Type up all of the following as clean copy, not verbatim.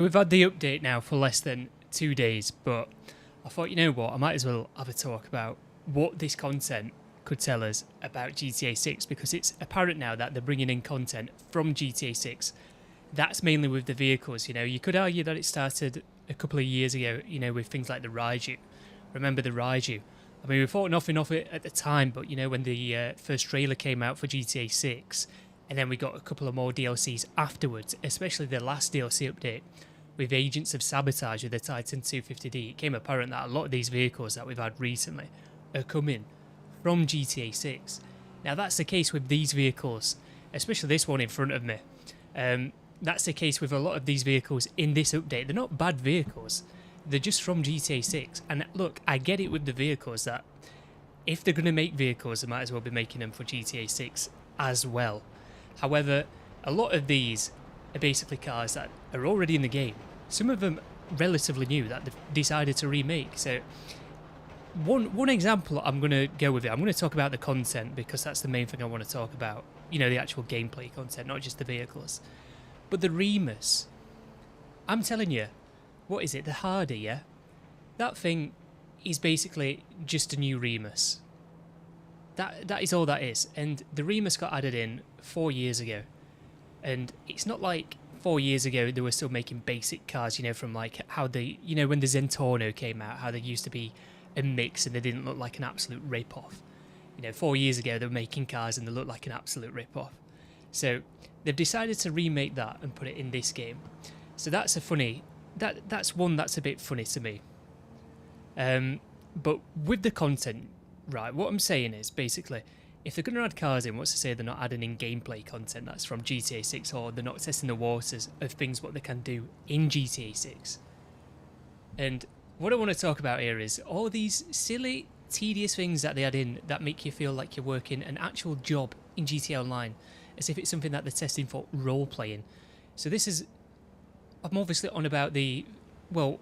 We've had the update now for less than 2 days, but I thought, you know what, I might as well have a talk about what this content could tell us about GTA 6, because it's apparent now that they're bringing in content from GTA 6. That's mainly with the vehicles. You could argue that it started a couple of years ago, with things like the Raiju. Remember the Raiju? I mean, we thought nothing of it at the time, but when the first trailer came out for GTA 6, and then we got a couple of more DLCs afterwards, especially the last DLC update with Agents of Sabotage with the Titan 250D, it came apparent that a lot of these vehicles that we've had recently are coming from GTA 6. Now that's the case with these vehicles, especially this one in front of me. That's the case with a lot of these vehicles in this update. They're not bad vehicles, they're just from GTA 6. And look, I get it with the vehicles that if they're going to make vehicles, they might as well be making them for GTA 6 as well. However, a lot of these are basically cars that are already in the game. Some of them relatively new that they've decided to remake. So one example I'm going to go with it. I'm going to talk about the content because that's the main thing I want to talk about. The actual gameplay content, not just the vehicles. But the Remus, I'm telling you, what is it? The Hardy, yeah? That thing is basically just a new Remus. That is all that is. And the Remus got added in 4 years ago. And it's not like 4 years ago they were still making basic cars, from like how they, when the Zentorno came out, how they used to be a mix and they didn't look like an absolute rip-off. 4 years ago they were making cars and they looked like an absolute rip-off. So they've decided to remake that and put it in this game. So that's that's one that's a bit funny to me. But with the content, right, what I'm saying is basically, if they're going to add cars in, what's to say they're not adding in gameplay content that's from GTA 6, or they're not testing the waters of things what they can do in GTA 6. And what I want to talk about here is all these silly, tedious things that they add in that make you feel like you're working an actual job in GTA Online, as if it's something that they're testing for role-playing. So I'm obviously on about we'll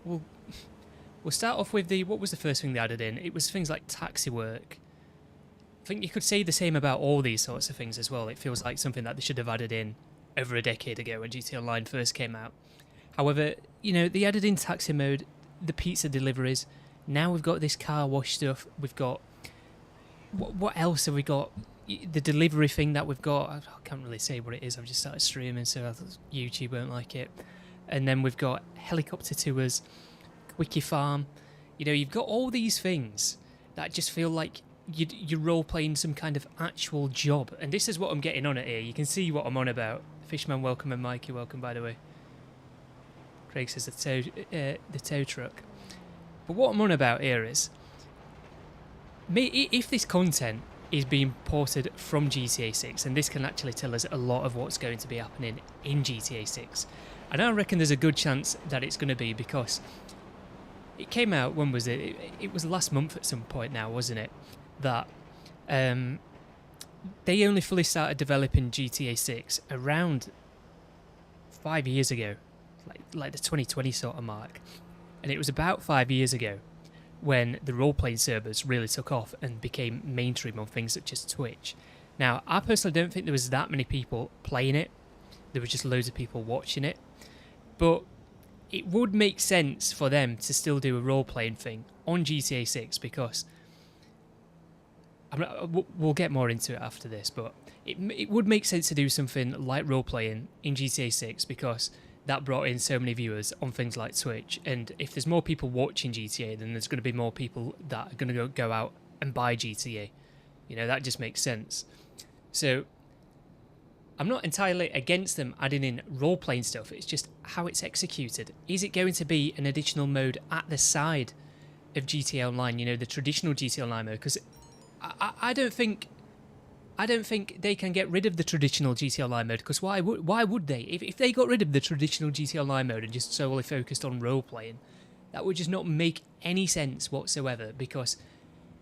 start off with what was the first thing they added in? It was things like taxi work. I think you could say the same about all these sorts of things as well. It feels like something that they should have added in over a decade ago when GTA Online first came out. However, they added in taxi mode, the pizza deliveries. Now we've got this car wash stuff. We've got... What else have we got? The delivery thing that we've got. I can't really say what it is. I've just started streaming, so I thought YouTube won't like it. And then we've got helicopter tours, Quickie Farm. You've got all these things that just feel like you're role-playing some kind of actual job. And this is what I'm getting on at here. You can see what I'm on about. Fishman, welcome, and Mikey, welcome, by the way. Craig says the tow truck. But what I'm on about here is, if this content is being ported from GTA 6, and this can actually tell us a lot of what's going to be happening in GTA 6, and I reckon there's a good chance that it's going to be, because it came out, when was it? It was last month at some point now, wasn't it? That they only fully started developing GTA 6 around 5 years ago, like the 2020 sort of mark. And it was about 5 years ago when the role-playing servers really took off and became mainstream on things such as Twitch. Now, I personally don't think there was that many people playing it. There were just loads of people watching it. But it would make sense for them to still do a role-playing thing on GTA 6, because we'll get more into it after this, but it would make sense to do something like role-playing in GTA 6, because that brought in so many viewers on things like Twitch. And if there's more people watching GTA, then there's going to be more people that are going to go out and buy GTA. That just makes sense. So I'm not entirely against them adding in role-playing stuff. It's just how it's executed. Is it going to be an additional mode at the side of GTA Online? The traditional GTA Online mode? Because I don't think they can get rid of the traditional GTA Online mode. Because why would they? If they got rid of the traditional GTA Online mode and just solely focused on role-playing, that would just not make any sense whatsoever. Because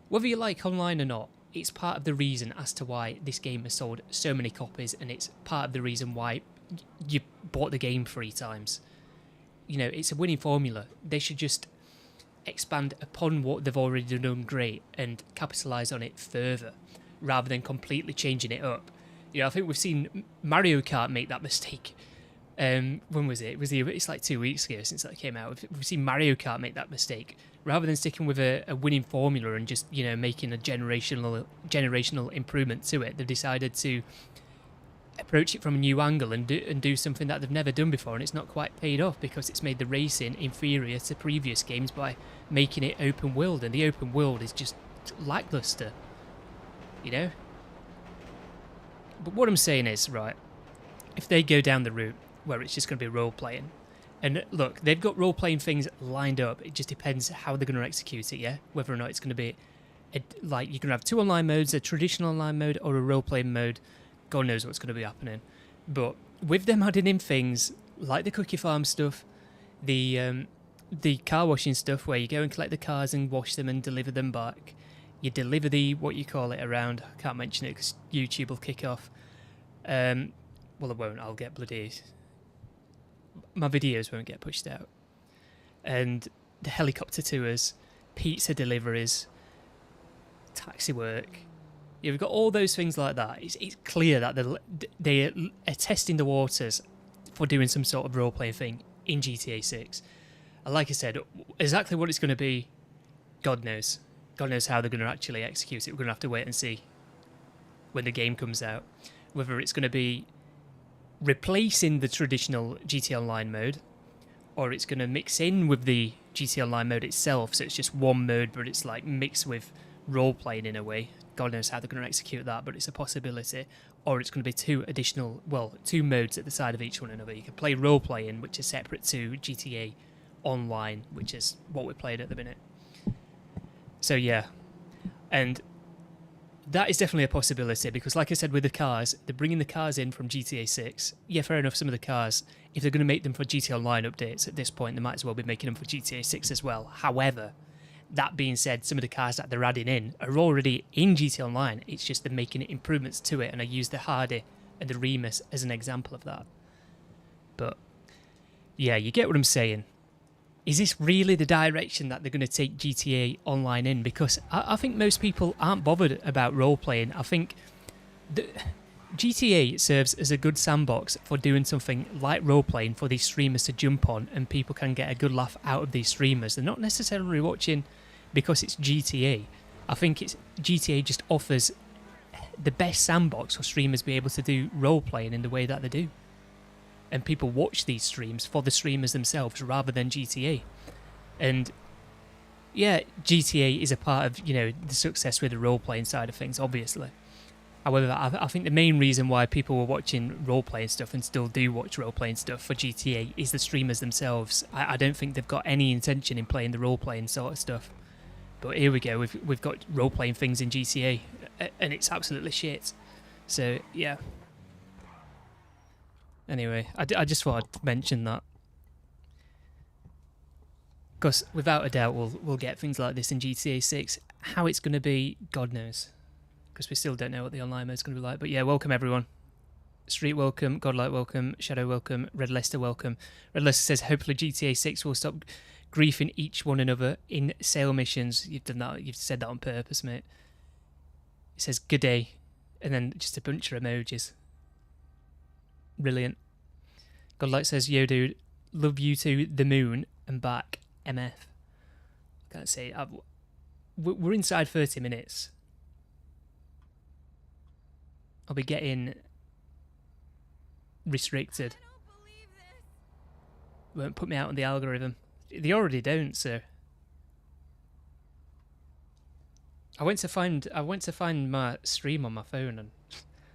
whether you like online or not, it's part of the reason as to why this game has sold so many copies, and it's part of the reason why you bought the game 3 times. It's a winning formula. They should just expand upon what they've already done great and capitalise on it further, rather than completely changing it up. I think we've seen Mario Kart make that mistake When was it? It's like 2 weeks ago since that came out. We've seen Mario Kart make that mistake. Rather than sticking with a winning formula and just, you know, making a generational improvement to it, they've decided to approach it from a new angle and do something that they've never done before, and it's not quite paid off because it's made the racing inferior to previous games by making it open world, and the open world is just lackluster, you know. But what I'm saying is, right, if they go down the route where it's just going to be role playing, and look, they've got role playing things lined up, it just depends how they're going to execute it, yeah, whether or not it's going to be like you're going to have 2 online modes, a traditional online mode or a role playing mode. God knows what's going to be happening. But with them adding in things like the cookie farm stuff, the car washing stuff where you go and collect the cars and wash them and deliver them back, you deliver the, what you call it, around, I can't mention it because YouTube will kick off. Well, it won't, I'll get bloody, my videos won't get pushed out. And the helicopter tours, pizza deliveries, taxi work, you've got all those things like that. It's clear that they are testing the waters for doing some sort of role-playing thing in GTA 6. And like I said, exactly what it's going to be, God knows. God knows how they're going to actually execute it. We're going to have to wait and see when the game comes out. Whether it's going to be replacing the traditional GTA Online mode, or it's going to mix in with the GTA Online mode itself, so it's just one mode, but it's like mixed with role-playing in a way. God knows how they're going to execute that, but it's a possibility. Or it's going to be 2 modes at the side of each one another. You can play role-playing, which is separate to GTA Online, which is what we're playing at the minute. So yeah, and that is definitely a possibility, because like I said with the cars, they're bringing the cars in from GTA 6. Yeah, fair enough, some of the cars, if they're going to make them for GTA Online updates at this point, they might as well be making them for GTA 6 as well. However, that being said, some of the cars that they're adding in are already in GTA Online. It's just they're making improvements to it, and I use the Hardy and the Remus as an example of that. But yeah, you get what I'm saying. Is this really the direction that they're going to take GTA Online in? Because I think most people aren't bothered about role-playing. I think GTA serves as a good sandbox for doing something like role-playing for these streamers to jump on, and people can get a good laugh out of these streamers. They're not necessarily watching because it's GTA. I think GTA just offers the best sandbox for streamers to be able to do role-playing in the way that they do. And people watch these streams for the streamers themselves rather than GTA. And yeah, GTA is a part of, you know, the success with the role-playing side of things, obviously. However, I think the main reason why people were watching role-playing stuff and still do watch role-playing stuff for GTA is the streamers themselves. I don't think they've got any intention in playing the role-playing sort of stuff. But here we go, we've got role-playing things in GTA, and it's absolutely shit. So, yeah. Anyway, I just thought I'd mention that. Because without a doubt, we'll get things like this in GTA 6. How it's going to be, God knows. Because we still don't know what the online mode is going to be like. But yeah, welcome everyone. Street welcome, Godlight welcome, Shadow welcome, Red Leicester welcome. Red Leicester says, hopefully GTA 6 will stop griefing each one another in sale missions. You've done that, you've said that on purpose, mate. It says, good day. And then just a bunch of emojis. Brilliant. Godlight says, yo dude, love you to the moon and back, MF. Can't say, we're inside 30 minutes. I'll be getting restricted. Won't put me out on the algorithm. They already don't, so. I went to find my stream on my phone, and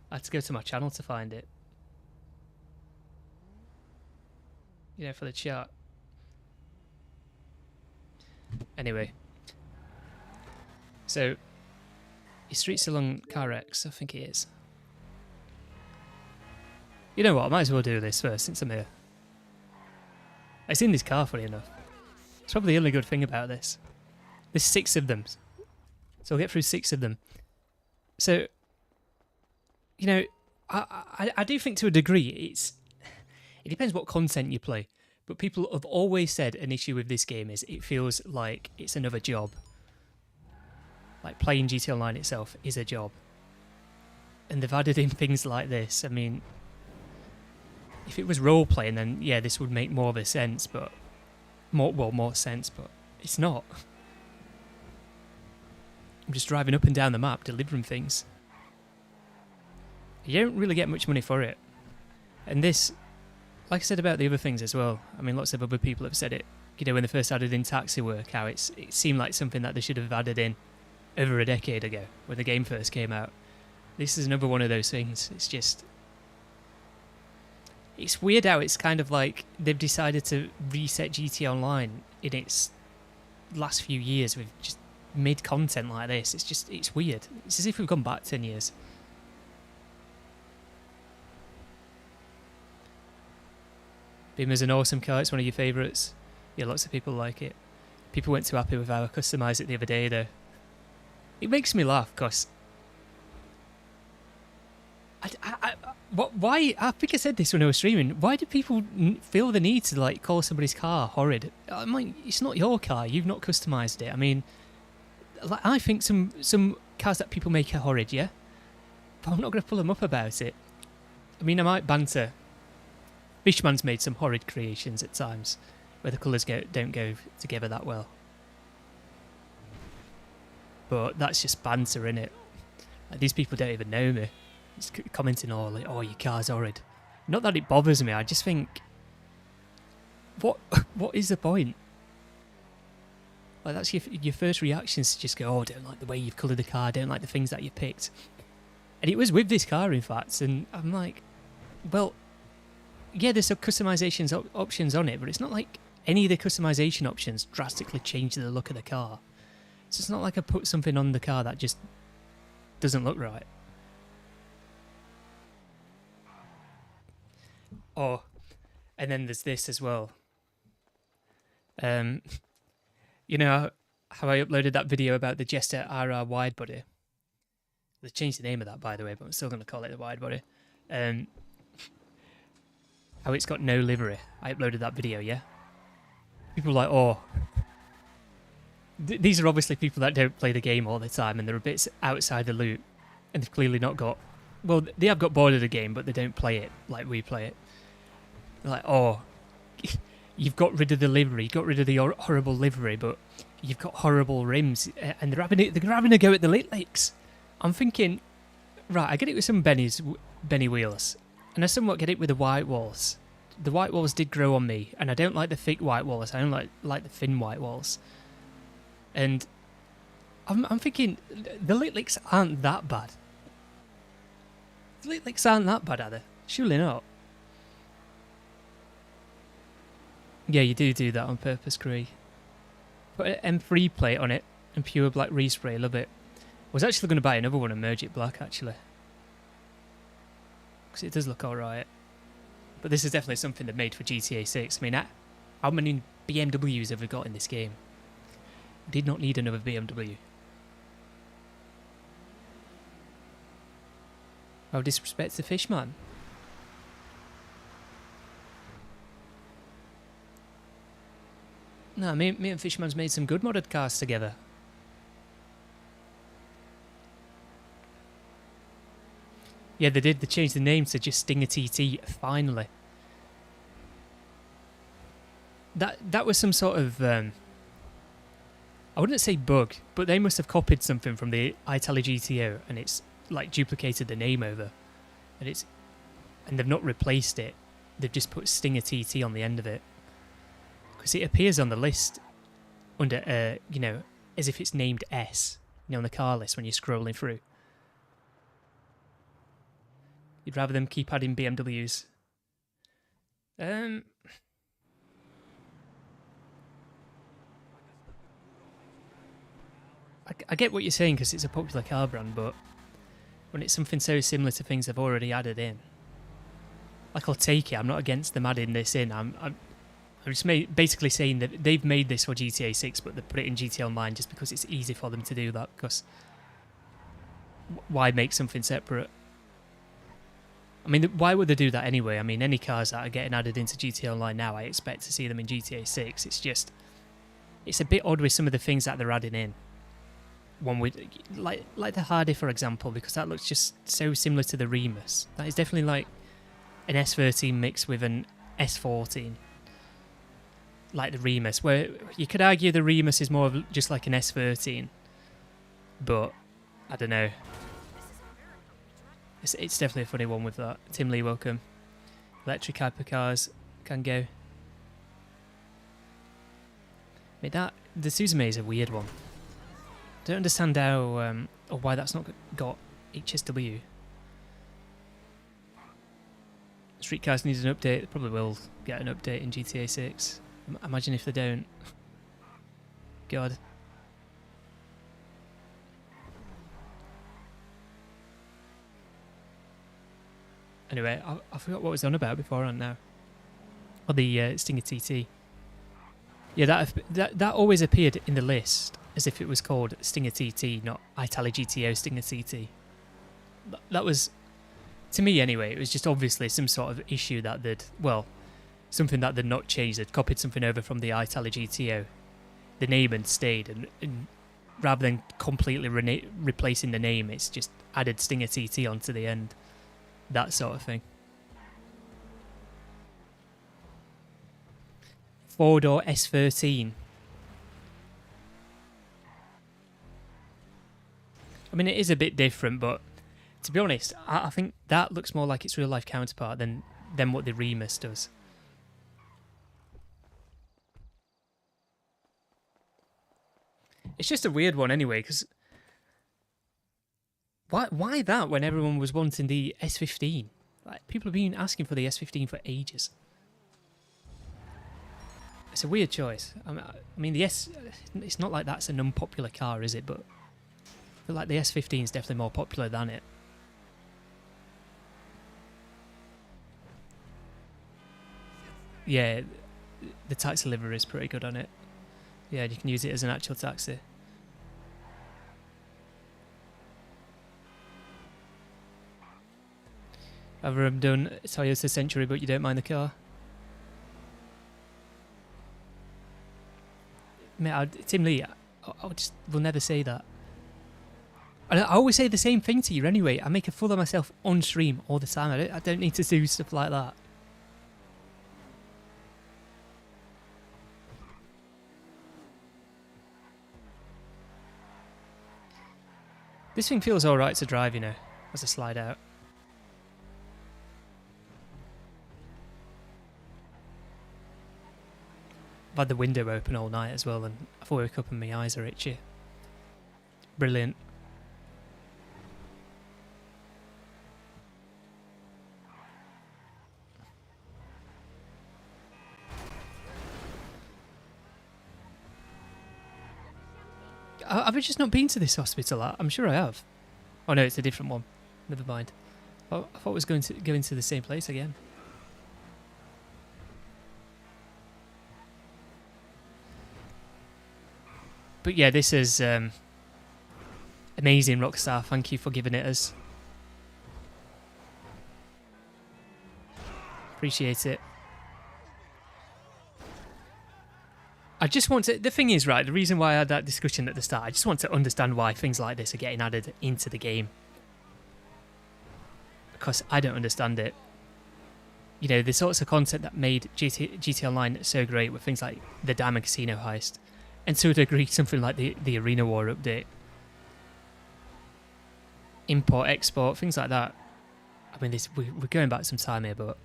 I had to go to my channel to find it. You know, for the chat. Anyway. So, your street's along Car X, I think it is. You know what, I might as well do this first since I'm here. It's in this car, funny enough. It's probably the only good thing about this. There's 6 of them. So I'll get through 6 of them. So, you know, I do think to a degree it depends what content you play. But people have always said an issue with this game is it feels like it's another job. Like playing GTA Online itself is a job. And they've added in things like this. I mean, If it was role playing, then yeah, this would make more of a sense, but more sense, but it's not. I'm just driving up and down the map, delivering things. You don't really get much money for it. And this, like I said about the other things as well, I mean, lots of other people have said it. You know, when they first added in taxi work, how it seemed like something that they should have added in over a decade ago, when the game first came out. This is another one of those things. It's just... It's weird how it's kind of like they've decided to reset GTA Online in its last few years with just mid content like this. It's weird. It's as if we've gone back 10 years. Beamer's an awesome car. It's one of your favourites. Yeah, lots of people like it. People weren't too happy with how I customised it the other day though. It makes me laugh because... Why? I think I said this when I was streaming. Why do people feel the need to like call somebody's car horrid? I mean, it's not your car. You've not customised it. I mean, I think some cars that people make are horrid, yeah? But I'm not going to pull them up about it. I mean, I might banter. Fishman's made some horrid creations at times where the colours don't go together that well. But that's just banter, innit? Like, these people don't even know me. Just commenting all like, oh, your car's horrid. Not that it bothers me, I just think... What is the point? Like, that's your first reaction is to just go, oh, I don't like the way you've coloured the car, I don't like the things that you picked. And it was with this car, in fact, and I'm like, well, yeah, there's some customisation options on it, but it's not like any of the customisation options drastically change the look of the car. So it's not like I put something on the car that just doesn't look right. Oh, and then there's this as well. You know how I uploaded that video about the Jester RR wide body? They changed the name of that, by the way, but I'm still going to call it the wide body. How it's got no livery. I uploaded that video, yeah? People are like, oh... These are obviously people that don't play the game all the time and they're a bit outside the loop. And they've clearly not got... Well, they have got bored of the game, but they don't play it like we play it. They're like, oh... You've got rid of the livery, you got rid of the horrible livery, but you've got horrible rims, and they're having a go at the lit licks. I'm thinking, right, I get it with some Benny wheels, and I somewhat get it with the white walls. The white walls did grow on me, and I don't like the thick white walls. I don't like the thin white walls. And I'm thinking, the lit licks aren't that bad. The lit licks aren't that bad, are they? Surely not. Yeah, you do that on purpose, Cree. Put an M3 plate on it and pure black respray, love it. I was actually going to buy another one and merge it black, actually. Because it does look alright. But this is definitely something they've made for GTA 6. I mean, how many BMWs have we got in this game? I did not need another BMW. Oh, disrespect to Fishman. No, me and Fishman's made some good modded cars together. Yeah, they did. They changed the name to just Stinger TT, finally. That was some sort of... I wouldn't say bug, but they must have copied something from the Italy GTO, and it's like duplicated the name over. And they've not replaced it. They've just put Stinger TT on the end of it. Because it appears on the list under, you know, as if it's named S, you know, on the car list when you're scrolling through. You'd rather them keep adding BMWs. I get what you're saying because it's a popular car brand, but when it's something so similar to things they've already added in, like, I'll take it. I'm not against them adding this in. I'm just basically saying that they've made this for GTA 6, but they put it in GTA Online just because it's easy for them to do that, because why make something separate? I mean, why would they do that anyway? I mean, any cars that are getting added into GTA Online now, I expect to see them in GTA 6. It's just... It's a bit odd with some of the things that they're adding in. One with... Like the Hardy, for example, because that looks just so similar to the Remus. That is definitely like... an S13 mixed with an S14, like the Remus, where you could argue the Remus is more of just like an S13, but I don't know. It's definitely a funny one with that. Tim Lee, welcome. Electric hypercars can go. I mean, the Suzume is a weird one. Don't understand how or why that's not got HSW. Streetcars needs an update. They probably will get an update in GTA 6. Imagine if they don't. God. Anyway, I forgot what I was on about before on now. Or the Stinger TT. Yeah, that always appeared in the list as if it was called Stinger TT, not Itali GTO Stinger TT. That was, to me anyway, it was just obviously some sort of issue that something that they'd not changed. They'd copied something over from the Itali GTO. The name had stayed, and rather than completely replacing the name, it's just added Stinger TT onto the end. That sort of thing. 4-door S13. I mean, it is a bit different, but to be honest, I think that looks more like its real-life counterpart than what the Remus does. It's just a weird one anyway, because why that when everyone was wanting the S15? Like, people have been asking for the S15 for ages. It's a weird choice. I mean, it's not like that's an unpopular car, is it? But I feel like the S15 is definitely more popular than it. Yeah, the taxi livery is pretty good on it. Yeah, you can use it as an actual taxi. I've done Toyota Century, but you don't mind the car. Mate, Tim Lee, I will never say that. I always say the same thing to you anyway. I make a fool of myself on stream all the time. I don't need to do stuff like that. This thing feels alright to drive, you know, as I slide out. I've had the window open all night as well, and I've woke up and my eyes are itchy. Brilliant. Have I just not been to this hospital? I'm sure I have. Oh no, it's a different one. Never mind. I thought I was going to the same place again. But yeah, this is amazing, Rockstar. Thank you for giving it us. Appreciate it. I just want to... The thing is, right, the reason why I had that discussion at the start, I just want to understand why things like this are getting added into the game. Because I don't understand it. You know, the sorts of content that made GTA Online so great were things like the Diamond Casino heist. And to a degree, something like the Arena War update. Import, export, things like that. I mean, we're going back some time here, but...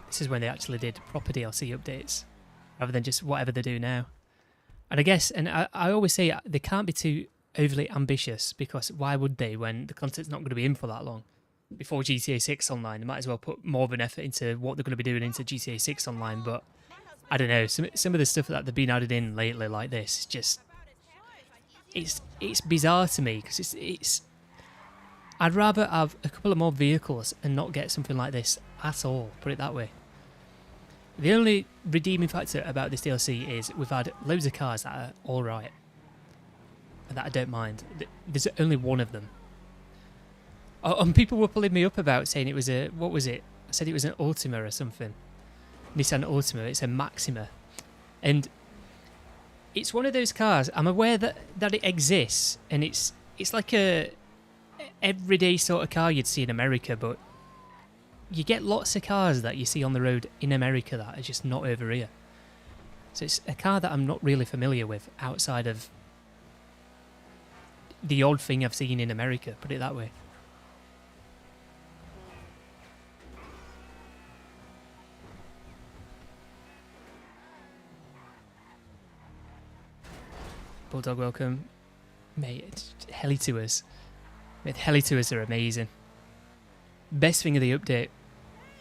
This is when they actually did proper DLC updates, rather than just whatever they do now. And I guess, and I always say they can't be too overly ambitious, because why would they when the content's not going to be in for that long? Before GTA 6 Online, they might as well put more of an effort into what they're going to be doing into GTA 6 Online, but I don't know, some of the stuff that they've been added in lately like this, just... It's bizarre to me, because it's... I'd rather have a couple of more vehicles and not get something like this at all, put it that way. The only redeeming factor about this DLC is we've had loads of cars that are alright, and that I don't mind. There's only one of them. And people were pulling me up about saying it was a... What was it? I said it was an Ultima or something. Nissan Ultima, it's a Maxima. And it's one of those cars, I'm aware that it exists, and it's like a everyday sort of car you'd see in America, but you get lots of cars that you see on the road in America that are just not over here. So it's a car that I'm not really familiar with outside of the odd thing I've seen in America, put it that way. Bulldog, welcome. Mate, Helitours. Mate, Helitours are amazing. Best thing of the update.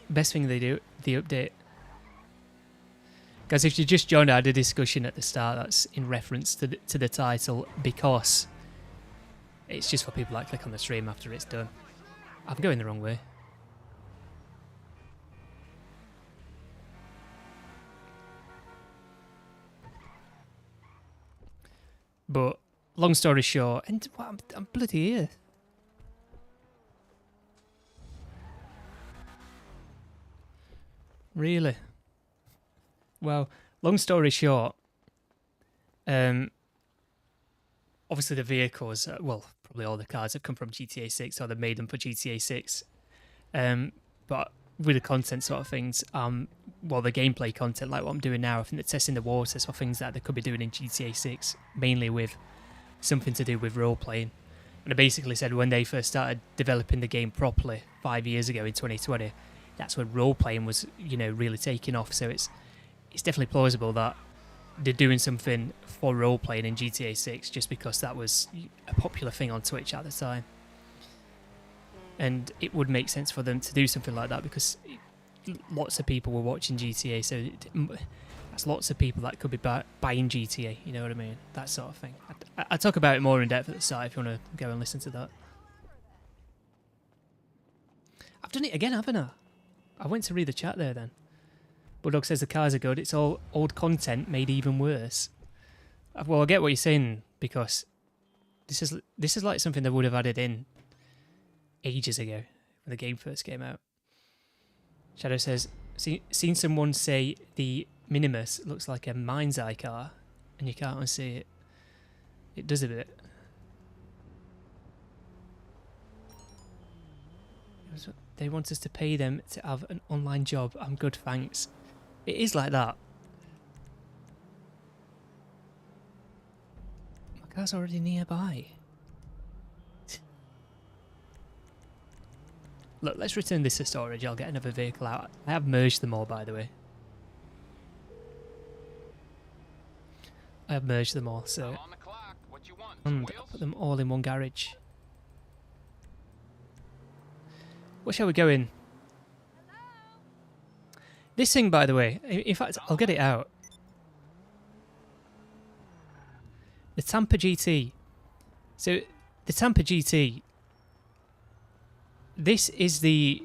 Best thing they do, the update. Guys, if you just joined, I had a discussion at the start that's in reference to the title, because it's just for people that click on the stream after it's done. I'm going the wrong way. But long story short, and well, I'm bloody here. Really? Well, long story short, obviously the vehicles, well, probably all the cars have come from GTA 6, or they made them for GTA 6. But with the content sort of things, well, the gameplay content, like what I'm doing now, I think they're testing the waters for things that they could be doing in GTA 6, mainly with something to do with role-playing. And they basically said when they first started developing the game properly 5 years ago in 2020, that's when role-playing was, you know, really taking off. So it's definitely plausible that they're doing something for role-playing in GTA 6 just because that was a popular thing on Twitch at the time. And it would make sense for them to do something like that because lots of people were watching GTA, so that's lots of people that could be buying GTA, you know what I mean? That sort of thing. I talk about it more in depth at the start if you want to go and listen to that. I've done it again, haven't I? I went to read the chat there then. Bulldog says the cars are good. It's all old content made even worse. Well, I get what you're saying because this is like something they would have added in ages ago when the game first came out. Shadow says, seen someone say the Minimus looks like a mind's eye car, and you can't unsee it. It does a bit. They want us to pay them to have an online job. I'm good, thanks. It is like that. My car's already nearby. Look, let's return this to storage. I'll get another vehicle out. I have merged them all, by the way. I have merged them all, so... And I'll put them all in one garage. What shall we go in? This thing, by the way, in fact, I'll get it out. The Tampa GT. So, the Tampa GT... This is the...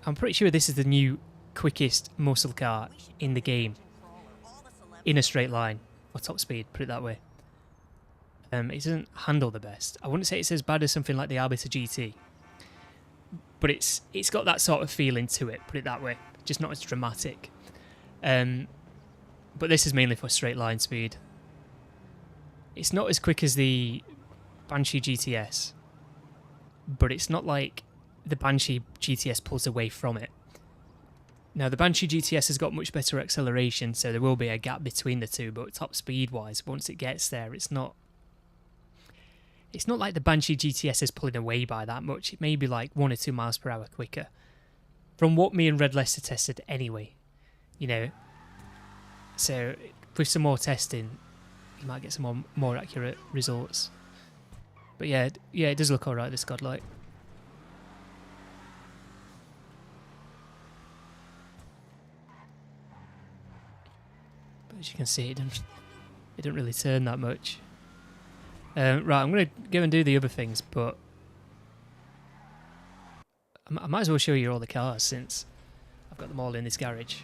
I'm pretty sure this is the new quickest muscle car in the game. In a straight line. Or top speed, put it that way. It doesn't handle the best. I wouldn't say it's as bad as something like the Arbiter GT. But it's got that sort of feeling to it, put it that way. Just not as dramatic. But this is mainly for straight line speed. It's not as quick as the Banshee GTS. But it's not like the Banshee GTS pulls away from it. Now, the Banshee GTS has got much better acceleration, so there will be a gap between the two, but top speed-wise, once it gets there, it's not like the Banshee GTS is pulling away by that much. It may be like 1 or 2 miles per hour quicker. From what me and Red Leicester tested anyway, you know. So, with some more testing, you might get some more accurate results. But yeah, it does look alright, this Godlight. But as you can see, it didn't really turn that much. Right, I'm going to go and do the other things, but I might as well show you all the cars since I've got them all in this garage.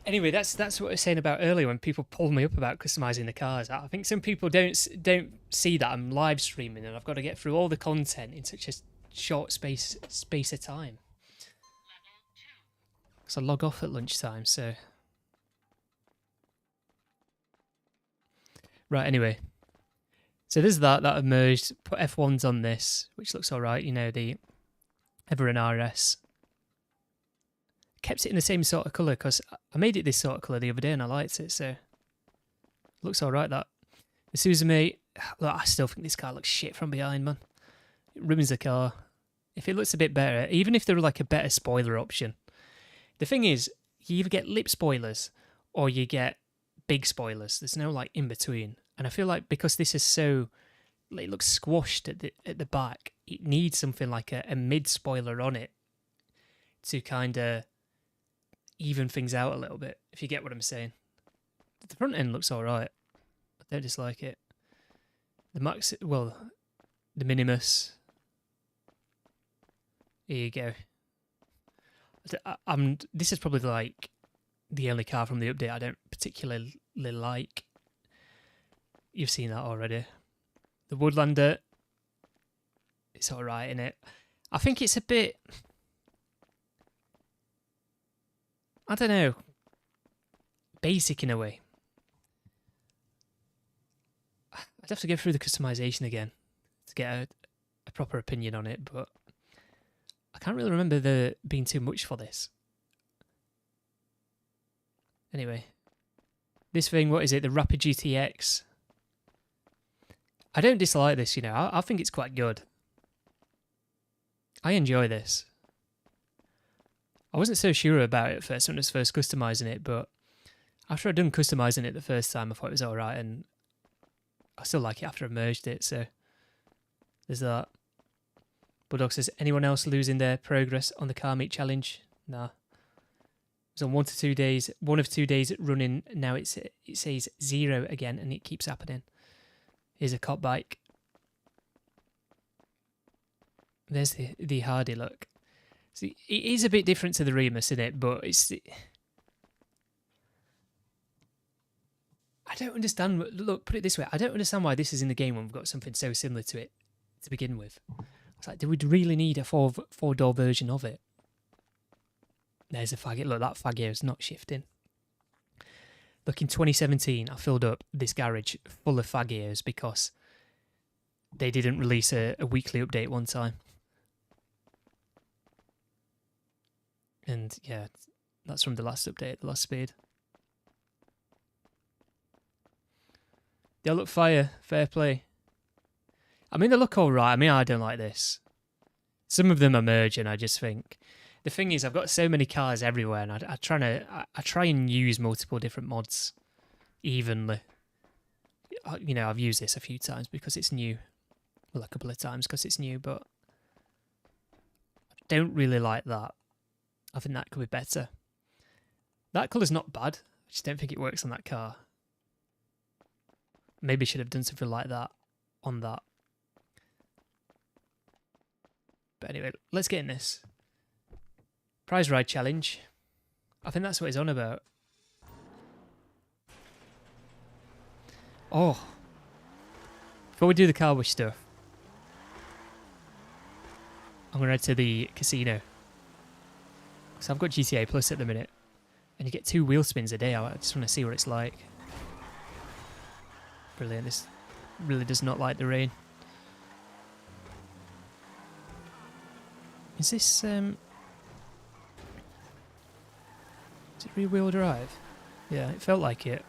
Anyway, that's what I was saying about earlier when people pulled me up about customizing the cars. I think some people don't see that I'm live streaming and I've got to get through all the content in such a short space of time. Because I log off at lunchtime, so... Right, anyway. So there's that I've merged, put F1s on this, which looks alright, you know, the ever an RS. Kept it in the same sort of colour because I made it this sort of colour the other day and I liked it, so looks alright that. The Suzume, look, I still think this car looks shit from behind, man. It ruins the car. If it looks a bit better, even if there were like a better spoiler option. The thing is, you either get lip spoilers or you get big spoilers. There's no like in between. And I feel like because this is so, it looks squashed at the back, it needs something like a mid spoiler on it to kind of even things out a little bit, if you get what I'm saying. The front end looks alright. I don't dislike it. The Max, well, the Minimus. Here you go. This is probably like the only car from the update I don't particularly like. You've seen that already. The Woodlander, it's alright in it. I think it's a bit, I don't know, basic in a way. I'd have to go through the customization again to get a proper opinion on it, but I can't really remember there being too much for this. Anyway, this thing, what is it? The Rapid GTX. I don't dislike this, you know. I think it's quite good. I enjoy this. I wasn't so sure about it at first when I was first customizing it, but after I'd done customizing it the first time, I thought it was alright, and I still like it after I merged it, so there's that. Bulldog says, anyone else losing their progress on the car meet challenge? Nah. It was on 1 to 2 days, 1 of 2 days running. Now it says 0 again, and it keeps happening. Here's a cop bike. There's the Hardy look. See, it is a bit different to the Remus, isn't it? But it's... I don't understand. Look, put it this way. I don't understand why this is in the game when we've got something so similar to it to begin with. It's like, do we really need a four-door version of it? There's a fag. Look, that fag here is not shifting. Look, in 2017, I filled up this garage full of fag ears because they didn't release a weekly update one time. And yeah, that's from the last update, the last speed. They look fire, fair play. I mean, they look alright. I mean, I don't like this. Some of them are merging, I just think. The thing is, I've got so many cars everywhere, and I try and use multiple different mods evenly. You know, I've used this a few times because it's new. Well, a couple of times because it's new, but I don't really like that. I think that could be better. That colour's not bad. I just don't think it works on that car. Maybe should have done something like that on that. But anyway, let's get in this. Prize ride challenge. I think that's what he's on about. Oh. Before we do the car wash stuff, I'm going to head to the casino. So I've got GTA Plus at the minute. And you get 2 wheel spins a day. I just want to see what it's like. Brilliant. This really does not like the rain. Is this... Is it rear-wheel drive? Yeah, it felt like it.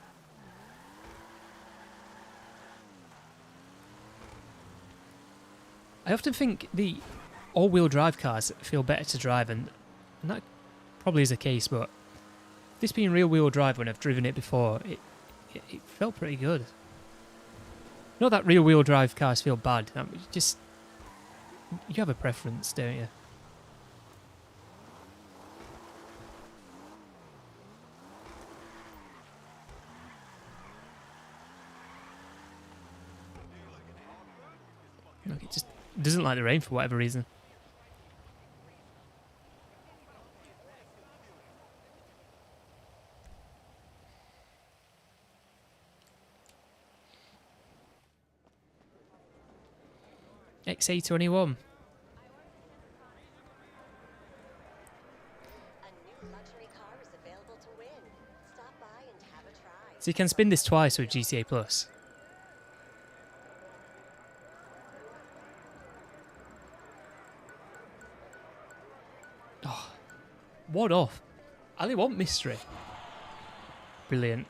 I often think the all-wheel drive cars feel better to drive, and that probably is the case, but this being rear-wheel drive, when I've driven it before, it felt pretty good. Not that rear-wheel drive cars feel bad, just... You have a preference, don't you? Look, it just doesn't like the rain for whatever reason. XA21. So you can spin this twice with GTA Plus. What off? I only want mystery. Brilliant.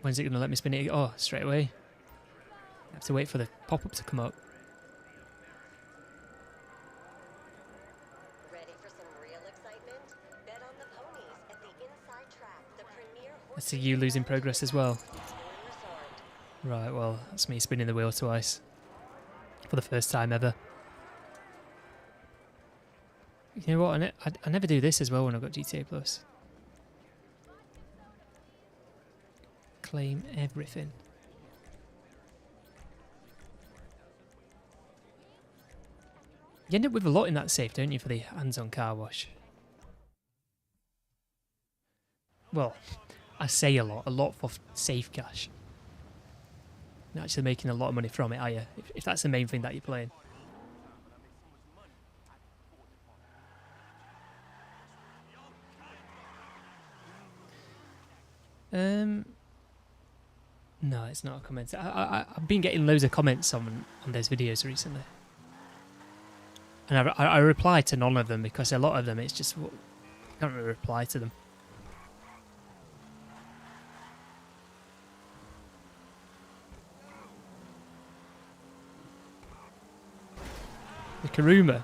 When's it going to let me spin it? Oh, straight away. I have to wait for the pop-up to come up. Ready for some real excitement? Bet on the ponies at the inside track, the premier I see you losing progress as well. resort. Right, well, that's me spinning the wheel twice. For the first time ever. You know what? I never do this as well when I've got GTA Plus. Claim everything. You end up with a lot in that safe, don't you, for the hands-on car wash? Well, I say a lot for safe cash. Not actually making a lot of money from it, are you? If that's the main thing that you're playing. No, it's not a comment. I've been getting loads of comments on those videos recently. And I reply to none of them because a lot of them, it's just, I can't really reply to them. The Karuma.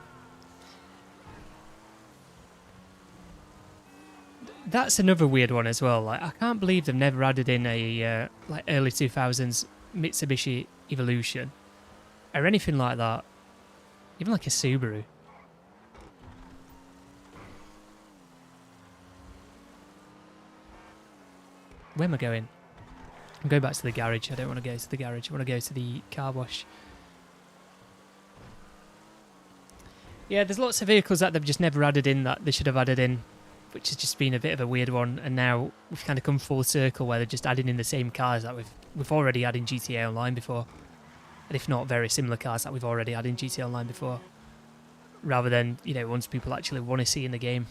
That's another weird one as well. Like, I can't believe they've never added in a like early 2000s Mitsubishi Evolution or anything like that. Even like a Subaru. Where am I going? I'm going back to the garage. I don't want to go to the garage. I want to go to the car wash. Yeah, there's lots of vehicles that they've just never added in that they should have added in, which has just been a bit of a weird one. And now we've kind of come full circle where they're just adding in the same cars that we've already had in GTA Online before. And if not, very similar cars that we've already had in GTA Online before. Rather than, you know, ones people actually want to see in the game.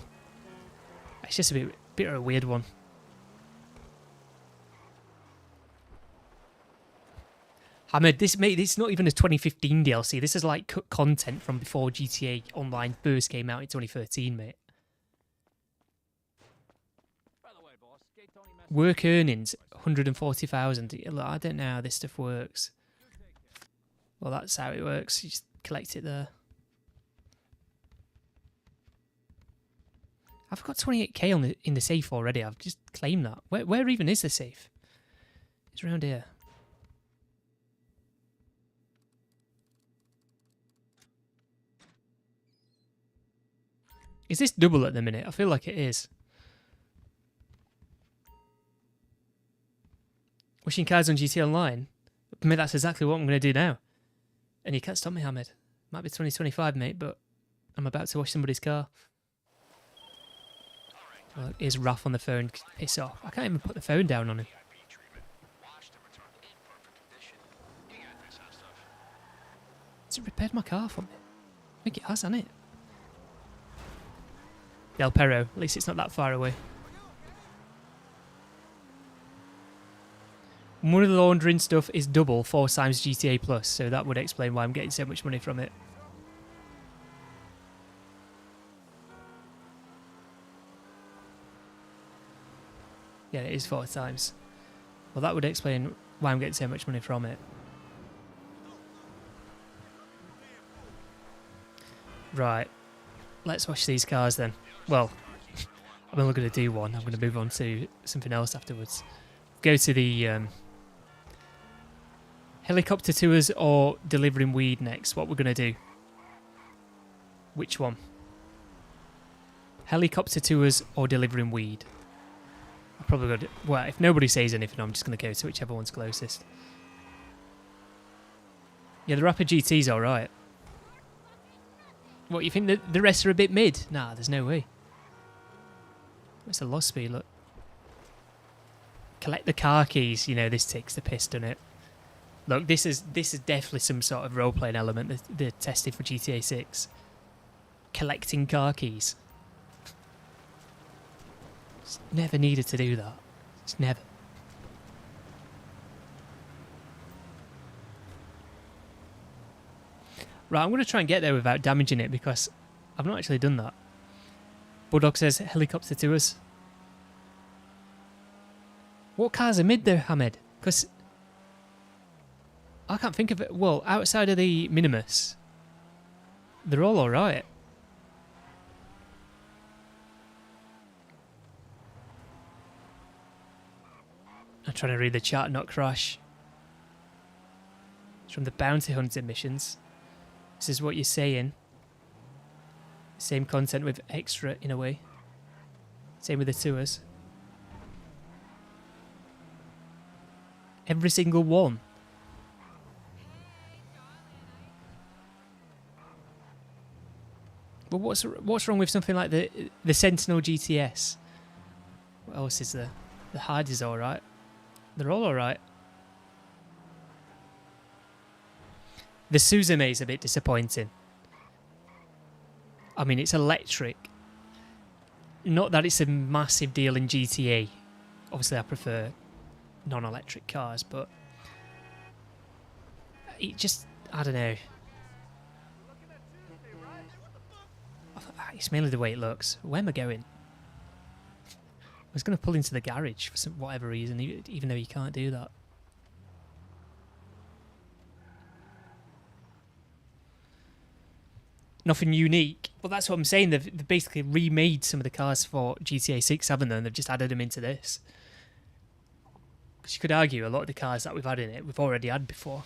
It's just a bit of a weird one. Hamid, this it's not even a 2015 DLC. This is like cut content from before GTA Online first came out in 2013, mate. Work earnings 140,000. I don't know how this stuff works. Well, that's how it works. You just collect it there. I've got 28k in the safe already. I've just claimed that. Where even is the safe? It's around here. Is this double at the minute? I feel like it is. Washing cars on GTA Online? I mean, that's exactly what I'm going to do now. And you can't stop me, Hamid. Might be 2025, mate, but I'm about to wash somebody's car. Well, here's Raph on the phone. Piss off. I can't even put the phone down on him. Has it repaired my car for me? I think it has, hasn't it? Del Perro. At least it's not that far away. One of the laundering stuff is double 4 times GTA Plus, so that would explain why I'm getting so much money from it. Yeah, it is 4 times. Well, that would explain why I'm getting so much money from it. Right. Let's wash these cars then. Well, I'm only going to do one. I'm going to move on to something else afterwards. Go to the helicopter tours or delivering weed next. What we're going to do. Which one? Helicopter tours or delivering weed? I'm probably going to... Well, if nobody says anything, I'm just going to go to whichever one's closest. Yeah, the Rapid GT's alright. What, you think that the rest are a bit mid? Nah, there's no way. It's a lost speed, look. Collect the car keys. You know, this takes the piss, doesn't it? Look, this is definitely some sort of role-playing element that they're testing for GTA 6. Collecting car keys. Just never needed to do that. Just never. Right, I'm going to try and get there without damaging it because I've not actually done that. Bulldog says helicopter to us. What cars are mid there, Hamed? Because I can't think of it. Well, outside of the Minimus, they're all alright. I'm trying to read the chat, not crash. It's from the bounty hunting missions. This is what you're saying. Same content with extra in a way. Same with the tours. Every single one. But what's wrong with something like the Sentinel GTS? What else is there? The Hardy's alright. They're all alright. The Suzume is a bit disappointing. I mean, it's electric. Not that it's a massive deal in GTA. Obviously, I prefer non-electric cars, but it just, I don't know. It's mainly the way it looks. Where am I going? I was going to pull into the garage for whatever reason, even though you can't do that. Nothing unique, but that's what I'm saying. They've basically remade some of the cars for GTA 6, haven't they? And they've just added them into this. Because you could argue a lot of the cars that we've had in it, we've already had before.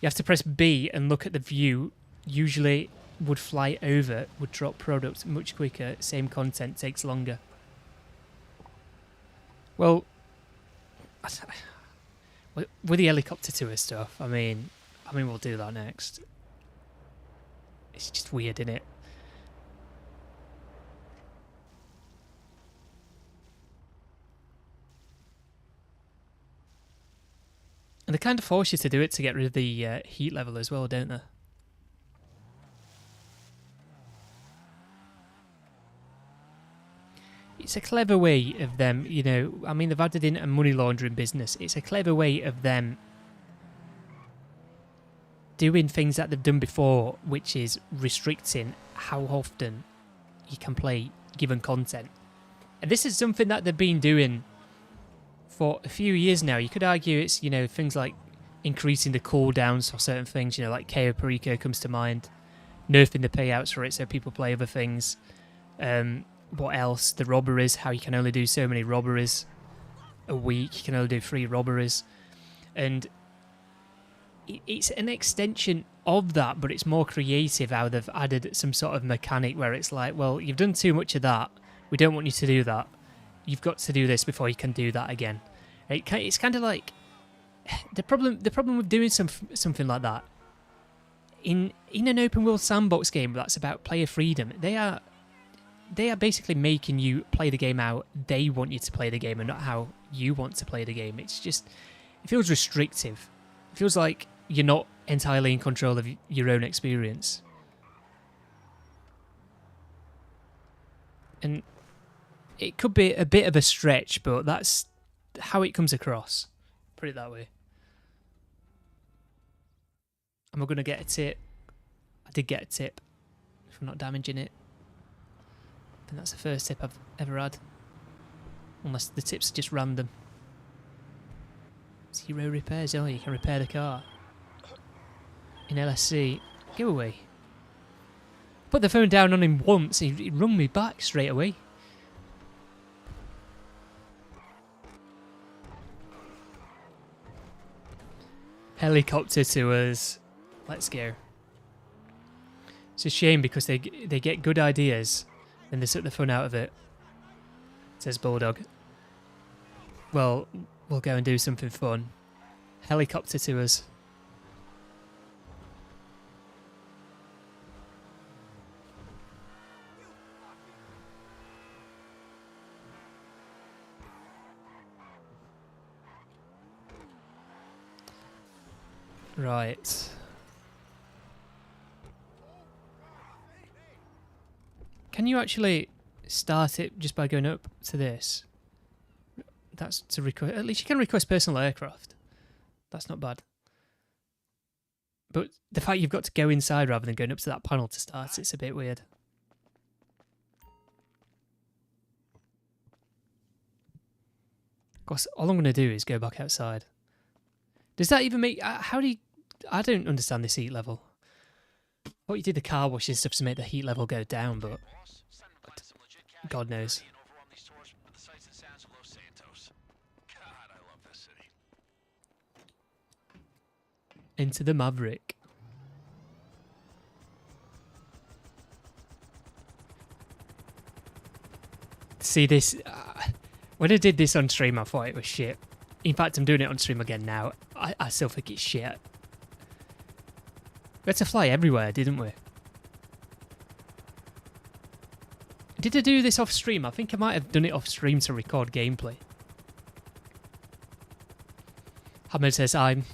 You have to press B and look at the view. Usually would fly over, would drop products much quicker, same content takes longer. Well, with the helicopter tour stuff, I mean we'll do that next. It's just weird, isn't it? And they kind of force you to do it to get rid of the heat level as well, don't they? It's a clever way of them, you know, I mean, they've added in a money laundering business. It's a clever way of them doing things that they've done before, which is restricting how often you can play given content. And this is something that they've been doing for a few years now. You could argue it's, you know, things like increasing the cooldowns for certain things, you know, like KO Perico comes to mind, nerfing the payouts for it so people play other things. What else? The robberies, how you can only do so many robberies a week. You can only do 3 robberies. And it's an extension of that, but it's more creative how they've added some sort of mechanic where it's like, well, you've done too much of that. We don't want you to do that. You've got to do this before you can do that again. It's kind of like the problem with doing something like that in an open world sandbox game that's about player freedom. They are basically making you play the game how they want you to play the game and not how you want to play the game. It's just, it feels restrictive. It feels like you're not entirely in control of your own experience. And it could be a bit of a stretch, but that's how it comes across. Put it that way. Am I going to get a tip? I did get a tip. If I'm not damaging it. I think that's the first tip I've ever had. Unless the tips are just random. 0 repairs. Oh, you can repair the car. In LSC. Go away. Put the phone down on him once. He rung me back straight away. Helicopter tours. Let's go. It's a shame because they get good ideas and they suck the fun out of it. Says Bulldog. Well, we'll go and do something fun. Helicopter tours. Right. Can you actually start it just by going up to this? That's to request. At least you can request personal aircraft. That's not bad. But the fact you've got to go inside rather than going up to that panel to start, it's a bit weird. Of course, all I'm going to do is go back outside. Does that even make... how do you... I don't understand this heat level. I thought you did the car wash and stuff to make the heat level go down, but... God knows. Into the Maverick. See this... when I did this on stream, I thought it was shit. In fact, I'm doing it on stream again now. I still think it's shit. We had to fly everywhere, didn't we? Did I do this off stream? I think I might have done it off stream to record gameplay. Hamid says I'm...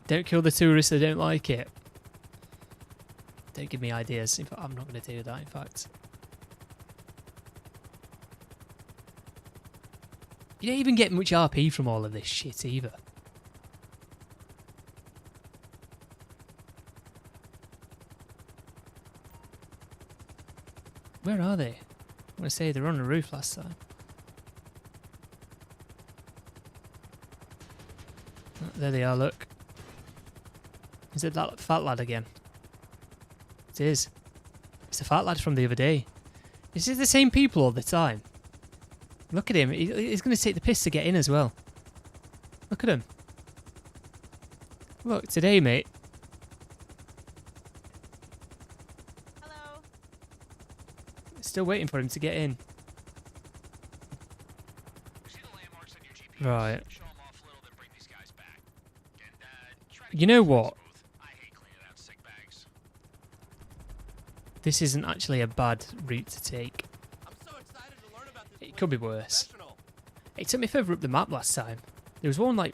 Don't kill the tourists, they don't like it. Don't give me ideas. In fact, I'm not going to do that, in fact. You don't even get much RP from all of this shit either. Where are they? I want to say they were on the roof last time. Oh, there they are, look. Is it that fat lad again? It is. It's the fat lad from the other day. Is it the same people all the time? Look at him. He's going to take the piss to get in as well. Look at him. Look, today, mate. Hello. Still waiting for him to get in. Right. You know what? This isn't actually a bad route to take. It could be worse. It took me further up the map last time. There was one like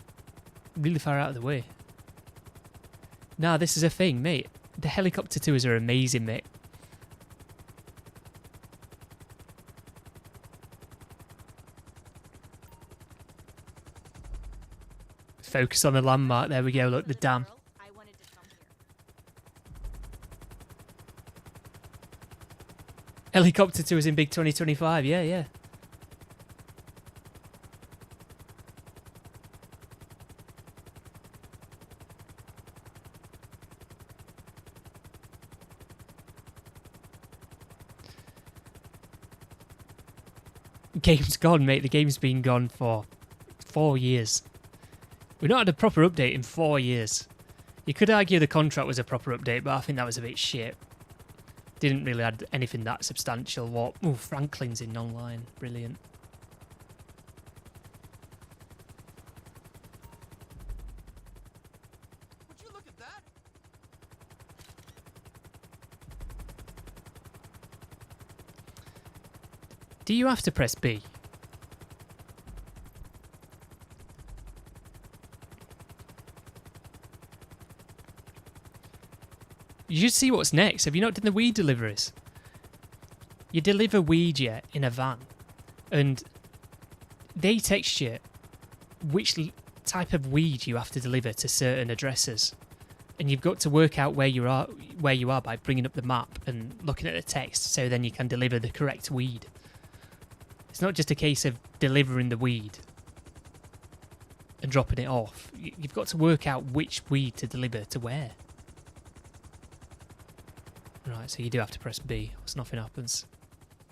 really far out of the way. Nah, this is a thing, mate. The helicopter tours are amazing, mate. Focus on the landmark. There we go. Look, the dam. Helicopter tours in big 2025. Yeah, yeah. Game's gone, mate. The game's been gone for 4 years. We've not had a proper update in 4 years. You could argue the contract was a proper update, but I think that was a bit shit. Didn't really add anything that substantial. What? Oh, Franklin's in online. Brilliant. Would you look at that? Do you have to press B? You should see what's next. Have you not done the weed deliveries? You deliver weed, yeah, in a van. And they text you which type of weed you have to deliver to certain addresses. And you've got to work out where you are by bringing up the map and looking at the text, so then you can deliver the correct weed. It's not just a case of delivering the weed and dropping it off. You've got to work out which weed to deliver to where. Right, so you do have to press B, else nothing happens.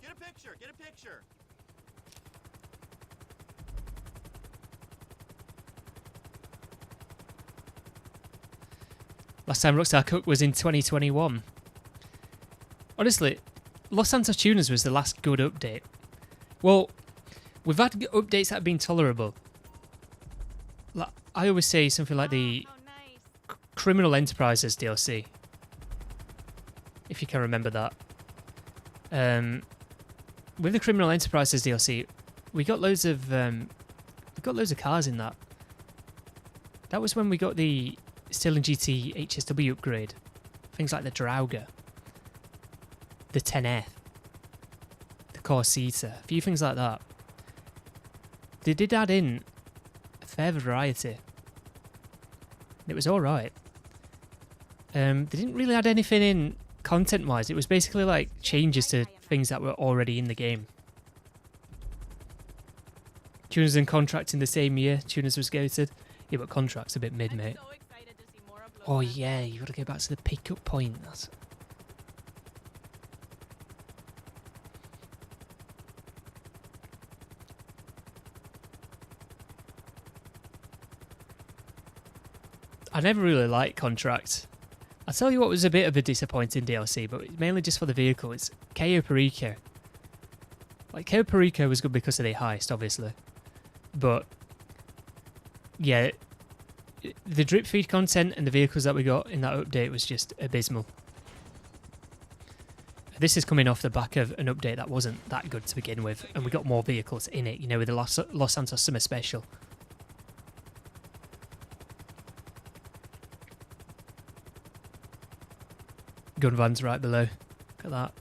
Get a picture, get a picture. Last time Rockstar Cook was in 2021. Honestly, Los Santos Tuners was the last good update. Well, we've had updates that have been tolerable. Like, I always say something like the Criminal Enterprises DLC. If you can remember that. With the Criminal Enterprises DLC, we got loads of cars in that. That was when we got the Sterling GT HSW upgrade. Things like the Drauga, the 10F, the Corsita, a few things like that. they did add in a fair variety. It was alright. They didn't really add anything in content-wise. It was basically like changes to things that were already in the game. Tuners and contract in the same year. Tuners was goated. Yeah, but contract's a bit mid, mate. So excited to see more uploads. Oh yeah, you gotta go back to the pickup point. That's... I never really liked contract. I'll tell you what was a bit of a disappointing DLC, but mainly just for the vehicle. It's Cayo Perico. Like, Cayo Perico was good because of the heist, obviously. But, yeah, the drip feed content and the vehicles that we got in that update was just abysmal. This is coming off the back of an update that wasn't that good to begin with, and we got more vehicles in it, you know, with the Los Santos Summer Special. Gun van's right below. Look at that.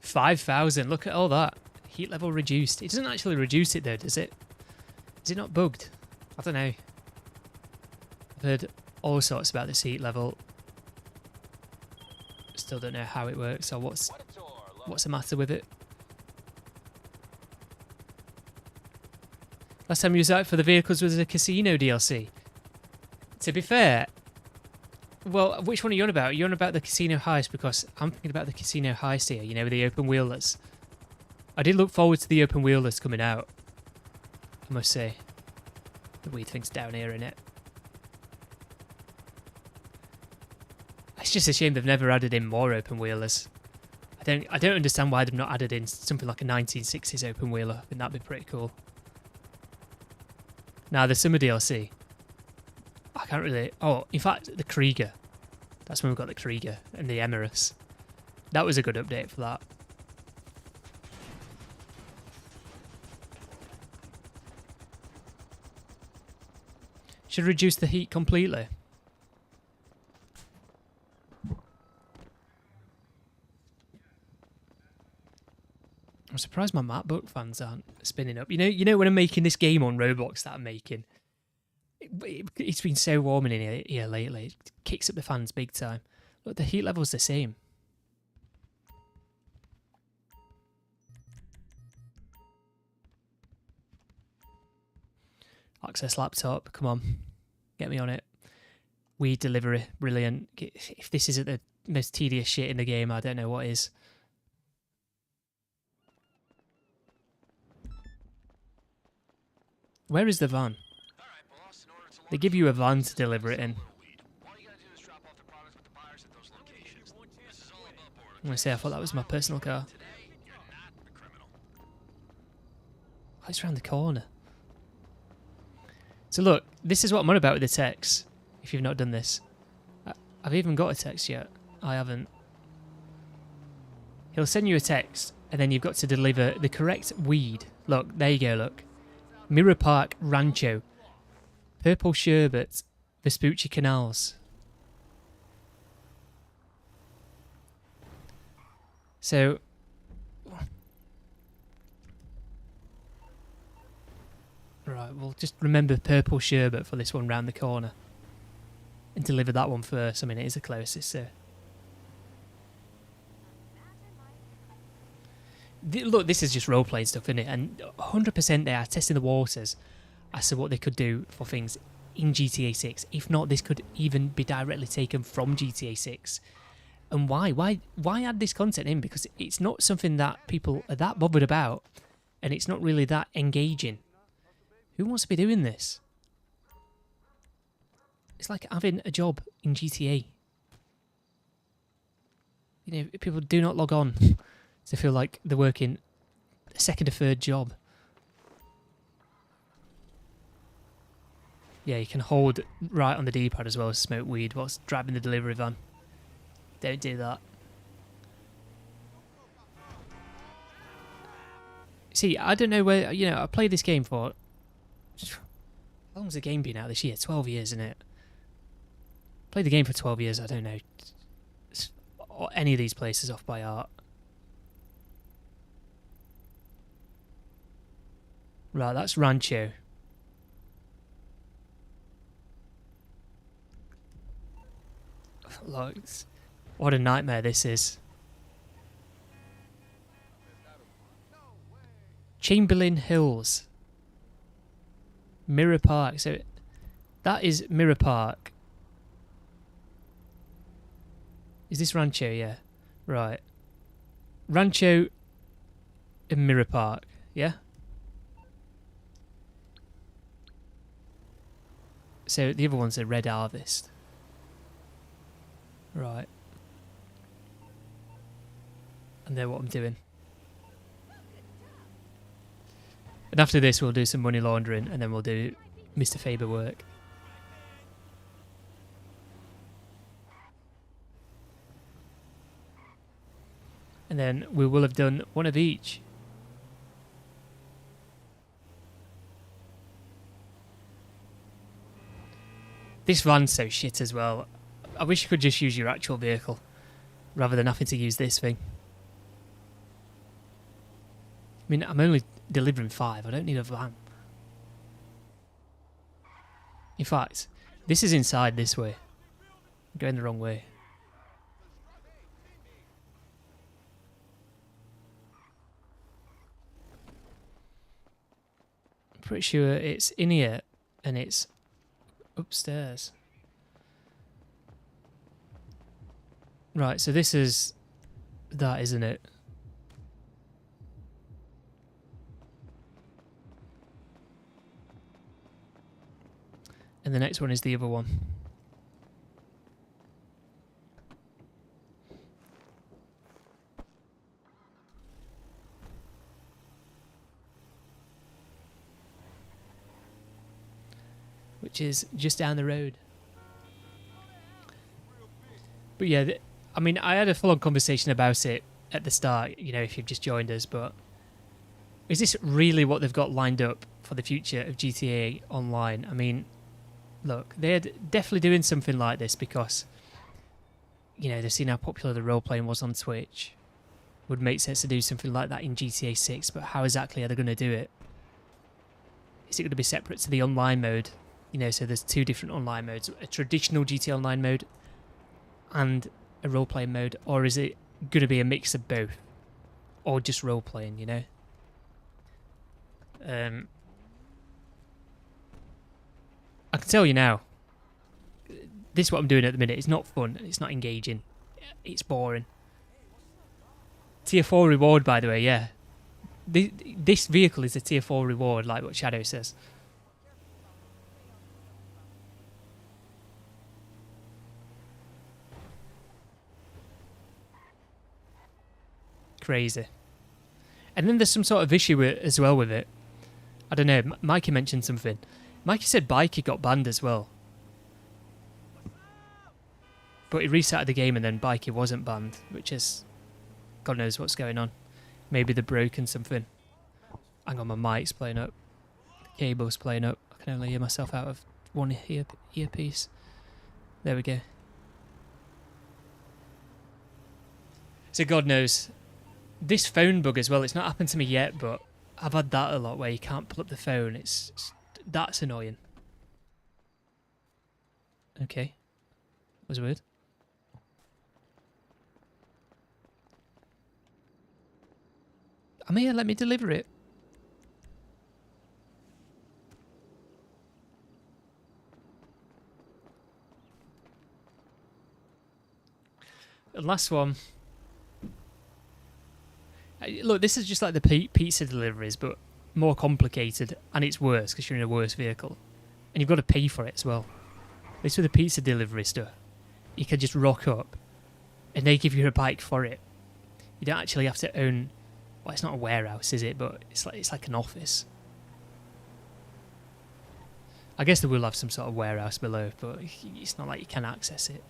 5,000. Look at all that. Heat level reduced. It doesn't actually reduce it though, does it? Is it not bugged? I don't know. I've heard all sorts about this heat level. Still don't know how it works or what's the matter with it. Last time you was out for the vehicles was a casino DLC. To be fair, well, which one are you on about? You're on about the casino heist, because I'm thinking about the casino heist here, you know, with the open wheelers. I did look forward to the open wheelers coming out, I must say. The weird thing's down here, innit? It's just a shame they've never added in more open wheelers. I don't understand why they've not added in something like a 1960s open wheeler. I think that'd be pretty cool. Now, the summer DLC. I can't really... Oh, in fact, the Krieger. That's when we got the Krieger and the Emirates. That was a good update for that. Should reduce the heat completely. I'm surprised my MacBook fans aren't spinning up. You know when I'm making this game on Roblox that I'm making, it's been so warm in here lately. It kicks up the fans big time. Look, the heat level's the same. Access laptop, come on. Get me on it. Weed delivery, brilliant. If this isn't the most tedious shit in the game, I don't know what is. Where is the van? They give you a van to deliver it in. I'm going to say I thought that was my personal car. Oh, it's around the corner. So look, this is what I'm on about with the text, if you've not done this. I've even got a text yet. I haven't. He'll send you a text, and then you've got to deliver the correct weed. Look, there you go, look. Mirror Park Rancho. Purple Sherbet. Vespucci Canals. So... Right, we'll just remember Purple Sherbet for this one round the corner. And deliver that one first. I mean, it is the closest, so... Look, this is just role-playing stuff, isn't it? And 100% they are testing the waters as to what they could do for things in GTA 6. If not, this could even be directly taken from GTA 6. And why? Why add this content in? Because it's not something that people are that bothered about. And it's not really that engaging. Who wants to be doing this? It's like having a job in GTA. You know, people do not log on to feel like they're working a second or third job. Yeah, you can hold right on the D-pad as well as smoke weed whilst driving the delivery van. Don't do that. See, I don't know where... You know, I played this game for... How long's the game been out this year? 12 years, isn't it? Played the game for 12 years, I don't know. Any of these places off by heart. Right, that's Rancho. Look, what a nightmare this is. Chamberlain Hills. Mirror Park. So that is Mirror Park. Is this Rancho? Yeah. Right. Rancho and Mirror Park. Yeah? So the other one's a Red Harvest. Right. I know what I'm doing. And after this we'll do some money laundering and then we'll do Mr. Faber work. And then we will have done one of each. This van's so shit as well. I wish you could just use your actual vehicle rather than having to use this thing. I mean, I'm only delivering 5. I don't need a van. In fact, this is inside this way. I'm going the wrong way. I'm pretty sure it's in here and it's upstairs. Right, so this is that, isn't it? And the next one is the other one. Which is just down the road. But yeah, I mean, I had a full-on conversation about it at the start, you know, if you've just joined us, but is this really what they've got lined up for the future of GTA Online? I mean, look, they're definitely doing something like this because, you know, they've seen how popular the role-playing was on Twitch. Would make sense to do something like that in GTA 6, but how exactly are they going to do it? Is it going to be separate to the online mode? You know, so there's 2 different online modes, a traditional GTA Online mode and a role-playing mode, or is it going to be a mix of both? Or just role-playing, you know? I can tell you now, this is what I'm doing at the minute. It's not fun, it's not engaging, it's boring. Tier 4 reward, by the way, yeah. This vehicle is a tier 4 reward, like what Shadow says. Crazy. And then there's some sort of issue as well with it. I don't know, Mikey mentioned something. Mikey said Biker got banned as well. But he restarted the game and then Biker wasn't banned, which is... God knows what's going on. Maybe they're broken something. Hang on, my mic's playing up. The cable's playing up. I can only hear myself out of one earpiece. There we go. So God knows. This phone bug as well, it's not happened to me yet, but I've had that a lot where you can't pull up the phone. That's annoying. Okay. That was weird. I'm here, let me deliver it. The last one. Look, this is just like the pizza deliveries, but more complicated, and it's worse because you're in a worse vehicle. And you've got to pay for it as well. This with the pizza delivery stuff, you can just rock up, and they give you a bike for it. You don't actually have to own... Well, it's not a warehouse, is it? But it's like an office. I guess they will have some sort of warehouse below, but it's not like you can access it.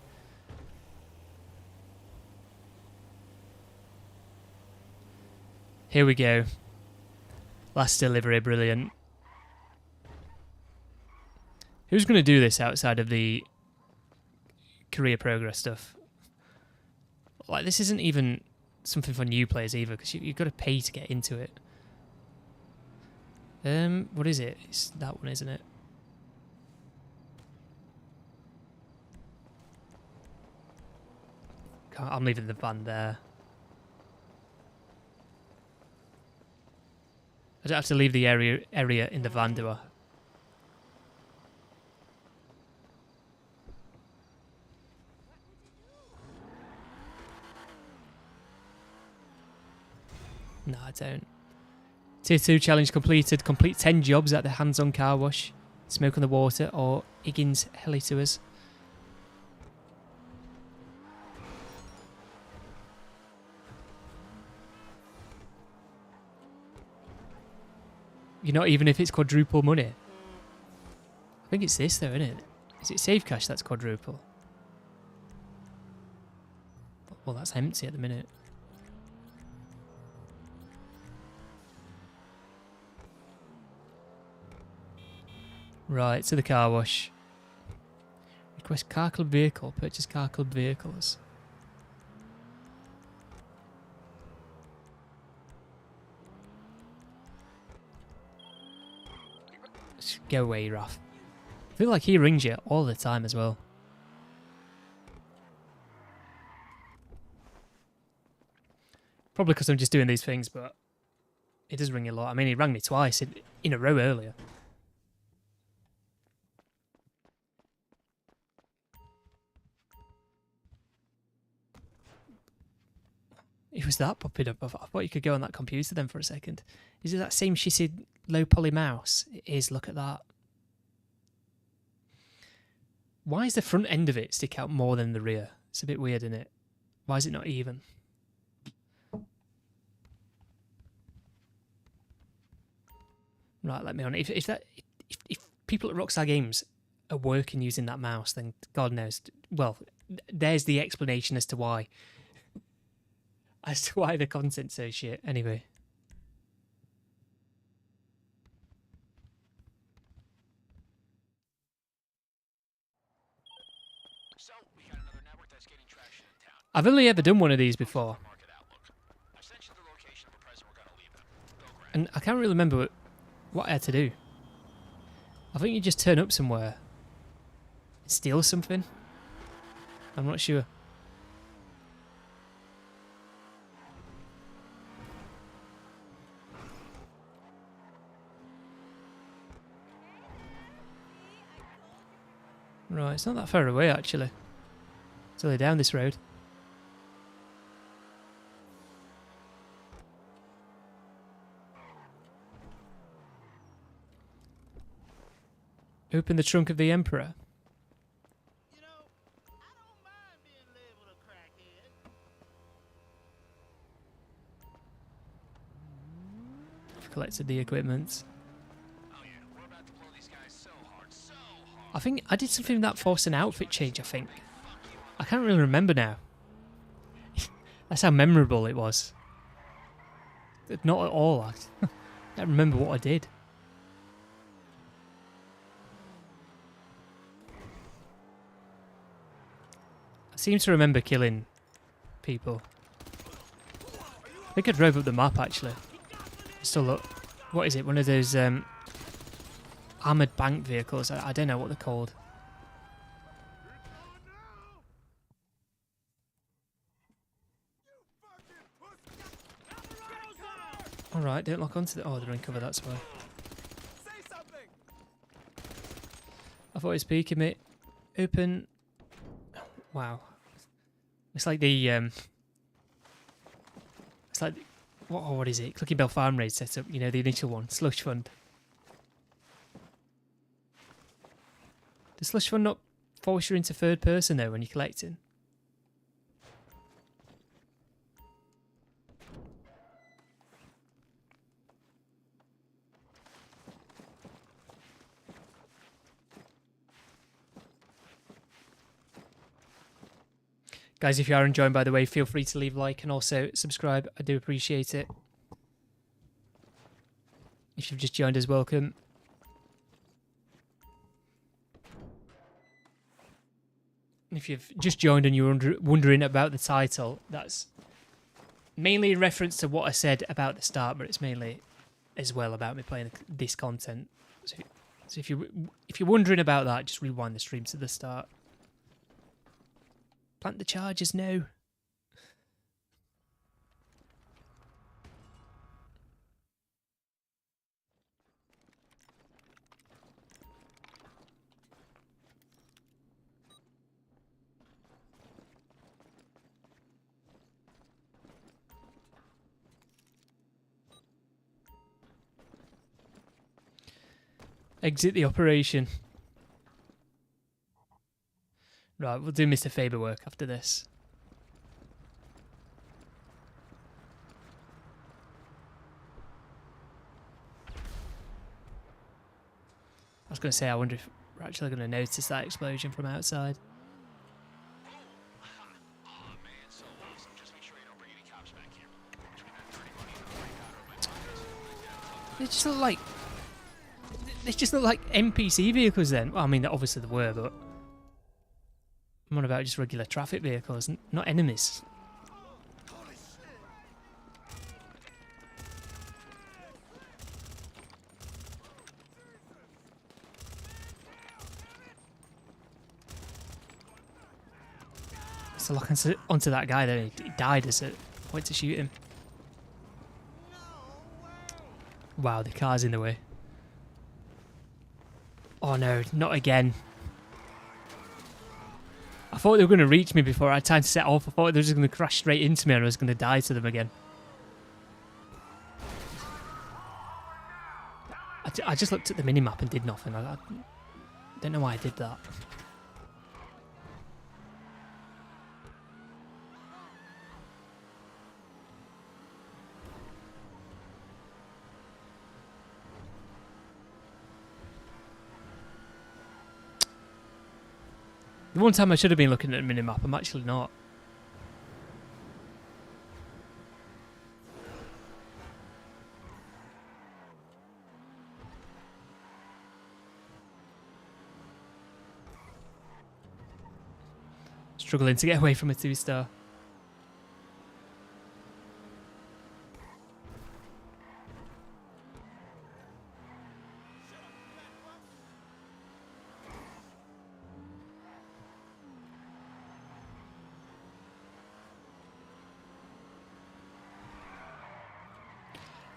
Here we go. Last delivery, brilliant. Who's going to do this outside of the career progress stuff? Like, this isn't even something for new players either, because you've got to pay to get into it. What is it? It's that one, isn't it? I'm leaving the van there. I don't have to leave the area in the van, do I? No, I don't. Tier 2 challenge completed. Complete 10 jobs at the hands-on car wash, Smoke on the Water, or Higgins Helitours. You're not even if it's quadruple money. I think it's this though, isn't it? Is it save cash that's quadruple? Well, that's empty at the minute. Right, to the car wash. Request car club vehicle. Purchase car club vehicles. Just go away, Raph. I feel like he rings you all the time as well. Probably because I'm just doing these things, but he does ring a lot. I mean, he rang me twice in a row earlier. It was that popping up. I thought you could go on that computer then for a second. Is it that same shitty low poly mouse? It is, look at that. Why is the front end of it stick out more than the rear? It's a bit weird, isn't it? Why is it not even? Right, let me on. If people at Rockstar Games are working using that mouse, then God knows. Well, there's the explanation as to why. As to why the content's so shit. Anyway. So, we got another network that's getting traction in town. I've only ever done one of these before. I've sent you the location of the present we're gonna leave them. Go grab it. And I can't really remember what I had to do. I think you just turn up somewhere and steal something. I'm not sure. Right, it's not that far away actually. It's only down this road. Open the trunk of the Emperor. You know, I don't mind being labeled a crackhead. I've collected the equipment. Oh yeah, we're about to blow these guys so hard, so hard. I think I did something that forced an outfit change, I think. I can't really remember now. That's how memorable it was. Not at all. I can't remember what I did. I seem to remember killing people. I think I drove up the map actually. Still look. What is it? One of those armoured bank vehicles. I don't know what they're called. Alright, don't lock onto the... Oh, they're in cover, that's why. I thought it was peeking me. Open... Wow. It's like the... It's like... What is it? Clicky Bell Farm Raid setup. You know, the initial one. Slush Fund. Does Slush Fund not force you into third person, though, when you're collecting? Guys, if you are enjoying, by the way, feel free to leave a like and also subscribe. I do appreciate it. If you've just joined us, welcome. If you've just joined and you're wondering about the title, that's mainly in reference to what I said about the start, but it's mainly as well about me playing this content. So if you're wondering about that, just rewind the stream to the start. Plant the charges now. Exit the operation. Right, we'll do Mr. Faber work after this. I was going to say, I wonder if we're actually going to notice that explosion from outside. Man, so awesome. Just make sure you don't bring any cops back here. Between that 30 money and the break out of my pockets. They just look like NPC vehicles then. Well, I mean, obviously they were, but I'm on about just regular traffic vehicles, not enemies. So lock onto that guy there. He died as it went to shoot him. Wow, the car's in the way. Oh no, not again. I thought they were going to reach me before I had time to set off. I thought they were just going to crash straight into me and I was going to die to them again. I just looked at the minimap and did nothing. I don't know why I did that. The one time I should have been looking at the minimap, I'm actually not. Struggling to get away from a 2-star.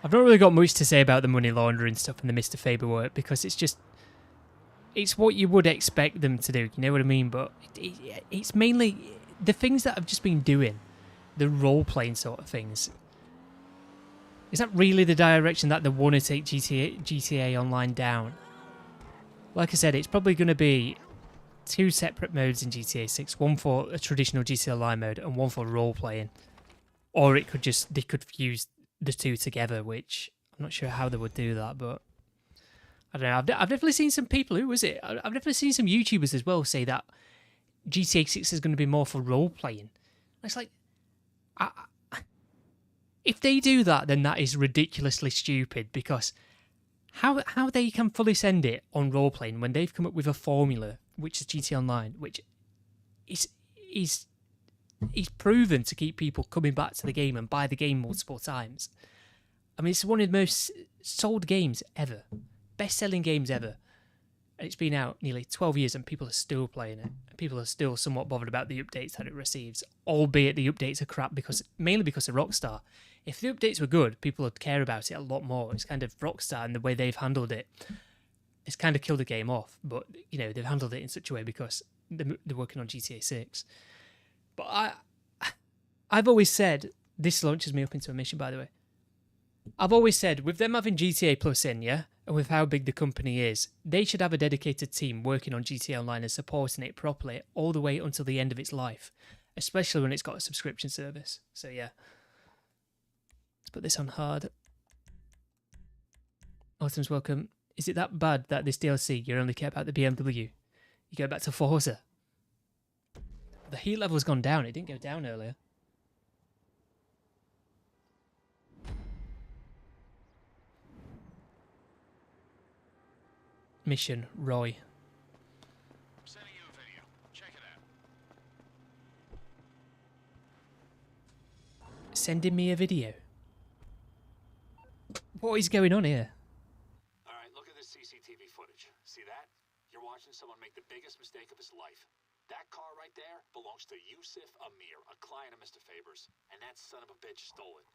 I've not really got much to say about the money laundering stuff and the Mr. Faber work because it's what you would expect them to do, you know what I mean? But it's mainly the things that I've just been doing, the role-playing sort of things. Is that really the direction that they want to take GTA Online down? Like I said, it's probably going to be 2 separate modes in GTA 6, one for a traditional GTA Online mode and one for role-playing. Or it could just, they could fuse the two together, which I'm not sure how they would do that, but I don't know. I've definitely seen some people, who was it? I've definitely seen some YouTubers as well say that GTA 6 is going to be more for role-playing. It's like, if they do that, then that is ridiculously stupid, because how they can fully send it on role-playing when they've come up with a formula, which is GTA Online, which is proven to keep people coming back to the game and buy the game multiple times. I mean, it's one of the most sold games ever. Best-selling games ever. And it's been out nearly 12 years and people are still playing it. And people are still somewhat bothered about the updates that it receives, albeit the updates are crap, mainly because of Rockstar. If the updates were good, people would care about it a lot more. It's kind of Rockstar and the way they've handled it. It's kind of killed the game off. But, you know, they've handled it in such a way because they're working on GTA 6. But I've always said, this launches me up into a mission, by the way. I've always said, with them having GTA Plus in, yeah, and with how big the company is, they should have a dedicated team working on GTA Online and supporting it properly all the way until the end of its life, especially when it's got a subscription service. So yeah, let's put this on hard. Autumn's welcome. Is it that bad that this DLC, you only care about the BMW? You go back to Forza. The heat level's gone down. It didn't go down earlier. Mission, Roy. I'm sending you a video. Check it out. Sending me a video. What is going on here? All right, look at this CCTV footage. See that? You're watching someone make the biggest mistake of his life. That car right there belongs to Yusuf Amir, a client of Mr. Faber's, and that son of a bitch stole it.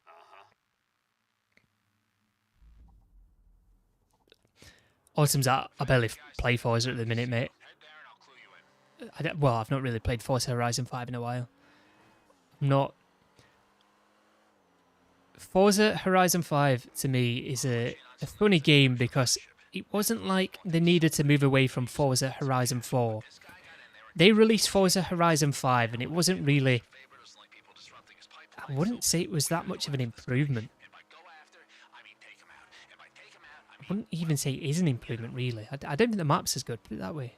Autumn's I barely play Forza at the minute, mate. Head there and I'll clue you in. Well, I've not really played Forza Horizon 5 in a while. I'm not... Forza Horizon 5 to me is a funny game because it wasn't like they needed to move away from Forza Horizon 4. They released Forza Horizon 5 and it wasn't really... I wouldn't say it was that much of an improvement. I wouldn't even say it is an improvement, really. I don't think the map's as good, put it that way.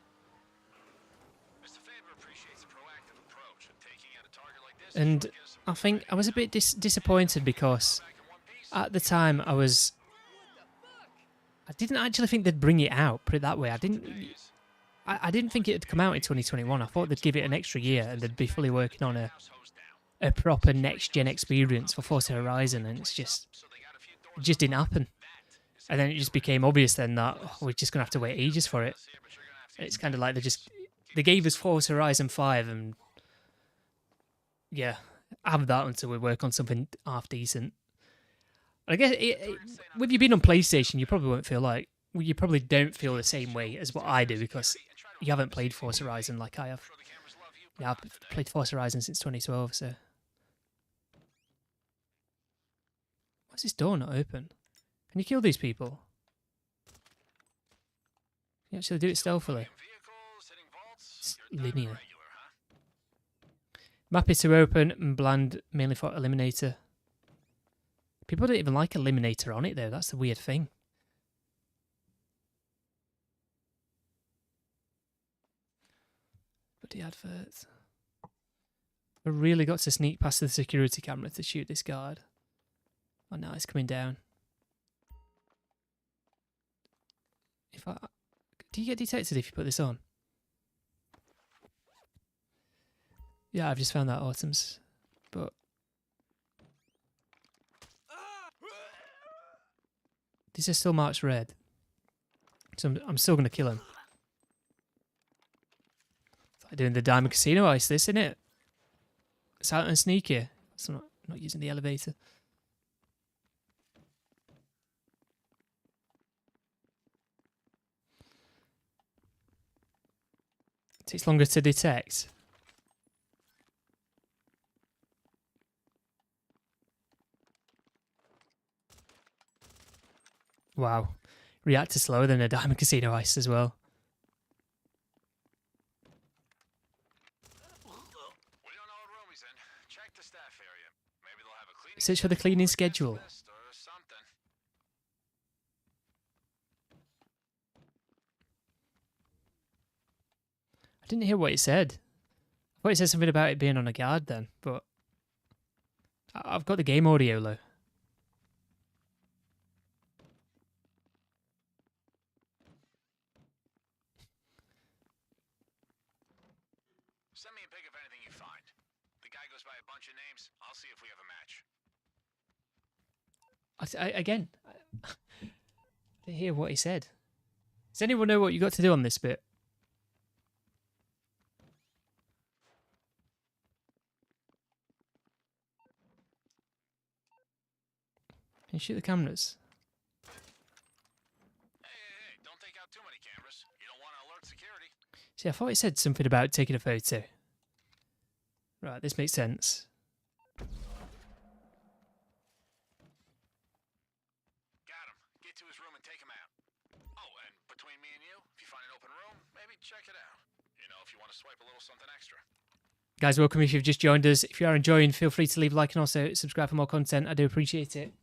And I think I was a bit disappointed because at the time I didn't actually think they'd bring it out, put it that way. I didn't think it'd come out in 2021. I thought they'd give it an extra year and they'd be fully working on a proper next-gen experience for Forza Horizon, and it just didn't happen. And then it just became obvious then that we're just going to have to wait ages for it. It's kind of like they gave us Forza Horizon 5 and yeah, have that until we work on something half decent. I guess with you being on PlayStation, you probably you probably don't feel the same way as what I do because you haven't played Forza Horizon like I have. Yeah, I've played Forza Horizon since 2012, so. Why's this door not open? Can you kill these people? You actually do it stealthily. It's linear. Map is to open and bland, mainly for Eliminator. People don't even like Eliminator on it though, that's the weird thing. Bloody adverts. I really got to sneak past the security camera to shoot this guard. Oh no, it's coming down. Do you get detected if you put this on? Yeah, I've just found that Autumn's, but these are still marked red, so I'm still gonna kill him. It's like doing the Diamond Casino ice, this, isn't it? Silent and sneaky. So I'm not using the elevator. Takes longer to detect. Wow. Reacted slower than a Diamond Casino ice as well. We don't know what room he's in. Check the staff area. Maybe they'll have a cleaning Search for the cleaning schedule. list or something. I didn't hear what it said. I thought it said something about it being on a guard then, but I've got the game audio low. Send me a pic of anything you find. The guy goes by a bunch of names. I'll see if we have a match. Again, I didn't hear what he said. Does anyone know what you got to do on this bit? Can you shoot the cameras? Hey, don't take out too many cameras. You don't want to alert security. See, I thought it said something about taking a photo. Right, this makes sense. Got him. Get to his room and take him out. Oh, and between me and you, if you find an open room, maybe check it out. You know, if you want to swipe a little something extra. Guys, welcome if you've just joined us. If you are enjoying, feel free to leave a like and also subscribe for more content. I do appreciate it.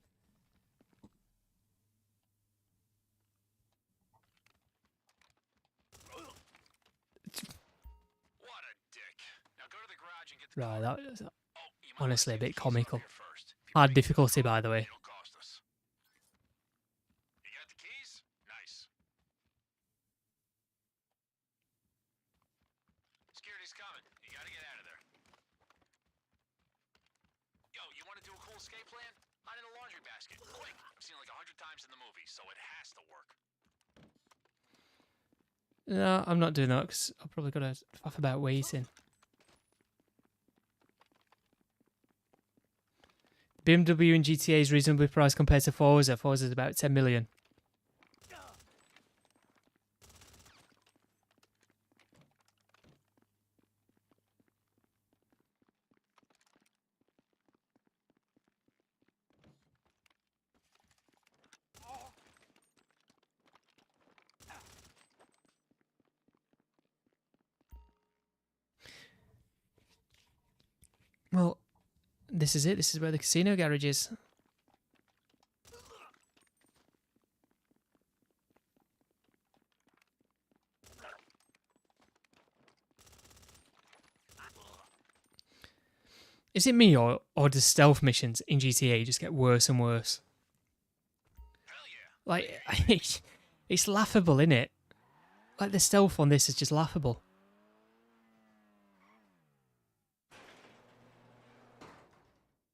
What a dick. Now go to the garage and get the Right, car. that was Oh, you might honestly a wanna bit take the keys off comical. here first. If you Hard break difficulty, the car, by the way. it'll cost us. You got the keys? Nice. Security's coming. You gotta get out of there. Yo, you want to do a cool escape plan? Hide in the laundry basket. Quick! I've seen it like 100 times in the movie, so it has to work. No, I'm not doing that because I've probably got to faff about waiting. BMW and GTA is reasonably priced compared to Forza. Forza is about 10 million. Well, this is it. This is where the casino garage is. Is it me or does stealth missions in GTA just get worse and worse? Like, it's laughable, innit? Like, the stealth on this is just laughable.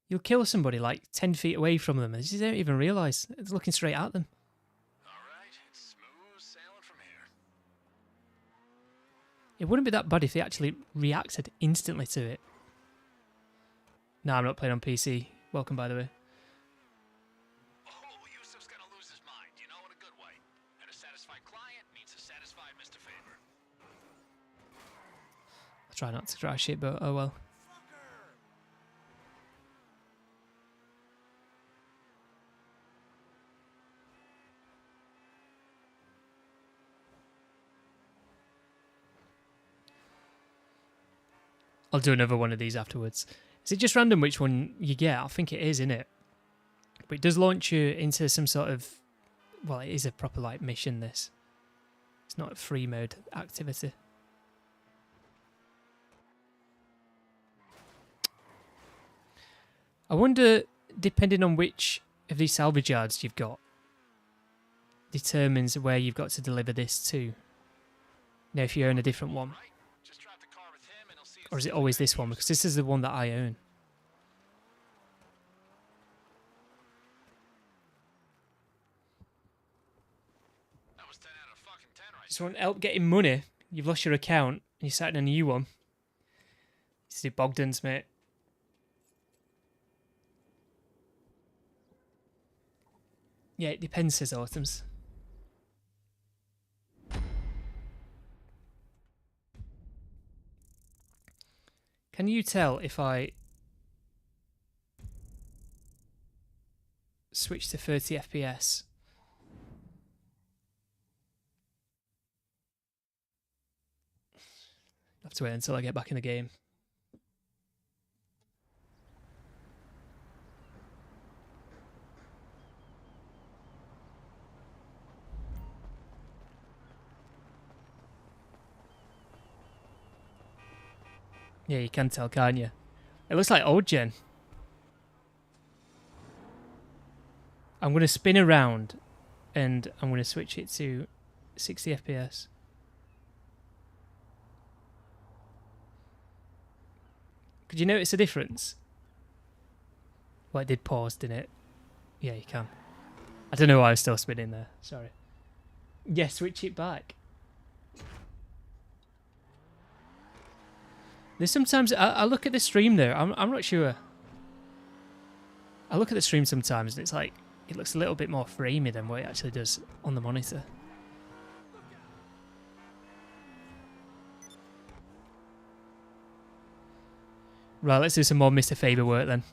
You'll kill somebody like 10 feet away from them and you don't even realise. It's looking straight at them. Alright, it's smooth sailing from here. It wouldn't be that bad if they actually reacted instantly to it. No, I'm not playing on PC. Welcome, by the way. Oh, Yusuf's gonna lose his mind, you know, in a good way. And a satisfied client means a satisfied Mr. Favor. I try not to try shit, but oh well. I'll do another one of these afterwards. Is it just random which one you get? I think it is, isn't it? But it does launch you into some sort of... Well, it is a proper, like, mission, this. It's not a free mode activity. I wonder, depending on which of these salvage yards you've got, determines where you've got to deliver this to. You know, if you own a different one. Or is it always this one? Because this is the one that I own. That was 10 out of fucking 10 right Just want help getting money. You've lost your account and you're starting a new one. This is Bogdan's, mate. Yeah, it depends, says Autumns. Can you tell if I switch to 30 FPS? I have to wait until I get back in the game. Yeah, you can tell, can't you? It looks like old gen. I'm going to spin around and I'm going to switch it to 60 FPS. Could you notice a difference? Well, it did pause, didn't it? Yeah, you can. I don't know why I was still spinning there. Sorry. Yeah, switch it back. There's sometimes I look at the stream there. I'm not sure. I look at the stream sometimes and it's like it looks a little bit more framey than what it actually does on the monitor. Right, let's do some more Mr. Faber work then.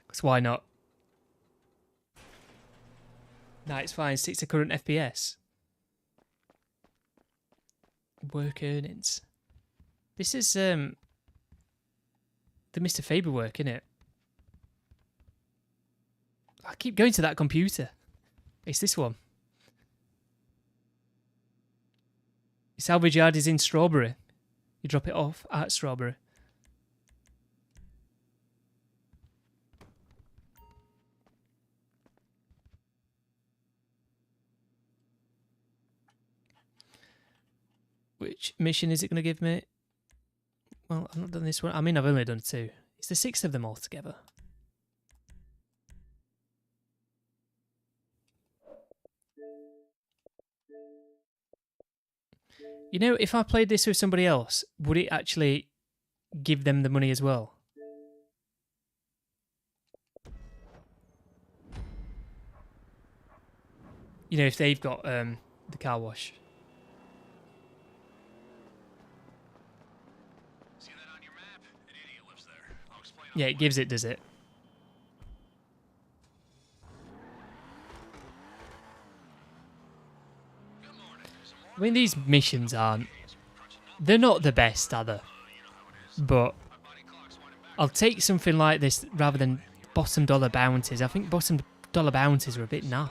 Because why not? Nah, it's fine. Stick to current FPS. Work earnings. This is the Mr. Faber work, innit? I keep going to that computer. It's this one. Salvage yard is in Strawberry. You drop it off at Strawberry. Which mission is it going to give me? Well, I've not done this one. I mean, I've only done 2. It's the 6 of them all together. You know, if I played this with somebody else, would it actually give them the money as well? You know, if they've got the car wash. See that on your map? An idiot lives there. I'll explain. Yeah, it gives it, does it? I mean, these missions aren't... They're not the best, are they? But I'll take something like this rather than bottom dollar bounties. I think bottom dollar bounties are a bit naff.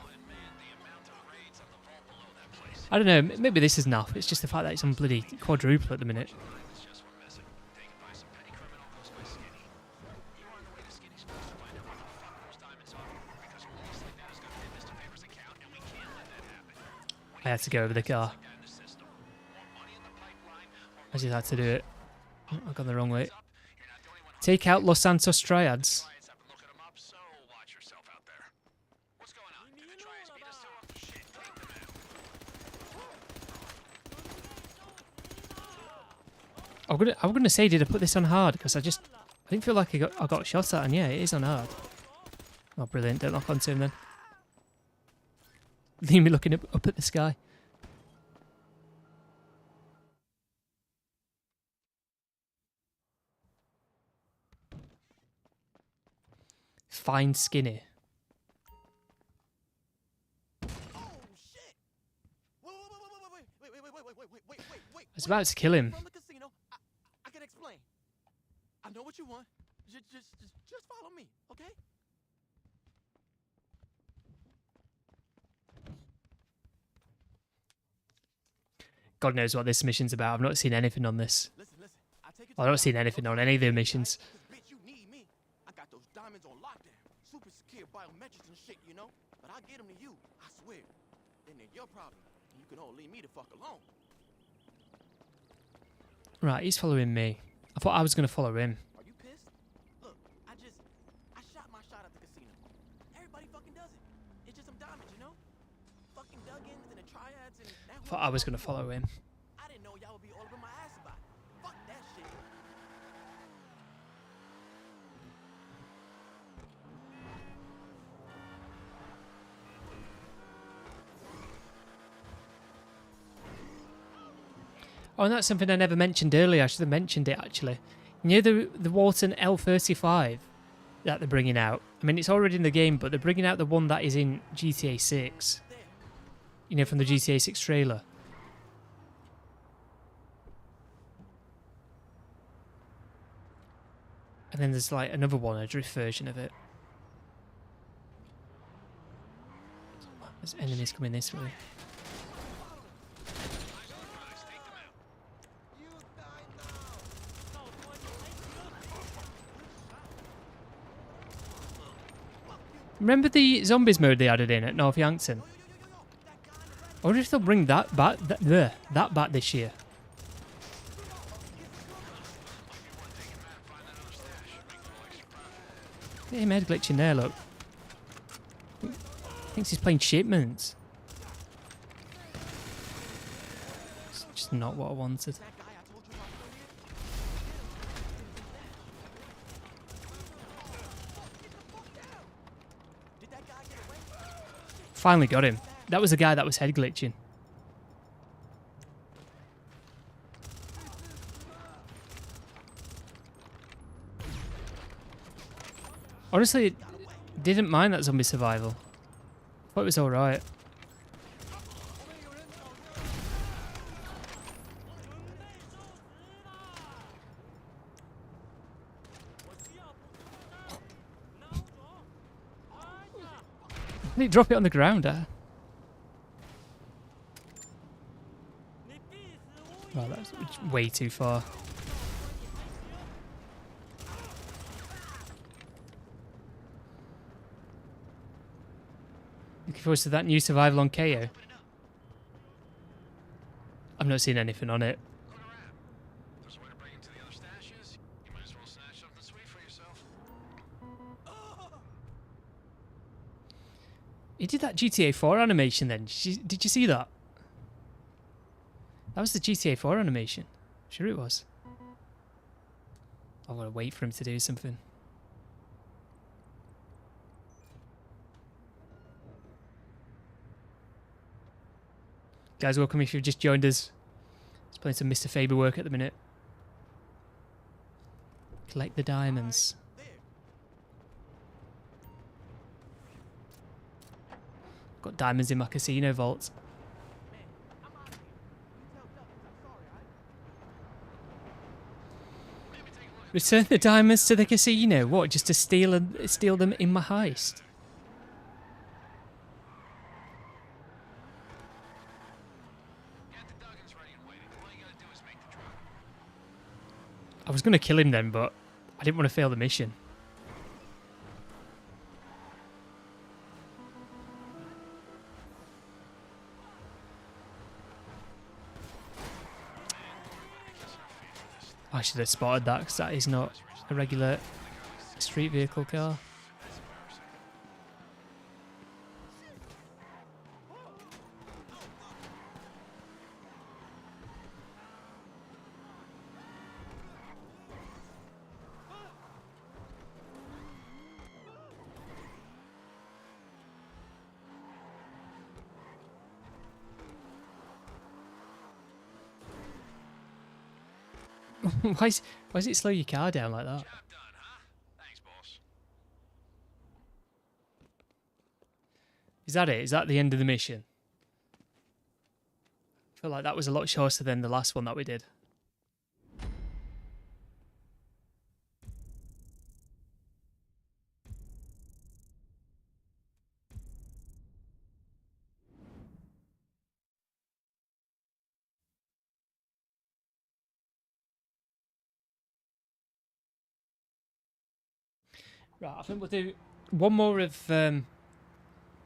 I don't know, maybe this is naff. It's just the fact that it's on bloody quadruple at the minute. I had to go over the car. I just had to do it. Oh, I've gone the wrong way. Take out Los Santos Triads. I'm gonna say, did I put this on hard? Because I didn't feel like I got shot at, and yeah, it is on hard. Oh, brilliant! Don't lock onto him then. Leave me looking up at the sky. Fine skinny. Oh shit! Wait! I was about to kill him. From the casino, I can explain. I know what you want. Just follow me, okay? God knows what this mission's about. I've not seen anything on this. Listen. I take it. I've not seen anything on any of the missions. Bitch, you need me. I got those diamonds on lockdown. Super secure biometrics and shit, you know? But I'll get them to you, I swear. Then they're your problem. You can all leave me the fuck alone. Right, he's following me. I thought I was going to follow him. Are you pissed? Look, I shot my shot at the casino. Everybody fucking does it. It's just some diamonds, you know? Fucking Duggins and the triads and that. I thought I was going to follow him. I didn't know y'all would be all over my ass about it. Fuck that shit. Oh, and that's something I never mentioned earlier. I should have mentioned it, actually. You know the Walton L35 that they're bringing out? I mean, it's already in the game, but they're bringing out the one that is in GTA 6. You know, from the GTA 6 trailer. And then there's like another one, a drift version of it. There's enemies coming this way. Remember the zombies mode they added in at North Yankton? I wonder if they'll bring that back, that back this year. Get him head glitching there, look. Thinks he's playing shipments. It's just not what I wanted. Finally got him. That was the guy that was head glitching. Honestly, didn't mind that zombie survival. Thought it was alright. Did he drop it on the ground? Right, that's way too far. Looking forward to that new survival on KO. I've not seen anything on it. There's a way to break into the other stashes. He did that GTA 4 animation then. Did you see that? That was the GTA 4 animation. Sure it was. I want to wait for him to do something. Guys, welcome if you've just joined us. Just playing some Mr. Faber work at the minute. Collect the diamonds. Got diamonds in my casino vault. Return the diamonds to the casino. What? Just to steal them in my heist? I was going to kill him then, but I didn't want to fail the mission. I should have spotted that because that is not a regular street vehicle car. Why does it slow your car down like that? Job done, huh? Thanks, boss. Is that it? Is that the end of the mission? I feel like that was a lot shorter than the last one that we did. Right, I think we'll do one more of,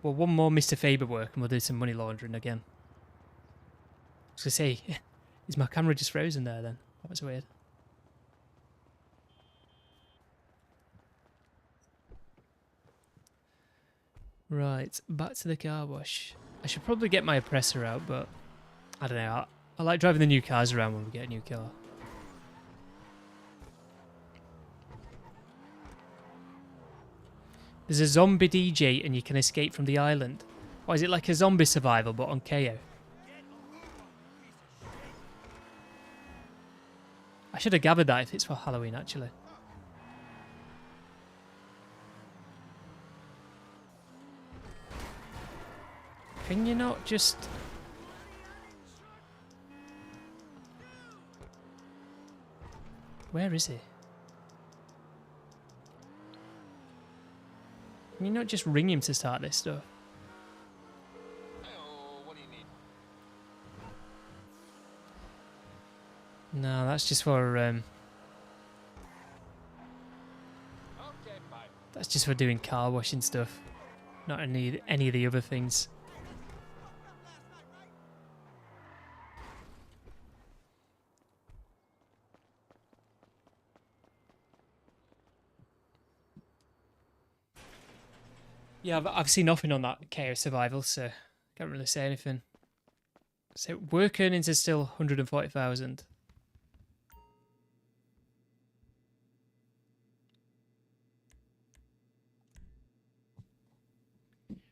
one more Mr. Faber work and we'll do some money laundering again. I was going to say, is my camera just frozen there then? That was weird. Right, back to the car wash. I should probably get my oppressor out, but I don't know. I like driving the new cars around when we get a new car. There's a zombie DJ and you can escape from the island. Why is it like a zombie survival but on KO? I should have gathered that if it's for Halloween actually. Can you not just... Where is he? Can you not just ring him to start this stuff? Hey-oh, what do you need? No, that's just for Okay, bye. that's just for doing car washing stuff. Not any of the other things. Yeah, I've seen nothing on that KO survival, so can't really say anything. So work earnings is still 140,000.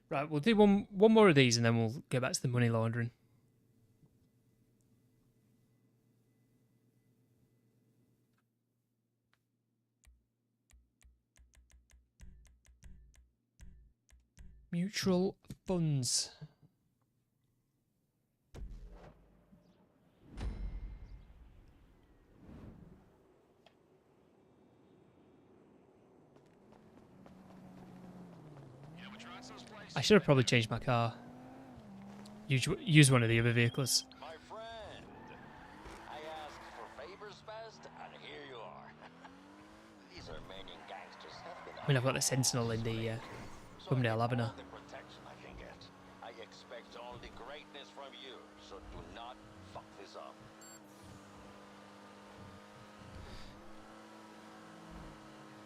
Right, we'll do one more of these and then we'll go back to the money laundering. Mutual funds. I should have probably changed my car. Use one of the other vehicles. My friend, I asked for favors best, and here you are. These Armenian gangsters have been I mean, I've got the Sentinel in the thumbnail, haven't I? all the protection I can get. I expect only greatness from you, so do not fuck this up.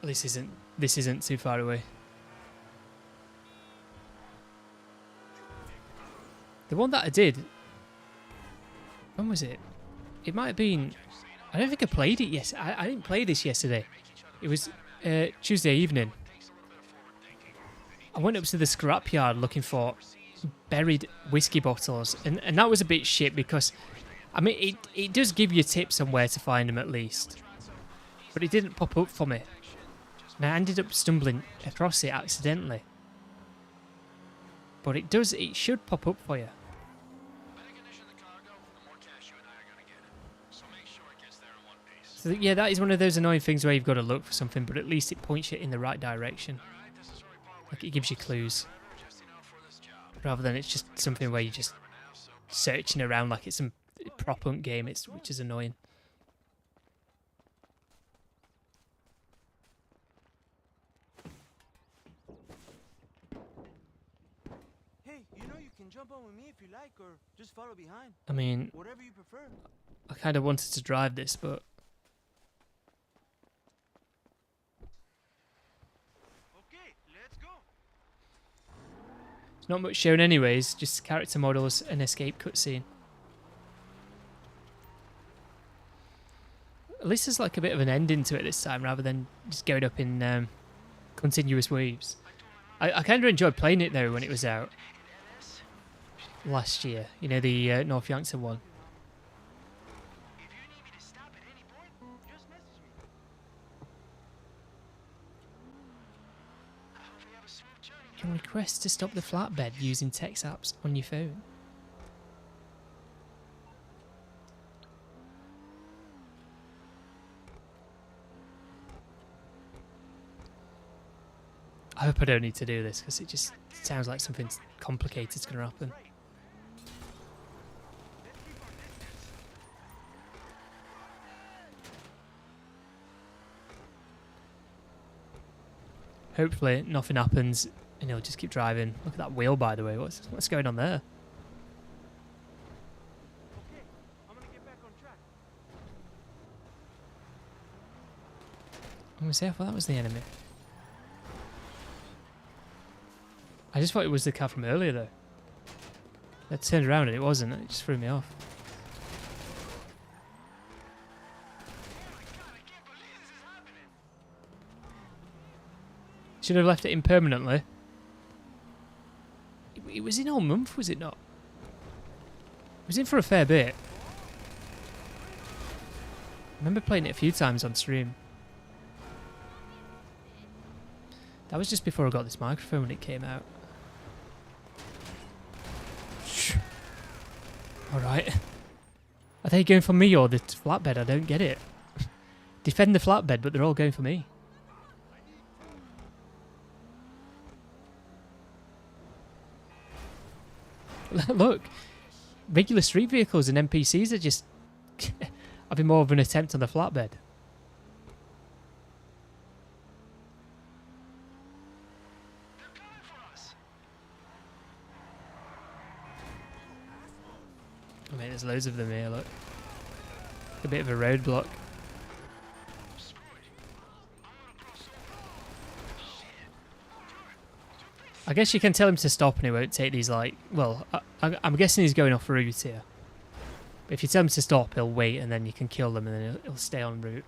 This isn't too far away. The one that I did, when was it? It might have been, I don't think I played it. Yes, I didn't play this yesterday. It was Tuesday evening. I went up to the scrapyard looking for buried whiskey bottles, and that was a bit shit because, I mean, it does give you tips on where to find them at least, but it didn't pop up for me, and I ended up stumbling across it accidentally. But it should pop up for you. So yeah, that is one of those annoying things where you've got to look for something, but at least it points you in the right direction. Like, it gives you clues. Rather than it's just something where you're just searching around like it's some prop hunt game, which is annoying. Hey, you know you can jump on with me if you like, or just follow behind. I mean, Whatever you prefer. I kind of wanted to drive this, but Okay, let's go. it's not much shown anyways, just character models and escape cutscene. At least there's like a bit of an ending to it this time, rather than just going up in continuous waves. I kind of enjoyed playing it though when it was out last year. You know, the North Yankton one. If you need me to stop at any point, just message me. I hope we have a smooth journey. You can request to stop the flatbed using text apps on your phone. I hope I don't need to do this because it just sounds like something complicated is going to happen. Hopefully nothing happens and he'll just keep driving. Look at that wheel, by the way. What's going on there? Okay, I'm gonna get back on track. I'm going to say I thought that was the enemy. I just thought it was the car from earlier though. I turned around and it wasn't. It just threw me off. Should have left it in permanently. It was in all month, was it not? It was in for a fair bit. I remember playing it a few times on stream. That was just before I got this microphone when it came out. Alright. Are they going for me or the flatbed? I don't get it. Defend the flatbed, but they're all going for me. Look, regular street vehicles and NPCs are just having more of an attempt on the flatbed. I mean, there's loads of them here, look. A bit of a roadblock. I guess you can tell him to stop and he won't take these, like... Well, I'm guessing he's going off route here. But if you tell him to stop, he'll wait and then you can kill them and then he'll stay on route.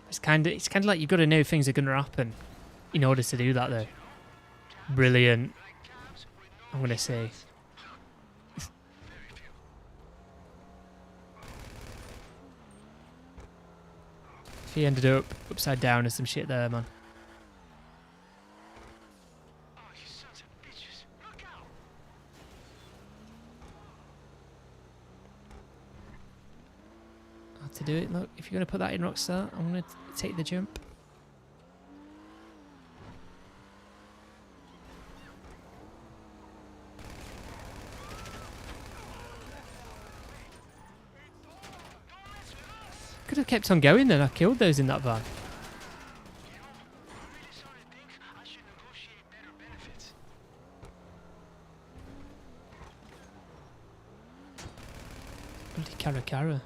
It's kind of like you've got to know things are going to happen in order to do that, though. Brilliant. I'm going to say. He ended up upside down or some shit there, man. How to do it? Look, if you're going to put that in Rockstar, I'm going to take the jump. Could have kept on going then. I killed those in that van. Bloody Caracara.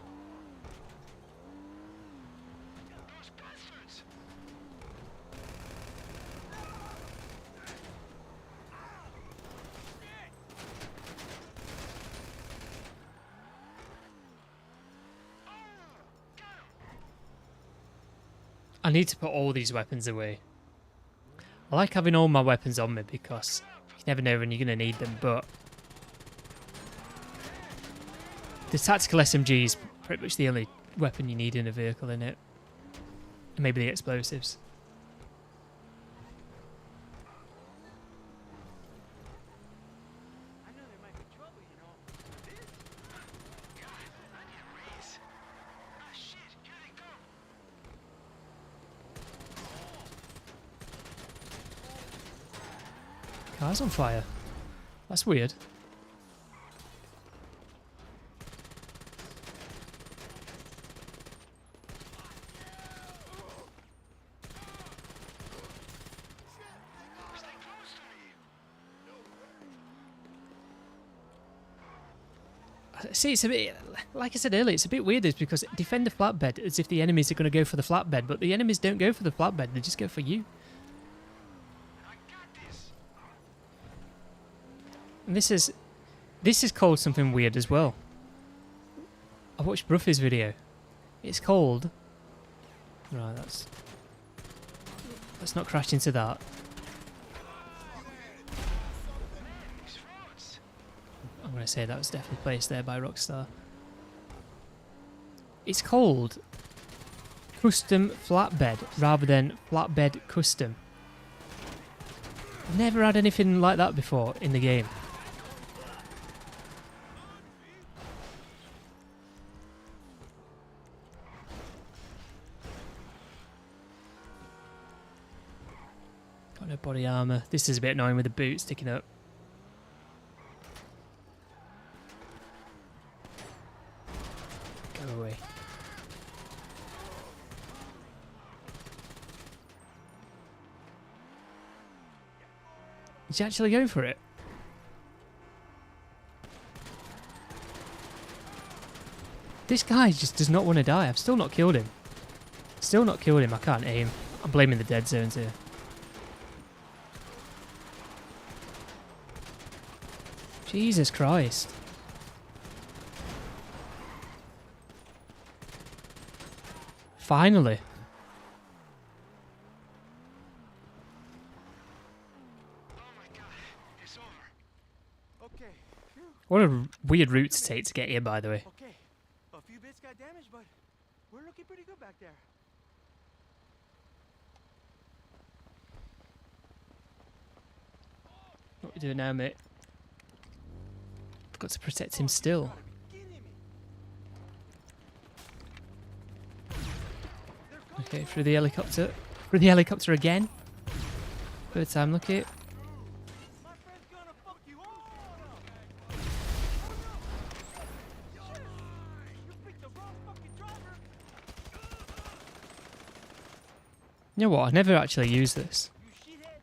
I need to put all these weapons away. I like having all my weapons on me because you never know when you're going to need them, but the tactical SMG is pretty much the only weapon you need in a vehicle, in it. And maybe the explosives. I know there might be trouble, you know. This? Car's on fire. That's weird. See, it's a bit, like I said earlier, it's a bit weird, is because defend the flatbed as if the enemies are going to go for the flatbed, but the enemies don't go for the flatbed, they just go for you. And this is called something weird as well. I watched Bruffy's video. It's called... Right, let's not crash into that. I'm going to say that was definitely placed there by Rockstar. It's called Custom Flatbed rather than Flatbed Custom. I've never had anything like that before in the game. Got no body armour. This is a bit annoying with the boot sticking up. Go away. He's actually going for it. This guy just does not want to die. I've still not killed him. Still not killed him. I can't aim. I'm blaming the dead zones here. Jesus Christ. Finally. Okay. Phew. What a weird route to take to get here, by the way. Okay. A few bits got damaged, but we're looking pretty good back there. What we doing now, mate? I've got to protect him still. Gotta be kidding me. They're coming. Okay, through the helicopter. Through the helicopter again. Third time, look it. My friend's gonna fuck you all. You picked the wrong fucking driver. You know what? I've never actually used this. You shithead.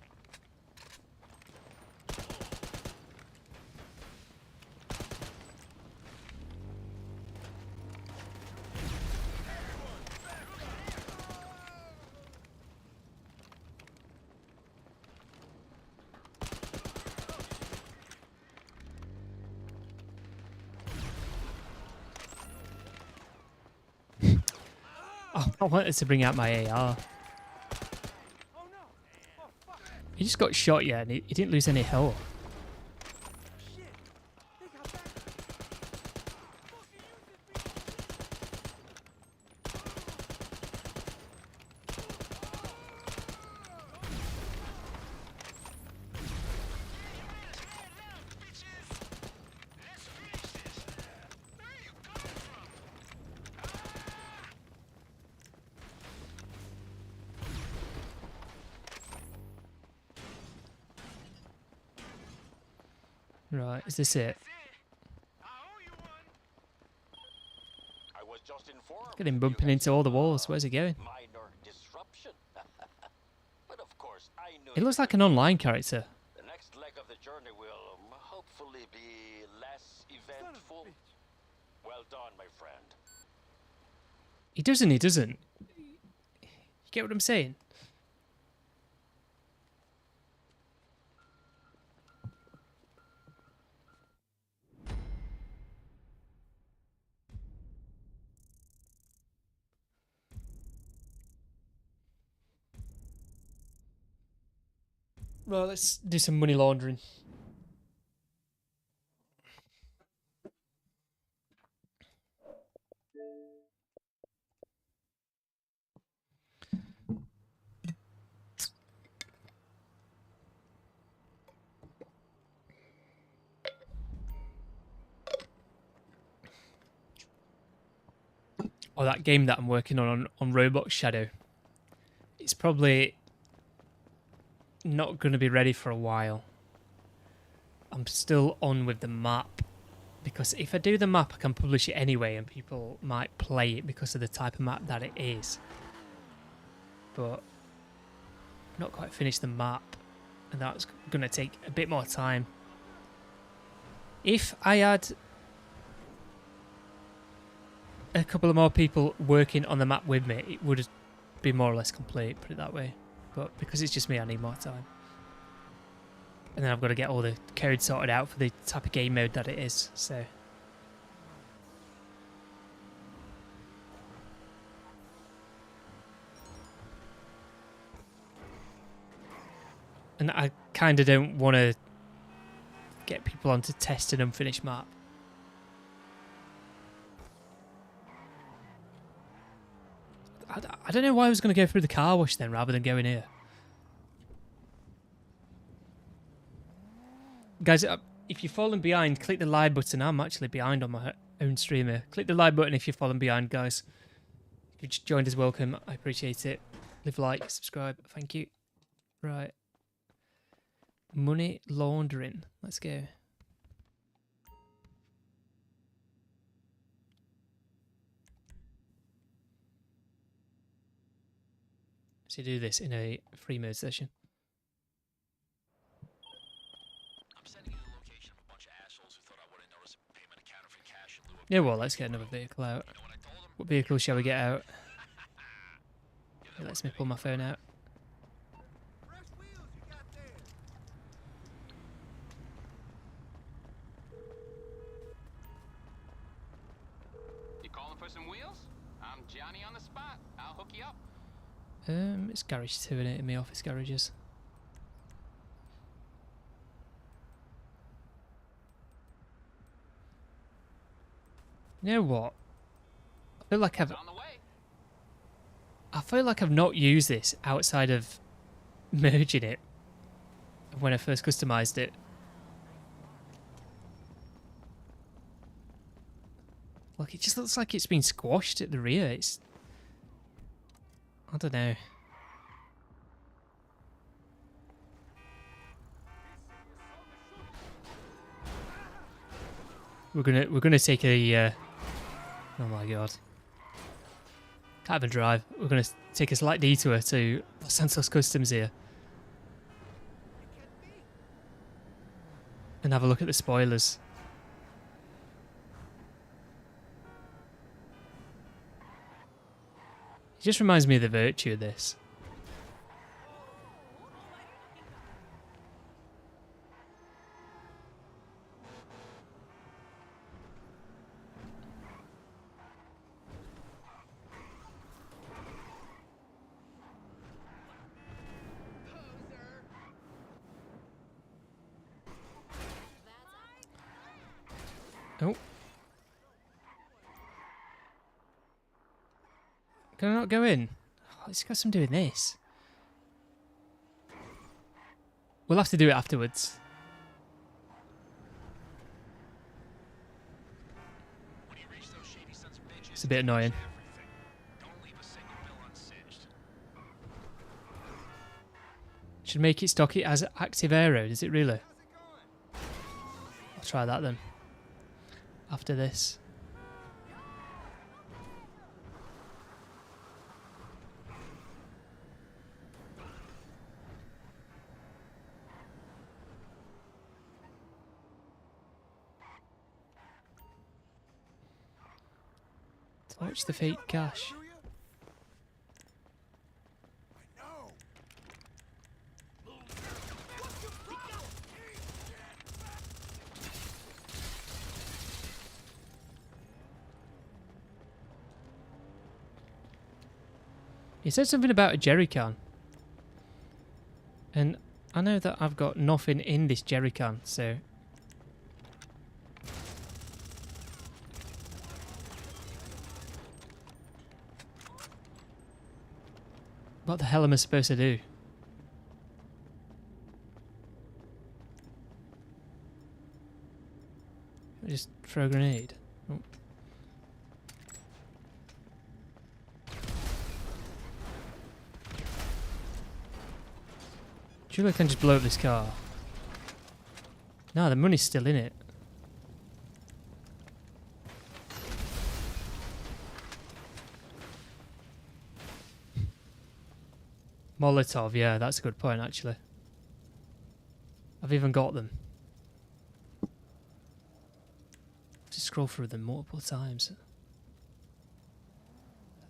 Oh, I wanted to bring out my AR. Oh no. Oh fuck. He just got shot, yeah, and he didn't lose any health. Shit. They got back. Fucking use it, Right, is this it? I owe you one. I was just informed. Get him bumping into all the walls. Where's he going? Minor disruption. But of course, I knew He looks like an online character. the next leg of the journey will hopefully be less Son of a eventful. bitch. Well done, my friend. He doesn't, he doesn't. You get what I'm saying? Right, let's do some money laundering. Or that game that I'm working on Robot Shadow. It's probably not going to be ready for a while. I'm still on with the map. Because if I do the map, I can publish it anyway and people might play it because of the type of map that it is. But I've not quite finished the map. And that's going to take a bit more time. If I had a couple of more people working on the map with me, it would be more or less complete, put it that way. But because it's just me, I need more time. And then I've got to get all the code sorted out for the type of game mode that it is, so. And I kind of don't want to get people on to test an unfinished map. I don't know why I was going to go through the car wash then rather than going here. Guys, if you're falling behind, click the like button. I'm actually behind on my own streamer. Click the like button if you're falling behind, guys. If you just joined us, welcome. I appreciate it. Leave a like, subscribe. Thank you. Right. Money laundering. Let's go. So do this in a free mode session. I'm sending you the location of a bunch of assholes who thought I wouldn't notice a payment accounted for cash in lieu of... Yeah, well, let's get another vehicle out. You know what I told them? What vehicle shall we get out? It lets me pull my phone out. Fresh wheels you got there. You calling for some wheels? I'm Johnny on the spot. I'll hook you up. It's garage 2 in it, in my office garages. You know what? I feel like It's on the way. I feel like I've not used this outside of merging it when I first customized it. Look, it just looks like it's been squashed at the rear. It's... I don't know. We're gonna take a oh my god. Can't even drive. We're gonna take a slight detour to Los Santos Customs here. And have a look at the spoilers. It just reminds me of the virtue of this. Oh. Can I not go in? Oh, it's got some doing this. We'll have to do it afterwards. When you reach those shady sons of bitches, It's a bit annoying. everything. Don't leave a single bill unsinged. Should make it stock it as active aero, does it really? I'll try that then. After this. Watch the fake cash. I know. He said something about a jerry can. And I know that I've got nothing in this jerry can, so... What the hell am I supposed to do? Just throw a grenade. Oh. Surely I can just blow up this car. No, the money's still in it. Molotov, yeah, that's a good point actually. I've even got them. Just scroll through them multiple times.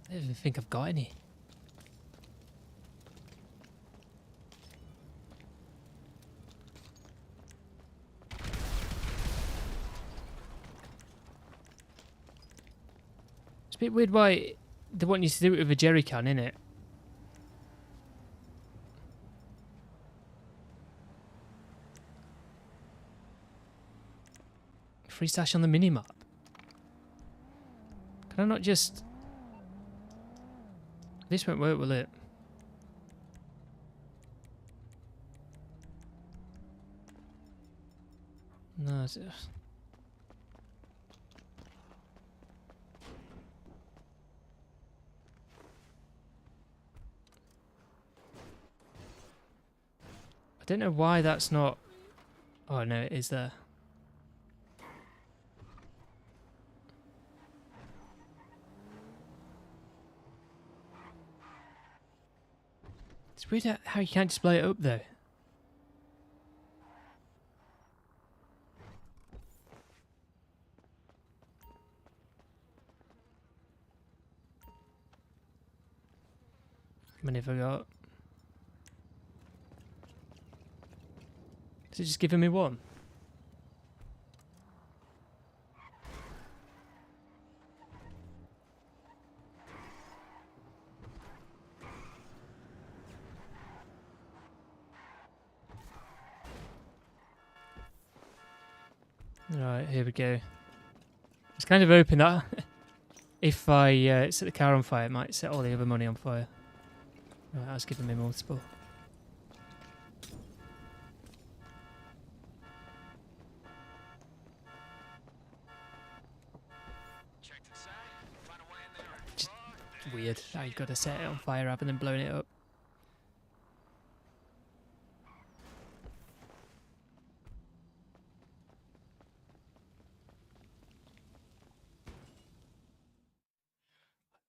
I don't even think I've got any. It's a bit weird why they want you to do it with a jerry can, innit? Free stash on the minimap. Can I not just... This won't work, will it? No, it's... I don't know why that's not... Oh no, it is there. It's weird how you can't display it up though. How many have I got? Is it just giving me one? Right, here we go. It's kind of hoping that if I set the car on fire, it might set all the other money on fire. Right, that's giving me multiple. Checked inside. Find a way in there. Just weird how you've got to set it on fire rather than blowing it up.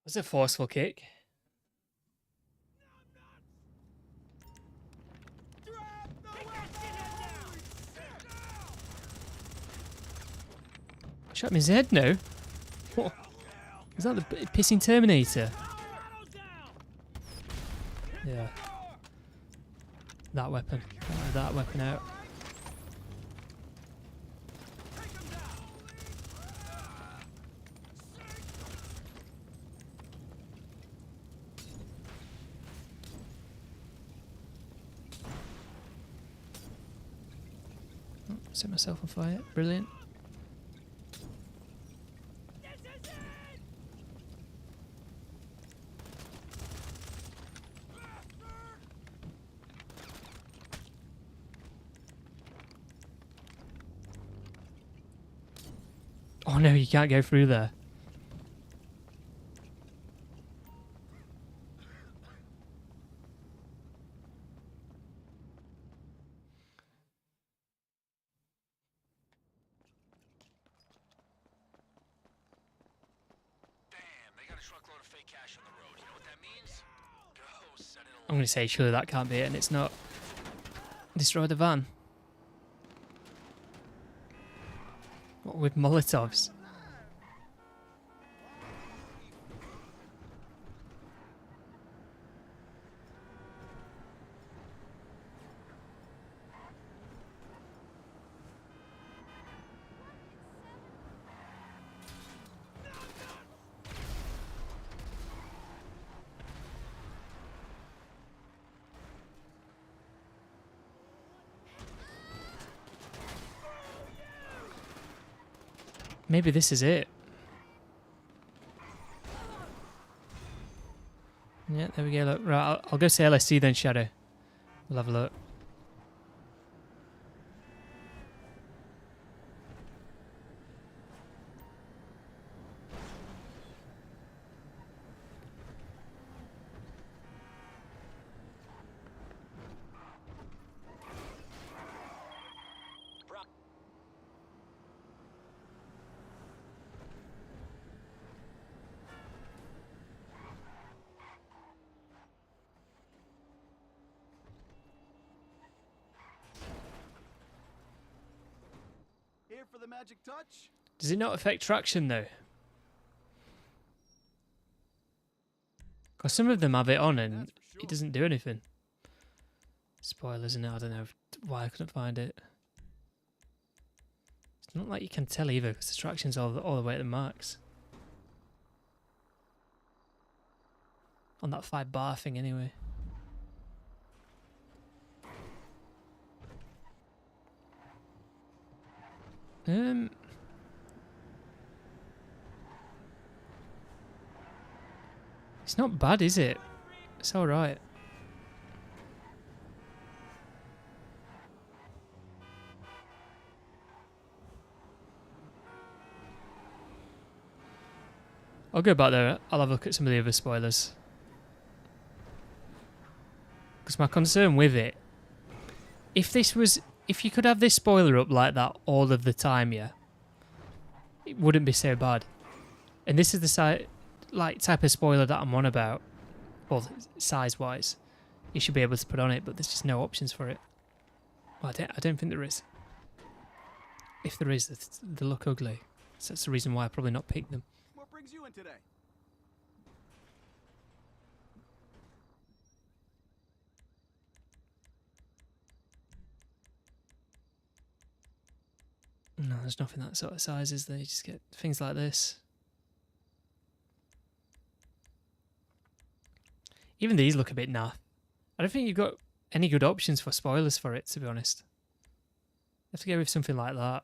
Was a forceful kick. Shot him in his head now. What? Is that the pissing Terminator? Yeah. That weapon. That weapon out. Set myself on fire. Brilliant. Oh no, you can't go through there. I'm going to say surely that can't be it, and it's not. Destroy the van. What with Molotovs? Maybe this is it. Yeah, there we go. Look, right, I'll go to LSD then, Shadow. We'll have a look. Here for the magic touch? Does it not affect traction though? Because some of them have it on and it doesn't do anything. Spoilers in it, I don't know why I couldn't find it. It's not like you can tell either because the traction's all the way at the max. On that 5 bar thing anyway. It's not bad, is it? It's alright. I'll go back there. I'll have a look at some of the other spoilers. Because my concern with it, if you could have this spoiler up like that all of the time, yeah, it wouldn't be so bad. And this is the type of spoiler that I'm on about. Well, size-wise, you should be able to put on it, but there's just no options for it. Well, I don't think there is. If there is, they look ugly. So that's the reason why I probably not picked them. What brings you in today? No, there's nothing that sort of size, is there? You just get things like this. Even these look a bit naff. I don't think you've got any good options for spoilers for it, to be honest. You have to go with something like that.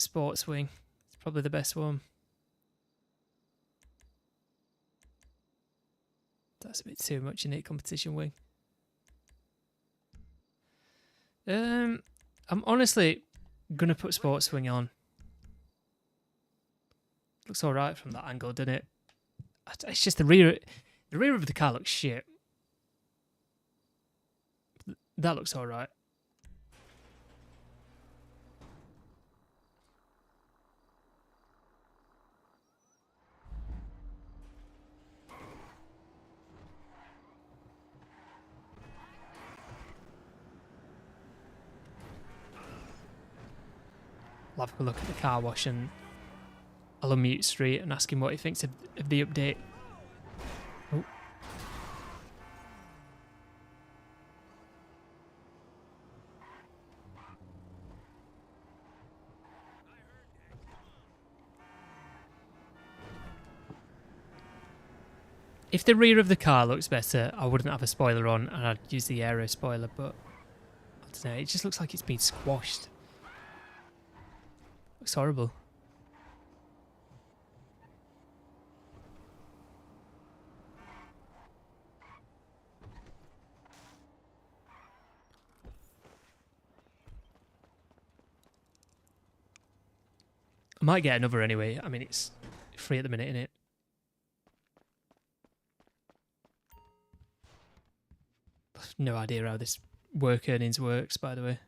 Sports wing. It's probably the best one. That's a bit too much in it, competition wing. I'm honestly gonna put sports swing on. Looks alright from that angle, doesn't it? It's just the rear of the car looks shit. That looks alright. I'll have a look at the car wash and I'll unmute Street and ask him what he thinks of the update. Oh. If the rear of the car looks better, I wouldn't have a spoiler on and I'd use the aero spoiler, but I don't know, it just looks like it's been squashed. Looks horrible. I might get another anyway. I mean, it's free at the minute, innit? I've no idea how this work earnings works, by the way.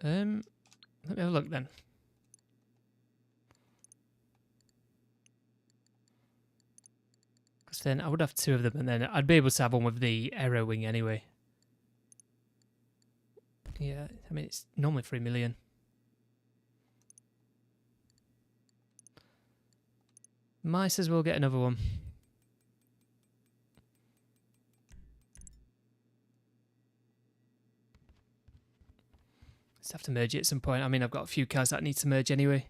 Let me have a look then. Because then I would have 2 of them and then I'd be able to have one with the aero wing anyway. Yeah, I mean, it's normally 3 million. Might as well get another one. Just have to merge it at some point. I mean, I've got a few cars that need to merge anyway.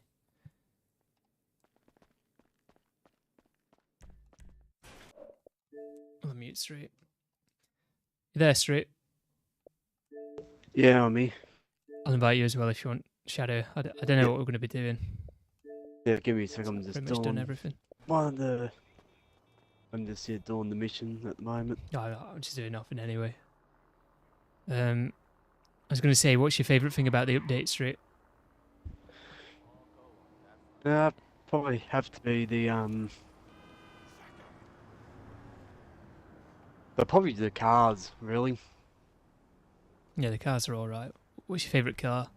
I'll mute Street. You there, Street? Yeah, on me. I'll invite you as well if you want, Shadow. I don't know what we're going to be doing. Yeah, give me a second. I'm just Pretty much done everything. I'm just here doing the mission at the moment. No, I'm just doing nothing anyway. I was going to say, what's your favourite thing about the update, Street? Probably have to be but probably the cars, really. Yeah, the cars are alright. What's your favourite car?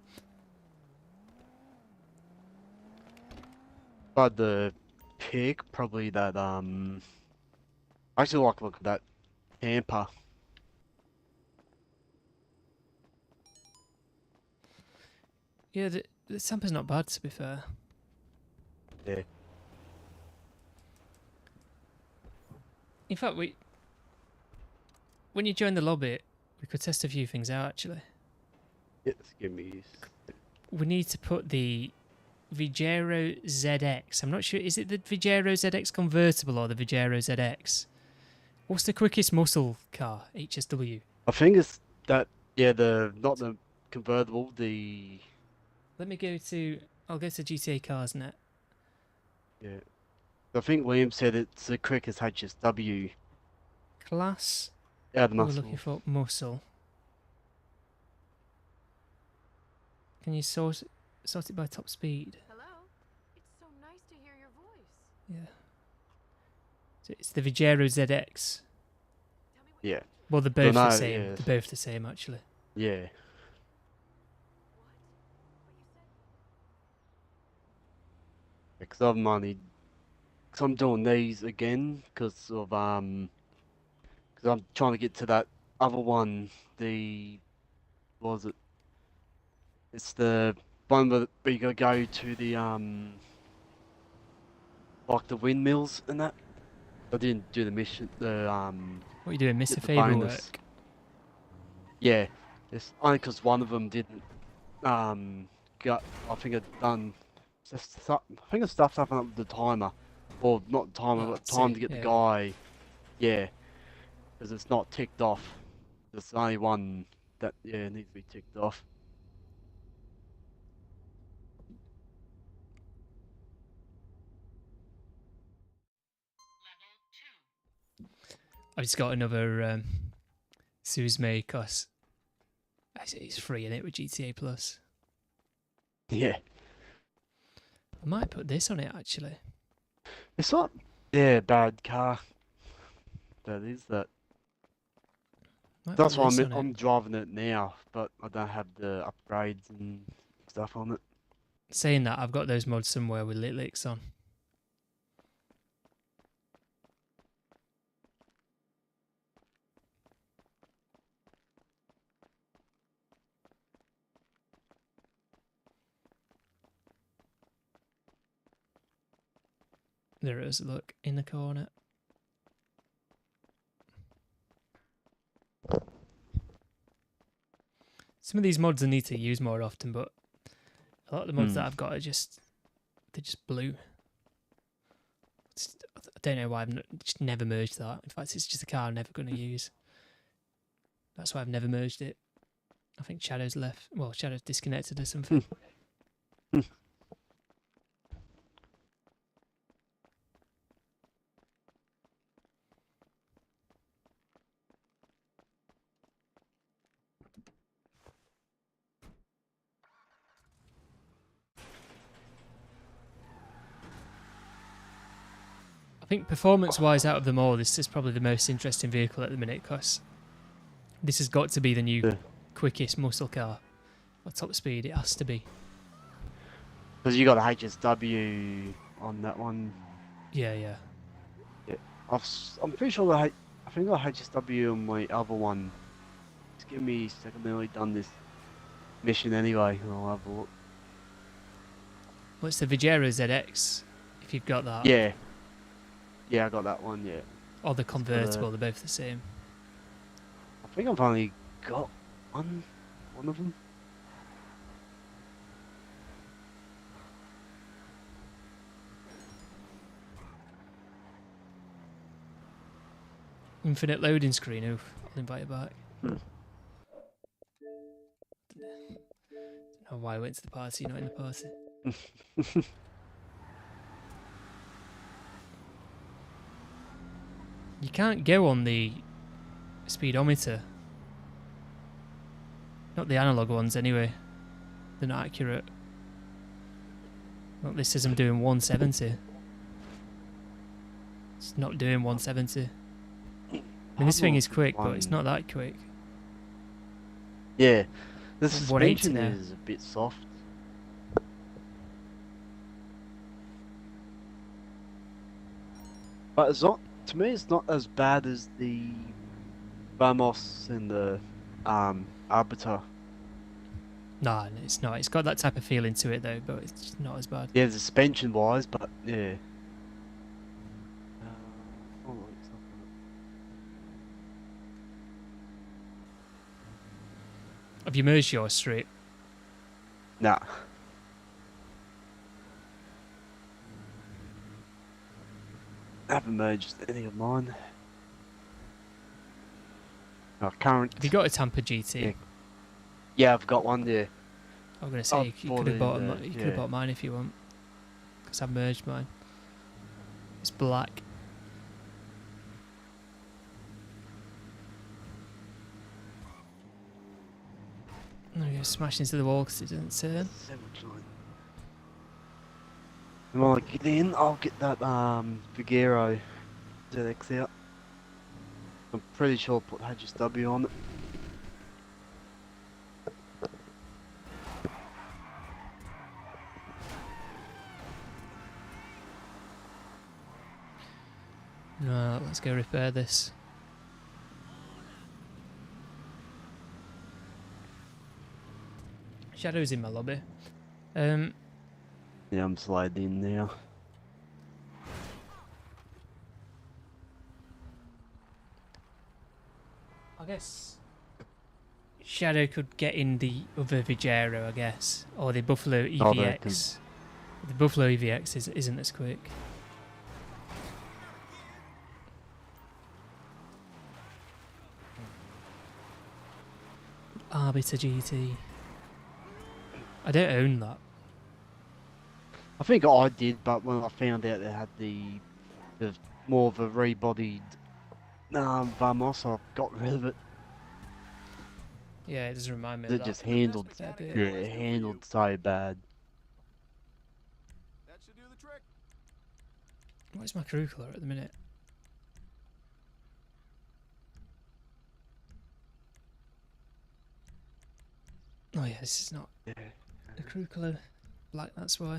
But the pick, probably that I actually like look at that camper. Yeah, the Sampa's not bad, to be fair. Yeah. In fact, when you join the lobby, we could test a few things out, actually. Yes, give me. We need to put the Vigero ZX. I'm not sure, is it the Vigero ZX convertible or the Vigero ZX? What's the quickest muscle car, HSW? I think it's that, yeah, not the convertible, the... Let me go to, I'll go to GTA Cars Net. Yeah. I think Liam said it's the quickest HSW. Class. Yeah, the We're muscle. looking for muscle. Can you sort it by top speed? Hello? It's so nice to hear your voice. Yeah. So it's the Vigero ZX. Yeah. Well, they're both No, the same. yeah. They're both the same, actually. Yeah. Because I'm doing these again because of because I'm trying to get to that other one. What was it? It's the one where you gotta go to the like the windmills and that. I didn't do the mission. What are you doing, Mr. get the Fable bonus. work? Yeah, it's only because one of them didn't got. I think I'd done. I think it stuffed up with the timer, or not the timer, but time to get the guy. Yeah, because it's not ticked off. There's only one that needs to be ticked off. I just got another Suzme because it's free in it with GTA Plus. Yeah. I might put this on it actually. It's not bad car. That is that. That's why I'm driving it now, but I don't have the upgrades and stuff on it. Saying that, I've got those mods somewhere with lit licks on. There it is, look, in the corner. Some of these mods I need to use more often, but a lot of the mods that I've got are they're just blue. I don't know why I've just never merged that. In fact, it's just a car I'm never going to use. That's why I've never merged it. I think Shadow's left. Well, Shadow's disconnected or something. I think performance-wise, out of them all, this is probably the most interesting vehicle at the minute, because this has got to be the new quickest muscle car. At top speed, it has to be. Because you got a HSW on that one. Yeah. I'm pretty sure I think I got HSW on my other one. Just give me a second, I've already done this mission anyway, and I'll have a look. Well, it's the Vigero ZX, if you've got that. Yeah, I got that one, yeah. Or the convertible, they're both the same. I think I've only got one of them. Infinite loading screen. Oof, I'll invite you back. Hmm. Don't know why I went to the party, not in the party. You can't go on the speedometer. Not the analog ones, anyway. They're not accurate. Look, this says I'm doing 170. It's not doing 170. I mean, this thing is quick, but it's not that quick. Yeah, the 180 suspension now. is a bit soft. But it's not, to me, it's not as bad as the Vamos and the Arbiter. No, it's not. It's got that type of feeling to it, though, but it's just not as bad. Yeah, suspension wise, but yeah. Have you merged yours straight? Nah. I haven't merged any of mine. Oh, current. Have you got a Tampa GT? Yeah. Yeah, I've got one there. I'm gonna say you could have bought you could have bought mine if you want, because I merged mine. It's black. I'm gonna smash into the wall because it doesn't turn. When I get in, I'll get that Vigero ZX out. I'm pretty sure I'll put HSW on it. No, let's go repair this. Shadow's in my lobby. Yeah, I'm sliding in now. I guess Shadow could get in the other Vigero, I guess, or the Buffalo EVX. The Buffalo EVX isn't as quick. Arbiter GT. I don't own that. I think I did, but when I found out they had the more of a rebodied Vamos, I got rid of it. Yeah, it does remind me of It that. just handled, Fair bit. yeah, it handled so bad. That should do the trick. What's my crew colour at the minute? Oh yeah, this is not the crew colour. Black, that's why.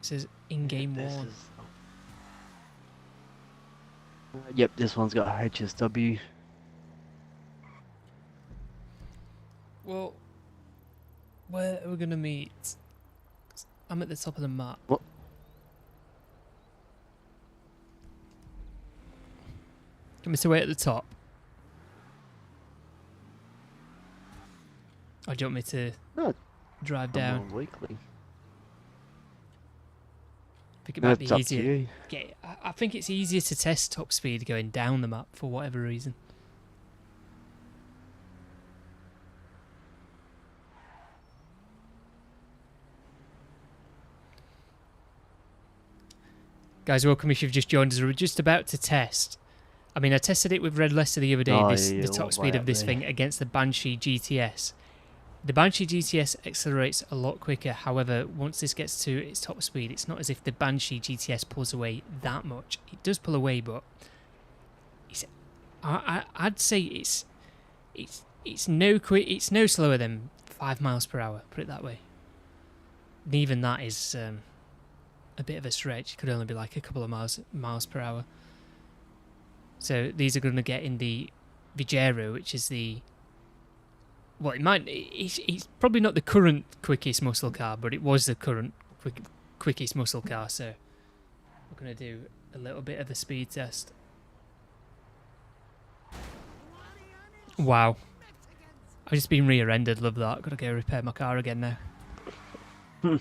It says in-game worn. Yep, this one's got HSW. Well, where are we going to meet? 'Cause I'm at the top of the map. What? Do you want me to wait at the top? Or do you want me to drive down? Weekly. I think it might be It's up to easier. you. I think it's easier to test top speed going down the map for whatever reason. Guys, welcome if you've just joined us. We're just about to test. I mean, I tested it with Red Leicester the other day, the top speed of this thing against the Banshee GTS. The Banshee GTS accelerates a lot quicker. However, once this gets to its top speed, it's not as if the Banshee GTS pulls away that much. It does pull away, but I'd say it's no slower than 5 miles per hour. Put it that way. And even that is a bit of a stretch. It could only be like a couple of miles per hour. So these are going to get in the Vigero, which is the... Well, it's probably not the current quickest muscle car, but it was the current quickest muscle car, so we're going to do a little bit of a speed test. Wow. I've just been rear-ended, love that. Got to go repair my car again now.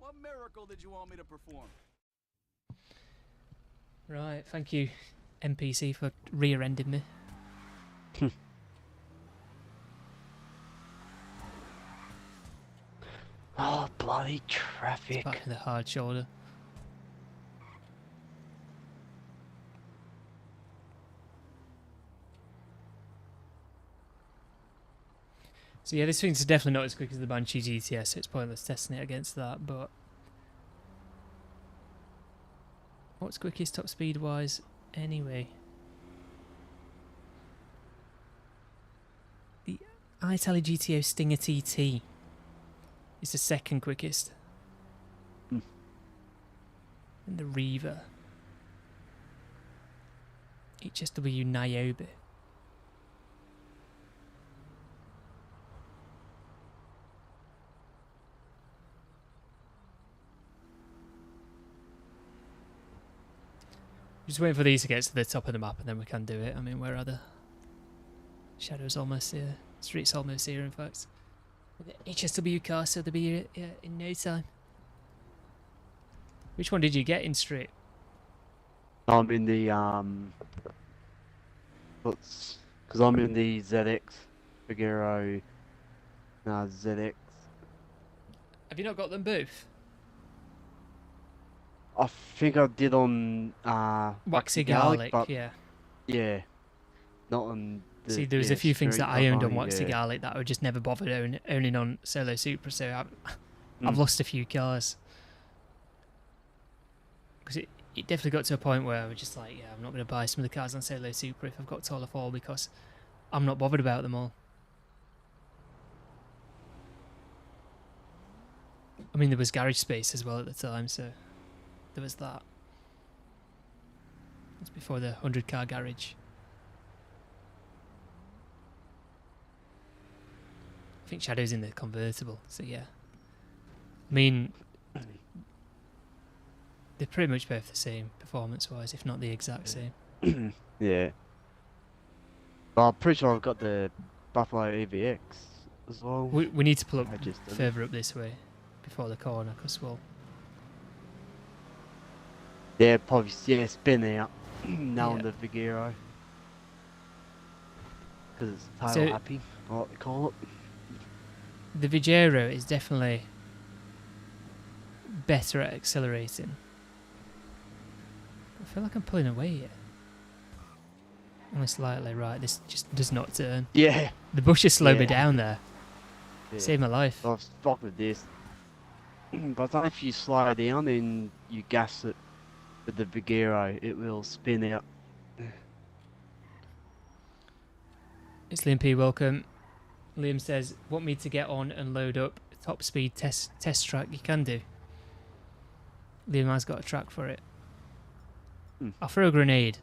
What miracle did you want me to perform? Right, thank you, NPC, for rear-ending me. Oh, bloody traffic. Back in the hard shoulder. So yeah, this thing's definitely not as quick as the Banshee GTS, so it's pointless testing it against that, but... What's quickest top speed wise anyway? The Italy GTO Stinger TT is the second quickest. And the Reaver HSW Niobe. Just waiting for these to get to the top of the map and then we can do it. I mean, where are the shadows almost here? Street's almost here, in fact. With the HSW car, so they'll be here in no time. Which one did you get in Street? I'm in the because I'm in the ZX Figaro ZX. Have you not got them both? I think I did on Waxy Garlic, but yeah. Yeah, not on. See, there was a few things that I owned on Waxy yeah. Garlic that I would just never bothered owning on Solo Supra, so I've lost a few cars. Because it definitely got to a point where I was just like, yeah, I'm not going to buy some of the cars on Solo Supra if I've got Taller Fall because I'm not bothered about them all. I mean, there was garage space as well at the time, so there was that. It's before the 100-car garage. I think Shadow's in the convertible, so yeah. I mean, they're pretty much both the same performance-wise, if not the exact same. Yeah. Well, I'm pretty sure I've got the Buffalo EVX as well. We need to pull up further up this way before the corner, because we'll... Yeah, probably, yeah, spin out now on the Vigero. Because it's tail happy, I like to call it. The Vigero is definitely better at accelerating. I feel like I'm pulling away here. Only slightly, right, this just does not turn. Yeah. The bushes slowed me down there. Yeah. Saved my life. I've stuck with this. But if you slow down and you gas it with the Vigero, it will spin out. It's Liam P, welcome. Liam says, want me to get on and load up top speed test track? You can do. Liam has got a track for it. I'll throw a grenade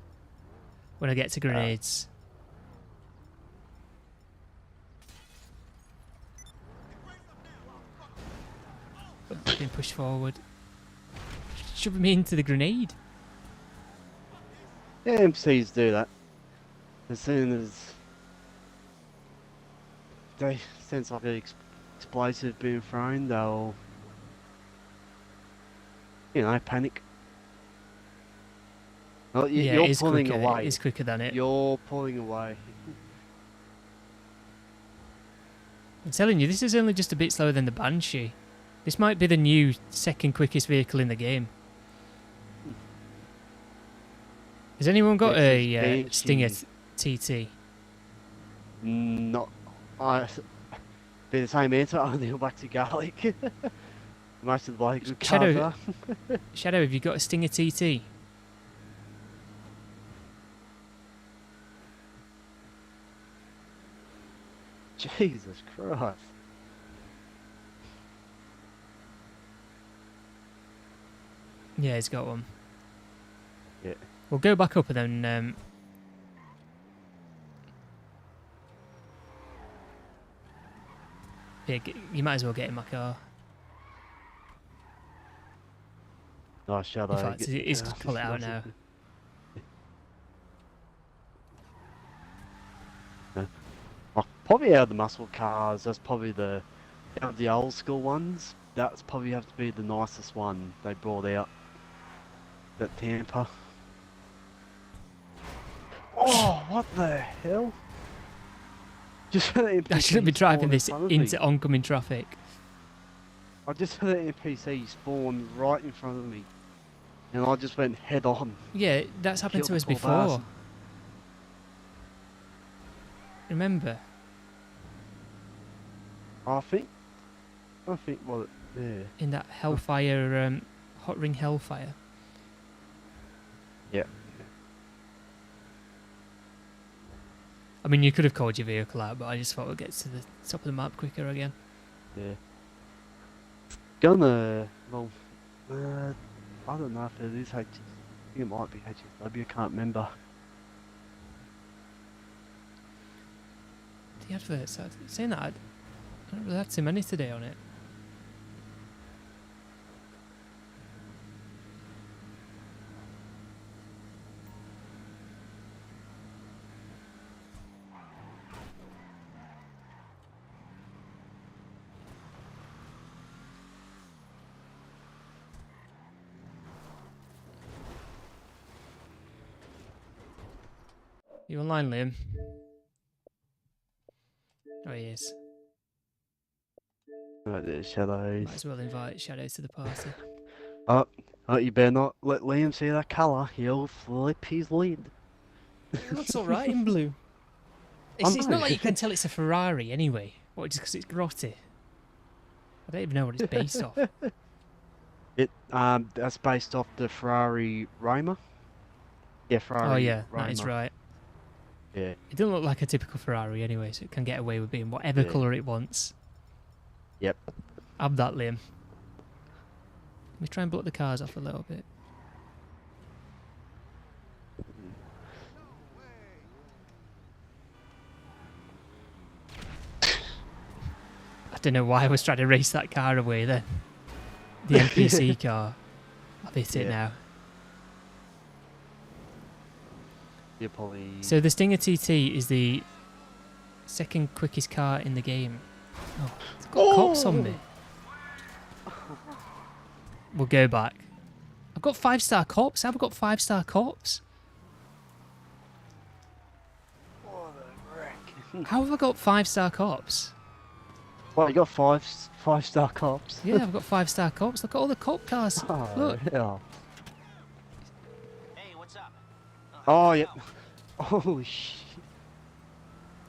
when I get to grenades. Being pushed forward. Shoving me into the grenade. Yeah, MCs do that. As soon as they sense like an explosive being thrown, they'll, panic. Well, Yeah, you're it is pulling quicker. away. It is quicker than it. You're pulling away. I'm telling you, this is only just a bit slower than the Banshee. This might be the new second quickest vehicle in the game. Has anyone got a Stinger TT? Not. Be the same answer, only a waxy garlic. Most of the like good cars are. Shadow, have you got a Stinger TT? Jesus Christ. Yeah, he's got one. Yeah. We'll go back up and then... yeah, you might as well get in my car. Oh, Shadow. In fact, it's pull it out now. Probably out of the muscle cars, that's probably the old school ones. that's probably have to be the nicest one they brought out. That Tampa. Oh, what the hell? Just had an NPC I shouldn't be driving spawn in this front of me. into oncoming traffic. I just had an NPC spawn right in front of me. And I just went head on. Yeah, that's happened Killed to us the poor before. bastard. Remember? I think well, yeah. In that Hellfire, Hot Ring Hellfire. Yeah. I mean, you could have called your vehicle out, but I just thought we'd get to the top of the map quicker again. Yeah. Gonna, well, I don't know if it is I think it might be HSW, I can't remember. The adverts, saying that, I don't really have too many today on it. You online, Liam? Oh, he is. Right there, shadows. Might as well invite Shadow to the party. Oh, you better not let Liam see that colour, he'll flip his lid. It looks alright in blue. It's not like you can tell it's a Ferrari anyway. What, just because it's grotty? I don't even know what it's based off. That's based off the Ferrari Roma. Yeah, Ferrari Oh yeah, Roma. that is right. Yeah. It doesn't look like a typical Ferrari anyway, so it can get away with being whatever Yeah. colour it wants. Yep. Have that, Liam. Let me try and block the cars off a little bit. I don't know why I was trying to race that car away then. The NPC car. I've hit it now. Yeah, probably. So the Stinger TT is the second quickest car in the game. Oh, it's got cops on me. We'll go back. I've got 5-star cops. How have I got 5-star cops? How have I got 5-star cops? Well, you got five-star cops. Yeah, I've got 5-star cops. Look at all the cop cars. Oh, Look. yeah. Hey, what's up? Oh, yep. Holy shit.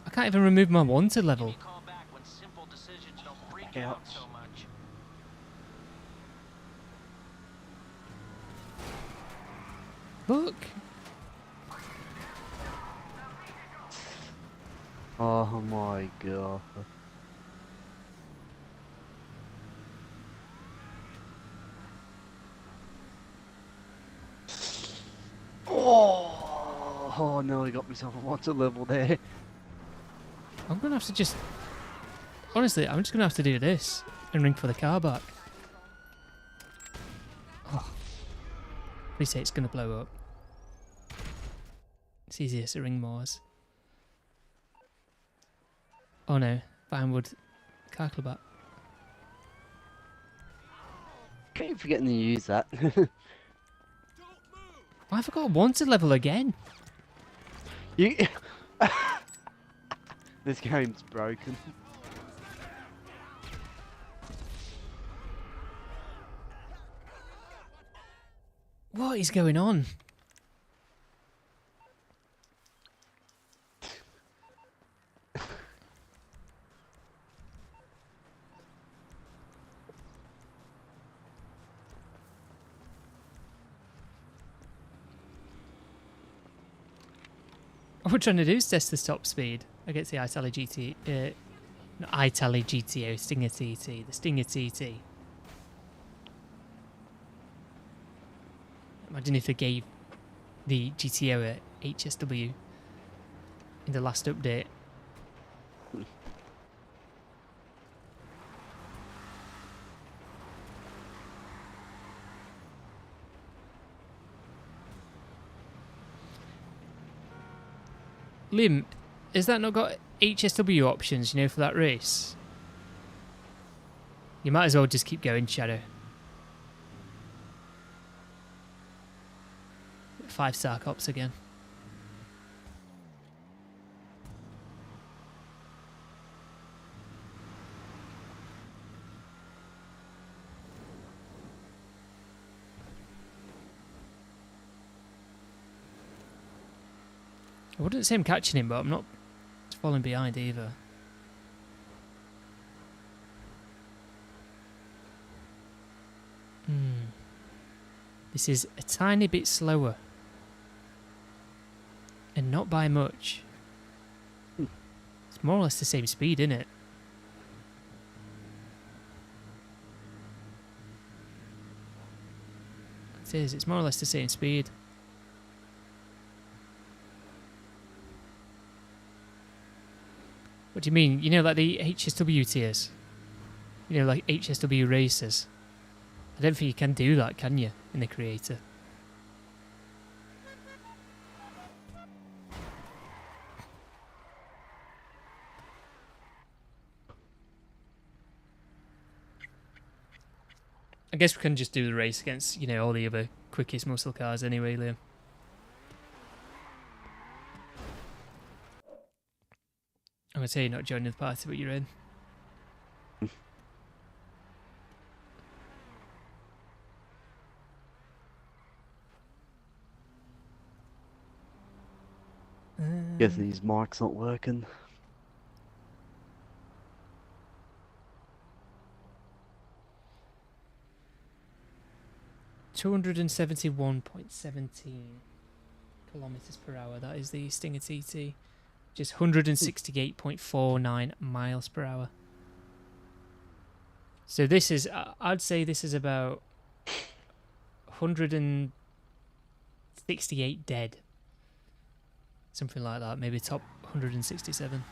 I can't even remove my wanted level. Call back when simple decisions don't freak you out so much. Look. Oh my god. Oh no, I got myself a wanted level there. I'm going to have to just... Honestly, I'm just going to have to do this and ring for the car back. Oh. Please say it's going to blow up. It's easier to ring Moors. Oh no, Vinewood car club app. Keep forgetting to use that. Why have I got a wanted level again? You. This game's broken. What is going on? What we're trying to do is test the top speed against the iTally GT, not iTally GTO, Stinger TT, the Stinger TT. Imagine if they gave the GTO a HSW in the last update. Lim, has that not got HSW options, you know, for that race? You might as well just keep going, Shadow. 5-star cops again. I wouldn't say I'm catching him, but I'm not falling behind either. This is a tiny bit slower. And not by much. It's more or less the same speed, isn't it? It is, it's more or less the same speed. What do you mean? You know, like the HSW tiers? You know, like HSW races? I don't think you can do that, can you, in the creator? I guess we can just do the race against, you know, all the other quickest muscle cars anyway, Liam. I'm going to say you're not joining the party, but you're in. Guess these mics not working. $271.17 kilometers per hour. That is the Stinger TT. Just 168.49 miles per hour. So this is, I'd say this is about 168 dead. Something like that, maybe top 167.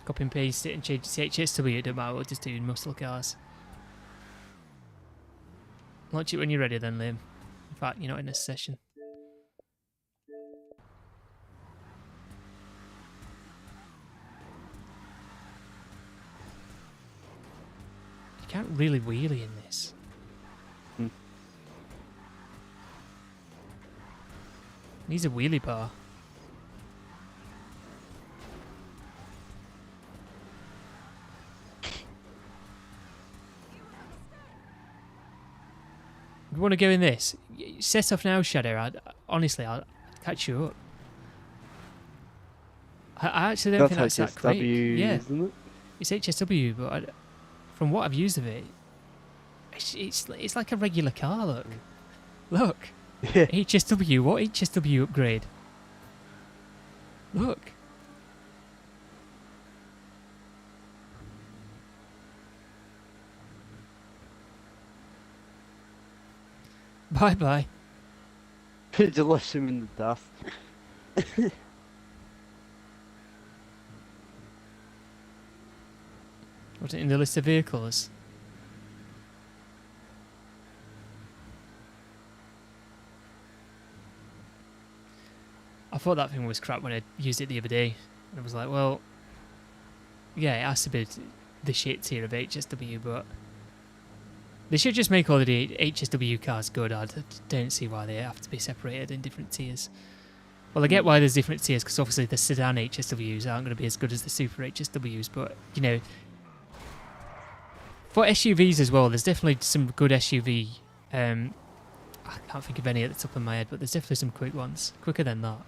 Copy and paste it and change it to HSW, it don't matter, we'll just do muscle cars. Launch it when you're ready then, Liam. In fact, you're not in this session. You can't really wheelie in this. Needs a wheelie bar. You want to go in this? Set off now, Shadow. Honestly, I'll catch you up. I actually don't think that's that quick. Yeah, isn't it? it's HSW, but from what I've used of it, it's like a regular car. Look, look. Yeah. HSW. What HSW upgrade? Look. Bye bye. Just left him in the dust. Was it in the list of vehicles? I thought that thing was crap when I used it the other day. And I was like, well, yeah, it has to be the shit tier of HSW, but they should just make all the HSW cars good. I don't see why they have to be separated in different tiers. Well, I get why there's different tiers, because obviously the sedan HSWs aren't going to be as good as the super HSWs, but, you know, for SUVs as well, there's definitely some good SUV. I can't think of any at the top of my head, but there's definitely some quick ones. Quicker than that.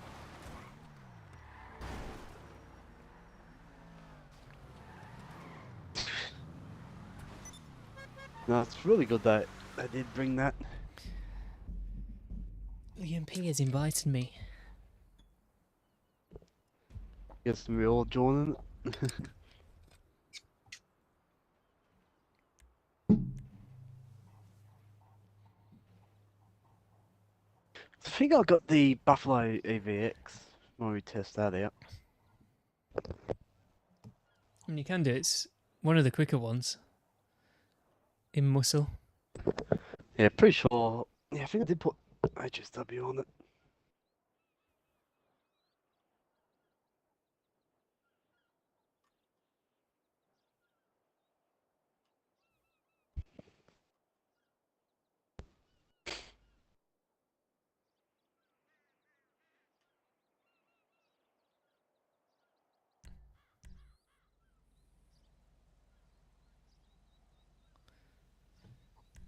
No, it's really good that I did bring that. Liam P has invited me. Guess we're all joining it. I think I got the Buffalo EVX when we test that out. I mean, you can do it. It's one of the quicker ones. In muscle. Yeah, pretty sure. Yeah, I think I did put HSW on it.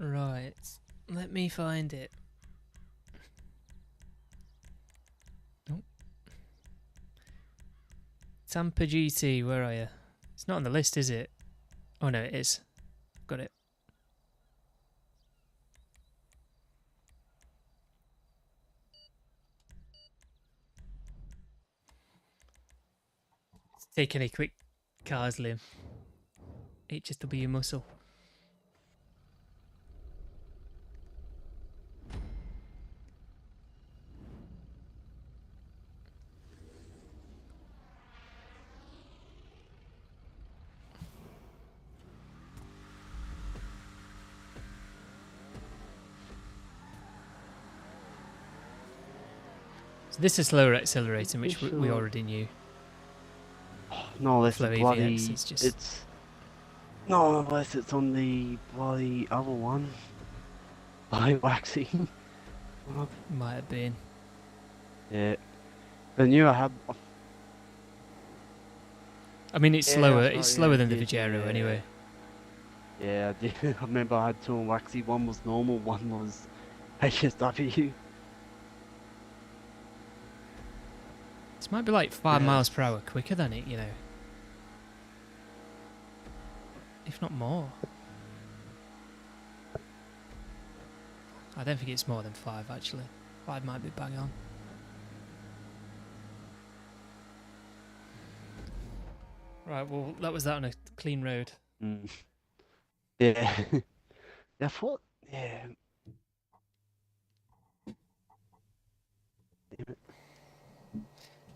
Right. Let me find it. Oh. Tampa GT, where are you? It's not on the list, is it? Oh no, it is. Got it. Take any quick cars, Liam. HSW muscle. So this is slower accelerating, which we already knew. No, that's Flow bloody. AVX is just... It's no, unless it's on the bloody other one. By waxing. Might have been. Yeah. I knew I had. I mean, it's Yeah, slower. that's It's right, slower yeah, than the yeah, Vigero yeah. anyway. Yeah, I did. I remember I had two on waxy. One was normal, one was HSW. This might be like 5 miles per hour quicker than it, you know. If not more. I don't think it's more than 5 actually. 5 might be bang on. Right, well that was that on a clean road. Mm. Yeah. Yeah, I thought. Yeah. Damn it.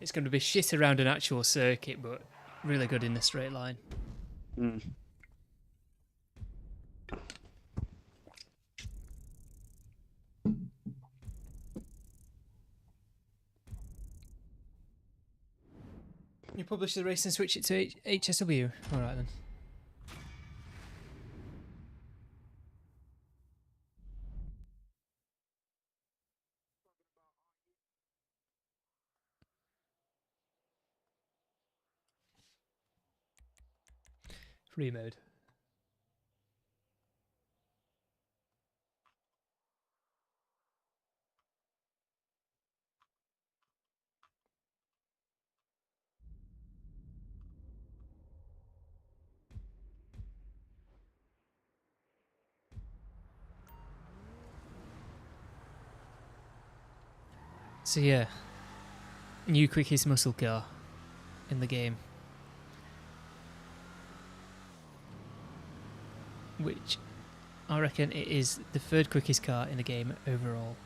It's going to be shit around an actual circuit, but really good in the straight line. Mm. You publish the race and switch it to HSW. Alright then. Free mode. So yeah, new quickest muscle car in the game. Which I reckon it is the third quickest car in the game overall.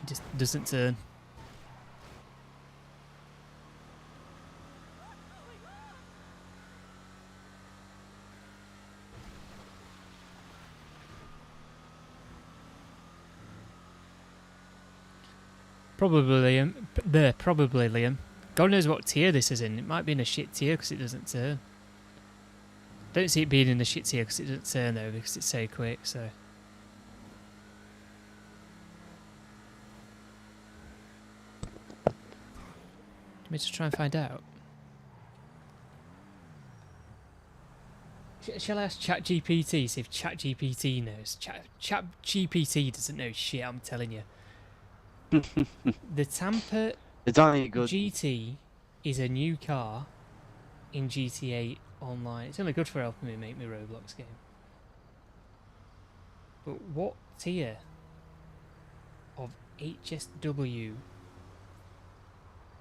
It just doesn't turn. Probably Liam. Probably Liam. God knows what tier this is in. It might be in a shit tier because it doesn't turn. Don't see it being in the shit tier because it doesn't turn though, because it's so quick. So. Let me just try and find out. Shall I ask ChatGPT, see if ChatGPT knows? ChatGPT doesn't know shit, I'm telling you. The Tampa It's only good. GT is a new car in GTA Online. It's only good for helping me make my Roblox game. But what tier of HSW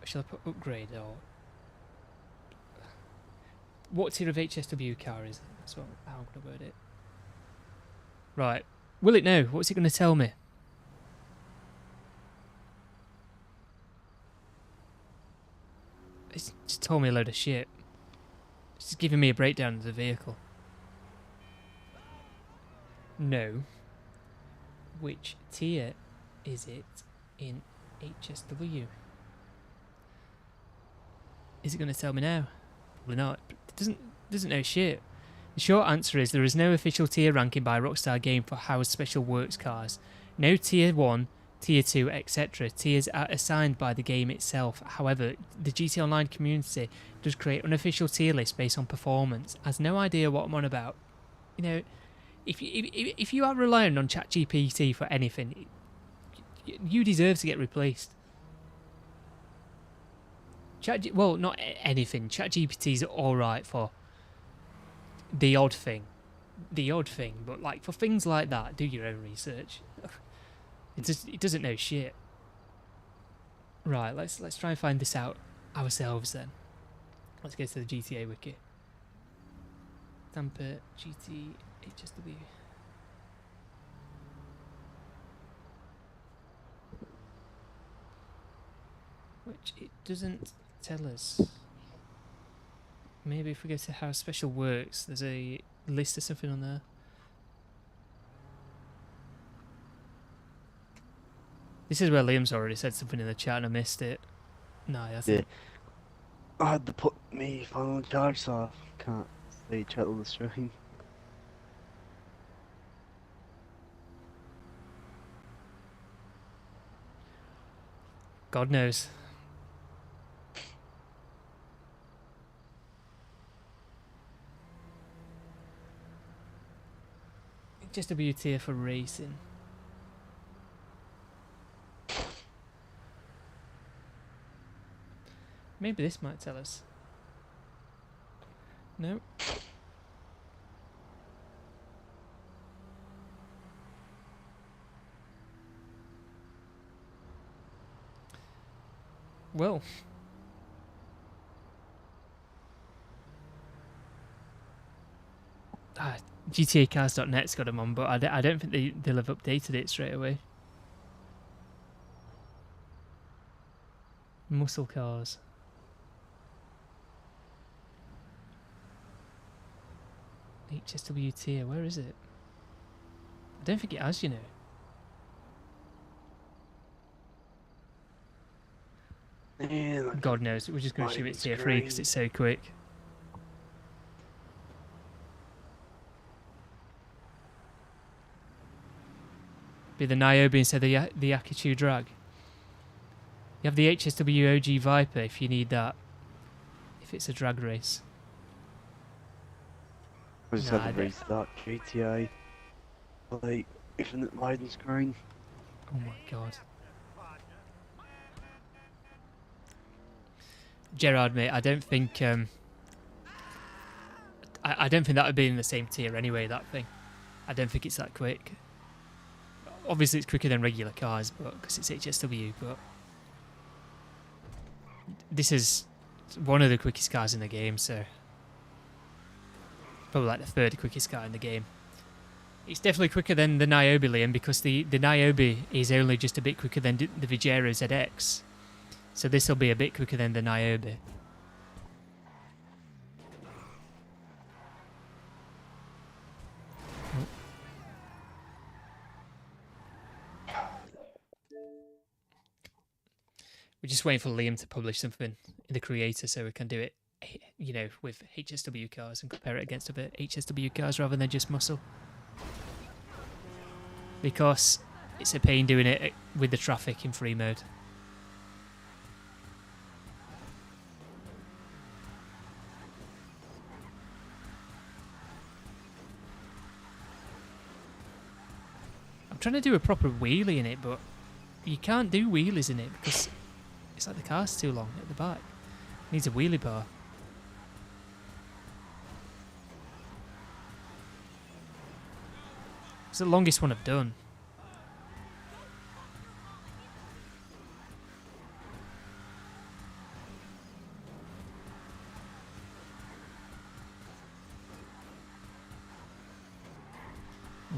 shall I put upgrade or what tier of HSW car is it? That's what how I'm gonna word it. Right. Will it know? What's it gonna tell me? It's just told me a load of shit. It's just giving me a breakdown of the vehicle. know which tier is it in HSW. Is it going to tell me now? Probably not. It doesn't know shit. The short answer is there is no official tier ranking by Rockstar Game for how special works cars. No tier 1, tier 2, etc. Tiers are assigned by the game itself. However, the GT Online community does create unofficial tier lists based on performance. Has no idea what I'm on about. You know, if you are relying on ChatGPT for anything, you deserve to get replaced. Well, not anything. ChatGPT's all right for the odd thing, but like for things like that, do your own research. It doesn't know shit. Right, let's try and find this out ourselves then. Let's go to the GTA wiki. Tampa GT HSW. Which it doesn't tell us. Maybe if we go to how special works, there's a list of something on there. This is where Liam's already said something in the chat and I missed it. No, I think. Yeah. I had to put me phone on charge, so I can't see chat on the stream. God knows. Just a beauty for racing. Maybe this might tell us. No. Well. GTAcars.net's got them on, but I don't think they'll have updated it straight away. Muscle cars. HSW tier, where is it? I don't think it has, you know. Yeah, God knows, we're just going to shoot it tier 3 because it's so quick. Be the Niobe instead of the Akichu Drag. You have the HSW OG Viper if you need that. If it's a drag race. I just had to restart GTA. Like, infinite loading screen. Oh my god. Gerard, mate, I don't think I don't think that would be in the same tier anyway, that thing. I don't think it's that quick. Obviously it's quicker than regular cars, but because it's HSW, but this is one of the quickest cars in the game, so probably like the third quickest car in the game. It's definitely quicker than the Niobe, Liam, because the Niobe is only just a bit quicker than the Vigero ZX. So this will be a bit quicker than the Niobe. We're just waiting for Liam to publish something in the creator so we can do it, you know, with HSW cars and compare it against other HSW cars rather than just muscle. Because it's a pain doing it with the traffic in free mode. I'm trying to do a proper wheelie in it, but you can't do wheelies in it because it's like the car's too long at the back. It needs a wheelie bar. It's the longest one I've done.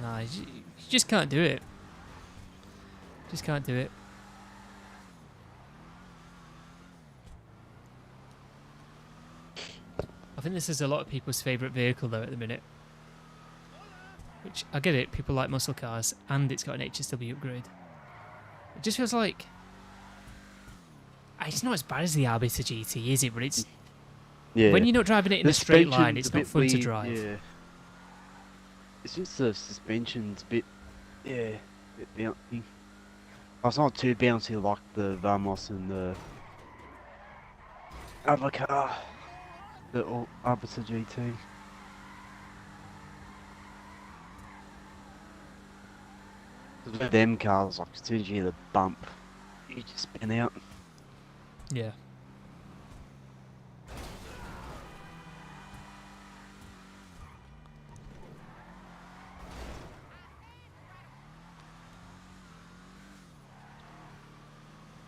Nah, you just can't do it. Just can't do it. I think this is a lot of people's favourite vehicle though at the minute. which I get it, people like muscle cars, and it's got an HSW upgrade. It just feels like it's not as bad as the Arbiter GT, is it? But it's when you're not driving it in a straight line, it's not fun to drive. Yeah. It's just the suspension's a bit, bit bouncy. It's not too bouncy like the Vamos and the other car, the Arbiter GT. With them cars, like, as soon as you hear the bump, you just spin out. Yeah.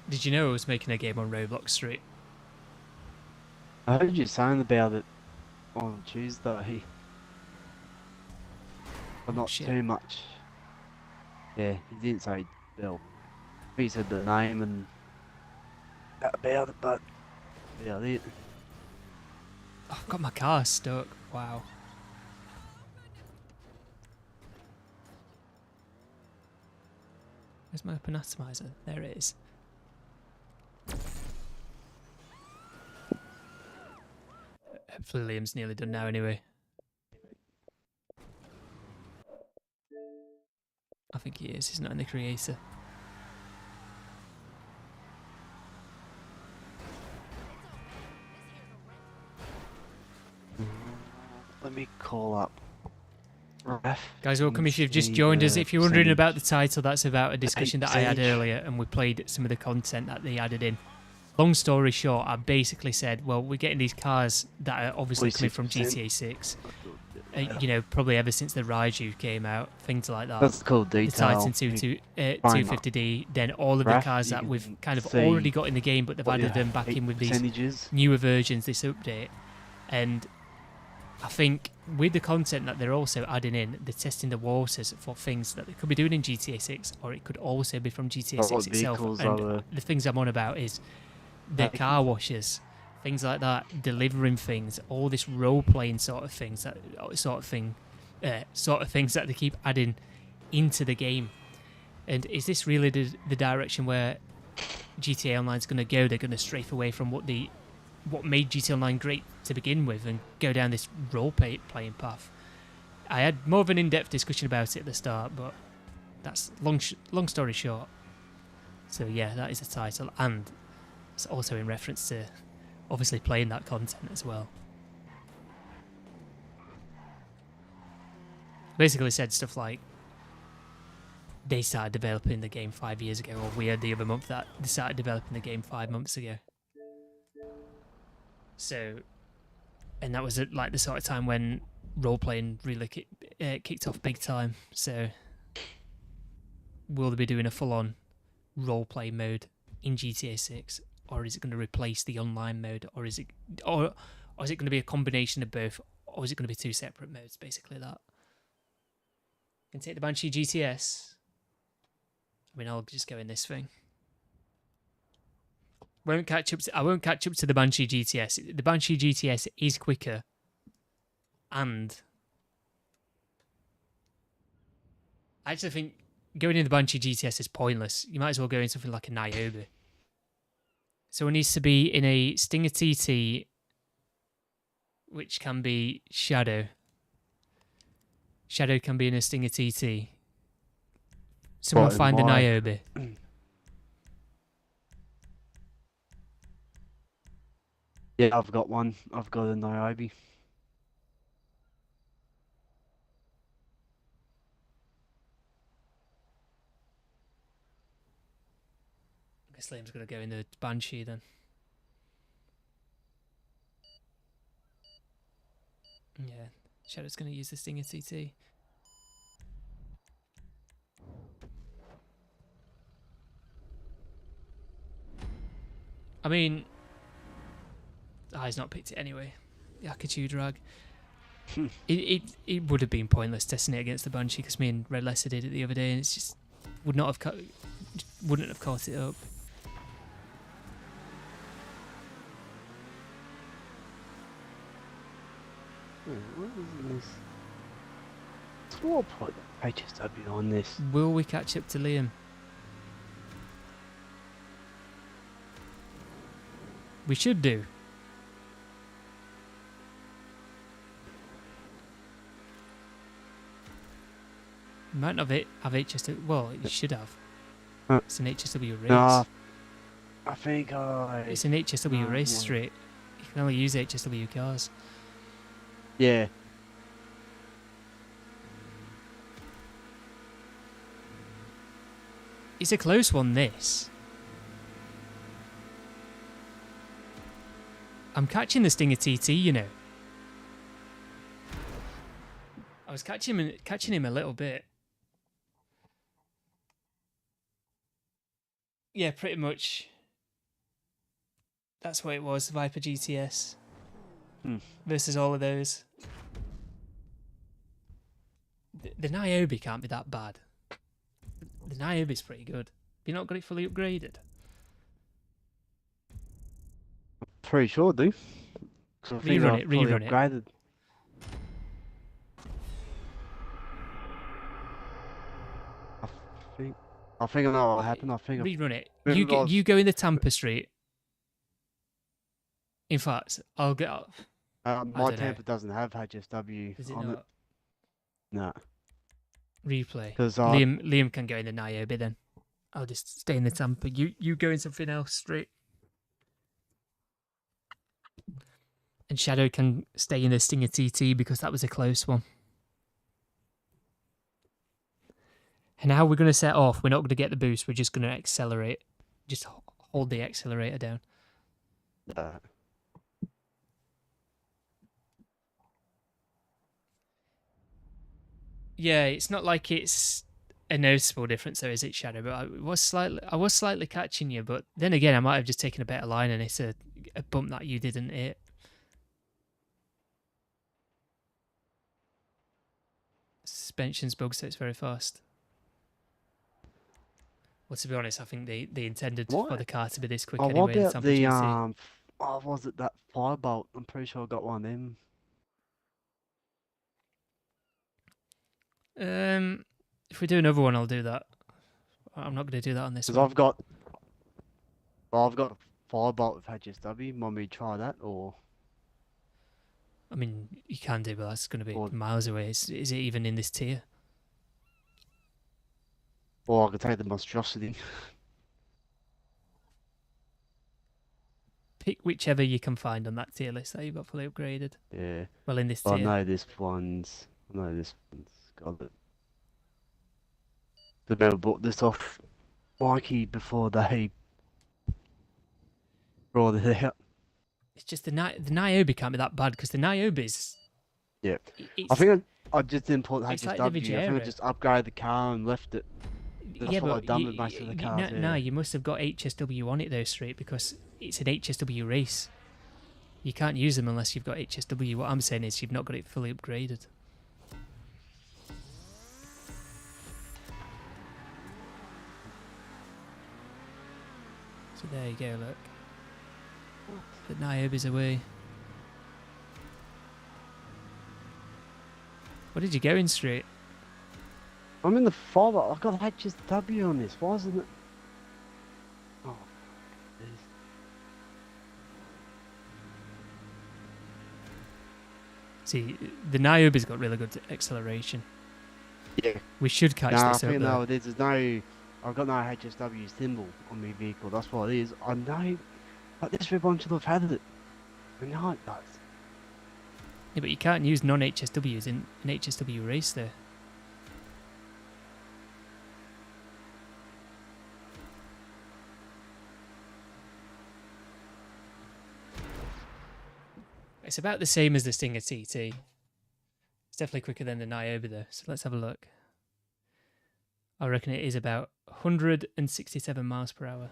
Did you know I was making a game on Roblox Street? I heard you saying about it on Tuesday. But not too much. Yeah, he didn't say, well, he said the name and about it, but about it. Oh, I've got my car stuck. Wow. Where's my open atomizer? There it is. Hopefully Liam's nearly done now anyway. I think he is. He's not in the creator. Let me call up Raf. Guys, welcome if you've just joined us. If you're wondering about the title, that's about a discussion that I had earlier, and we played some of the content that they added in. Long story short, I basically said, well, we're getting these cars that are obviously coming from GTA 6. You know, probably ever since the Raiju came out, things like that. That's cool detail. The Titan 250D, then all of the cars that we've kind of already got in the game, but they've added them back in with these newer versions, this update. And I think with the content that they're also adding in, they're testing the waters for things that they could be doing in GTA 6, or it could also be from GTA 6 itself. And the things I'm on about is the car washes, things like that, delivering things, all this role-playing sort of things that they keep adding into the game. And is this really the direction where GTA Online is going to go? They're going to strafe away from what made GTA Online great to begin with and go down this role-playing path. I had more of an in-depth discussion about it at the start, but that's long story short. So yeah, that is the title, and it's also in reference to obviously playing that content as well. Basically said stuff like they started developing the game 5 years ago, or we heard the other month that they started developing the game 5 months ago. So, and that was like the sort of time when role-playing really kicked off big time. So, will they be doing a full-on role-play mode in GTA 6? Or is it going to replace the online mode, or is it going to be a combination of both, or is it going to be two separate modes? Basically, that. Can take the Banshee GTS. I mean, I'll just go in this thing. I won't catch up to the Banshee GTS. The Banshee GTS is quicker, and I actually think going in the Banshee GTS is pointless. You might as well go in something like a Niobe. So it needs to be in a Stinger TT, which can be Shadow. Shadow can be in a Stinger TT. Someone find the Niobe. Yeah, I've got one. I've got a Niobe. I guess Liam's going to go in the Banshee then. Yeah, Shadow's going to use the Stinger TT. I mean, he's not picked it anyway. The Akachu drag. It would have been pointless testing it against the Banshee because me and Red Lesser did it the other day, and it's just wouldn't have caught it up. What is this? possible to put HSW on this? Will we catch up to Liam? We should do. Might not have HSW. Well, it should have. It's an HSW race. No, I think It's an HSW no, race no. street. You can only use HSW cars. Yeah. It's a close one, this. I'm catching the Stinger TT, you know. I was catching him a little bit. Yeah, pretty much. That's what it was, Viper GTS. Versus all of those. The Niobe can't be that bad. The Niobe's pretty good. Have you not got it fully upgraded? Pretty sure, dude. Rerun it, rerun it. Upgraded. I think I know what happened. I think Rerun it. Remember You go in the Tampa Street. In fact, I'll get up. my don't Tampa know. doesn't have HSW Does it on not? it. No. Replay. 'Cause, Liam can go in the Niobe then. I'll just stay in the Tampa. You go in something else straight. And Shadow can stay in the Stinger TT because that was a close one. And how we're going to set off, we're not going to get the boost, we're just going to accelerate. Just hold the accelerator down. Yeah, it's not like it's a noticeable difference though, is it, Shadow? But I was slightly catching you, but then again, I might have just taken a better line and it's a bump that you didn't hit. Suspension's bugged, so it's very fast. Well, to be honest, I think they intended for the car to be this quick anyway. What about the GT. was it that firebolt? I'm pretty sure I got one of them. If we do another one, I'll do that. I'm not going to do that on this Because one. I've got a firebolt with HSW. Want me to try that or? I mean, you can do, but that's going to be miles away. Is it even in this tier? Or I could take the monstrosity. Pick whichever you can find on that tier list that you've got fully upgraded. Yeah. Well, in this But tier. I know this one's got it. The member bought this off Mikey before they brought it out. It's just the Niobe can't be that bad because the Niobe's. Yeah. It's, I think I just didn't put it's HSW. like the I think I Vigera. just upgraded the car and left it. That's yeah, what but I've done with most of the cars. no, you must have got HSW on it though, straight, because it's an HSW race. You can't use them unless you've got HSW. What I'm saying is you've not got it fully upgraded. So there you go, look. The Niobe's away. What did you go in straight? I'm in the follow. I've got HSW on this. Why isn't it? Oh, See, the Niobe's got really good acceleration. yeah. We should catch No, I this up think though. no. There's no. I've got no HSW symbol on my vehicle. That's what it is. I know. Like this everyone should have had it. I know it does. Yeah, but you can't use non-HSWs in an HSW race there. It's about the same as the Stinger TT. It's definitely quicker than the Niobe though, so let's have a look. I reckon it is about 167 miles per hour.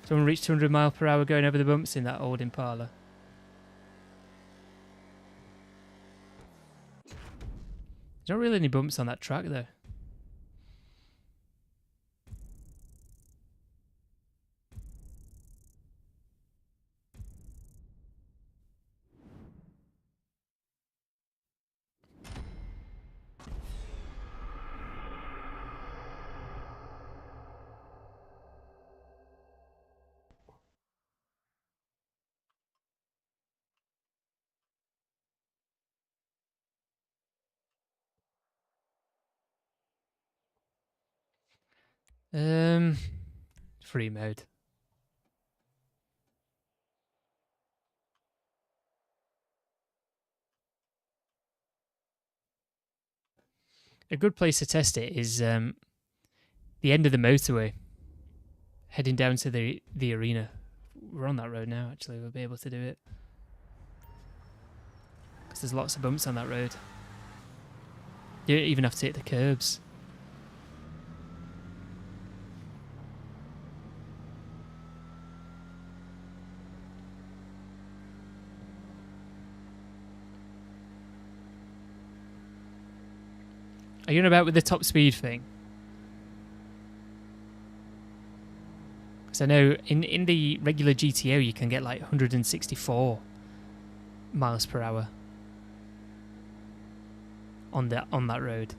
Someone reached 200 miles per hour going over the bumps in that old Impala. There's not really any bumps on that track though. Free mode. A good place to test it is the end of the motorway, heading down to the arena. We're on that road now, actually. We'll be able to do it. Because there's lots of bumps on that road. You don't even have to hit the curbs. Are you on about with the top speed thing? Because I know in the regular GTO you can get like 164 miles per hour on that road.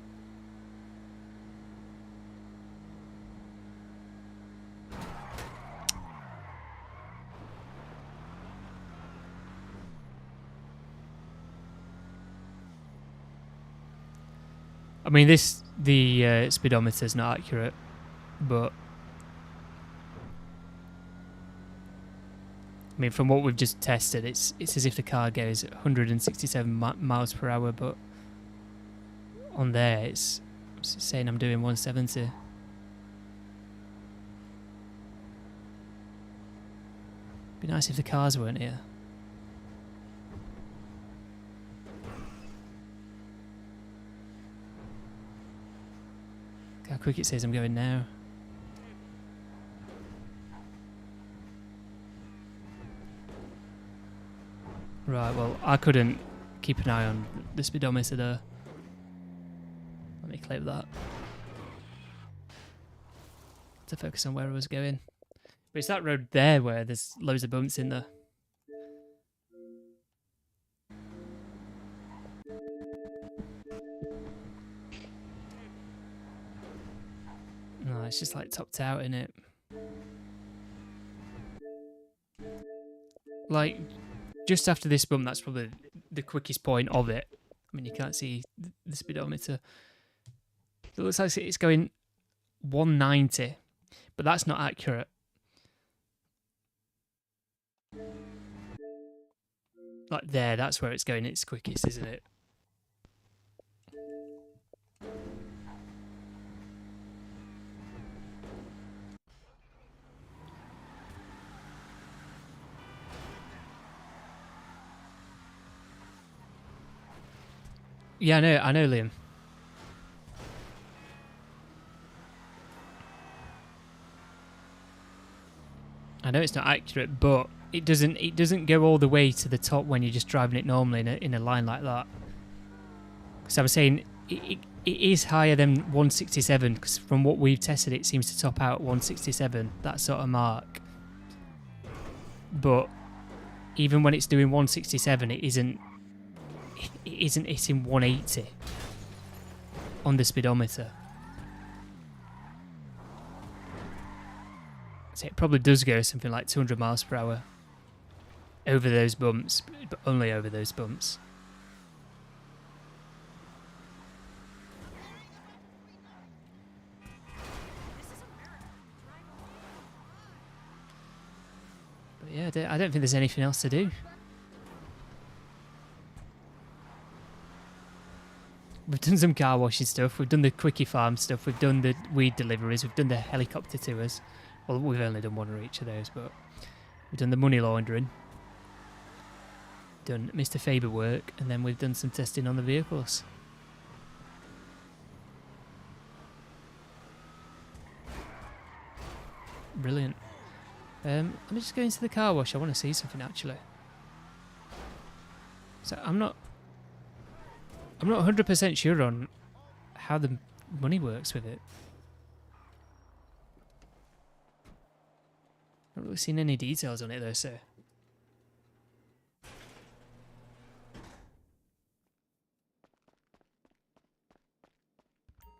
I mean, the speedometer is not accurate, but I mean, from what we've just tested, it's as if the car goes at 167 miles per hour, but on there it's saying I'm doing 170. Be nice if the cars weren't here. Look how quick it says I'm going now. Right, well, I couldn't keep an eye on the speedometer there. Let me clip that. To focus on where I was going. But it's that road there where there's loads of bumps in there. No, it's just like topped out, innit? Like, just after this bump, that's probably the quickest point of it. I mean, you can't see the speedometer. It looks like it's going 190, but that's not accurate. Like there, that's where it's going its quickest, isn't it? Yeah, I know, Liam. I know it's not accurate, but it doesn't go all the way to the top when you're just driving it normally in a line like that. Because I was saying it is higher than 167, because from what we've tested, it seems to top out at 167, that sort of mark. But even when it's doing 167, it isn't hitting 180 on the speedometer. So it probably does go something like 200 miles per hour over those bumps, but only over those bumps. But yeah, I don't think there's anything else to do. We've done some car washing stuff, we've done the quickie farm stuff, we've done the weed deliveries, we've done the helicopter tours. Well, we've only done one or each of those, but we've done the money laundering, done Mr. Faber work, and then we've done some testing on the vehicles. Brilliant. Let me just go into the car wash. I want to see something actually. So I'm not 100% sure on how the money works with it. Not really seen any details on it though, so.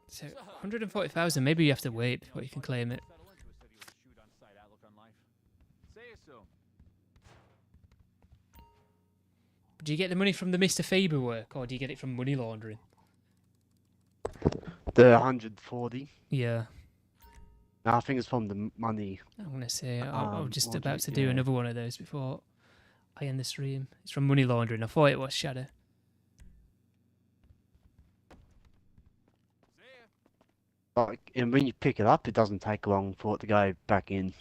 So 140,000. Maybe you have to wait before you can claim it. Do you get the money from the Mr. Faber work, or do you get it from money laundering? The 140. Yeah. No, I think it's from the money. I'm gonna say I'm just laundry, about to do yeah. another one of those before I end the stream. It's from money laundering. I thought it was Shadow. Like, and when you pick it up, it doesn't take long for it to go back in.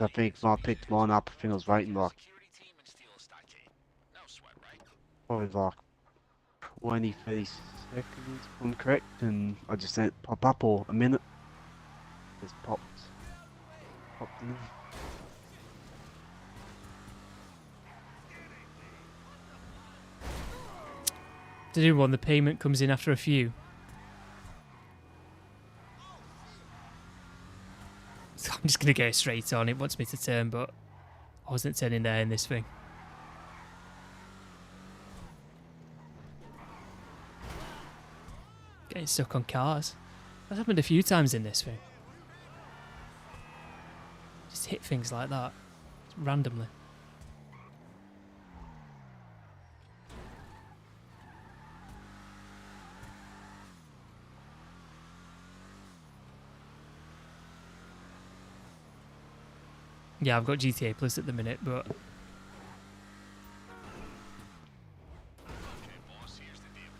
I think when I picked mine up, I think I was waiting like probably like 20, 30 seconds, if I'm correct, and I just let it pop up, or a minute. Just popped in. To do one, the payment comes in after a few. So I'm just gonna go straight on. It wants me to turn, but I wasn't turning there in this thing. Getting stuck on cars. That's happened a few times in this thing. Just hit things like that. Randomly. Yeah, I've got GTA Plus at the minute, but... Okay, boss, here's the deal.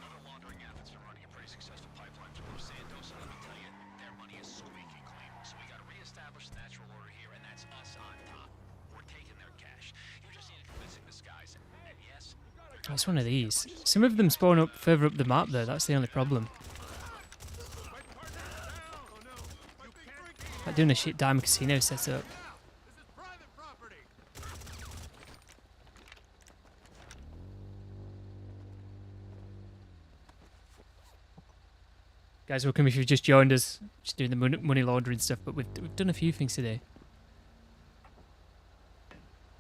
Other laundering outfits are running a pretty successful pipeline from Los Santos, and let me tell you, their money is squeaky clean. So we gotta reestablish the natural order here, and that's us on top. We're taking their cash. You just need a convincing disguise. And yes, It's one of these. Some of them spawn up further up the map though, that's the only problem. Like doing a shit Diamond Casino setup. Guys, welcome if you've just joined us. Just doing the money laundering stuff, but we've done a few things today.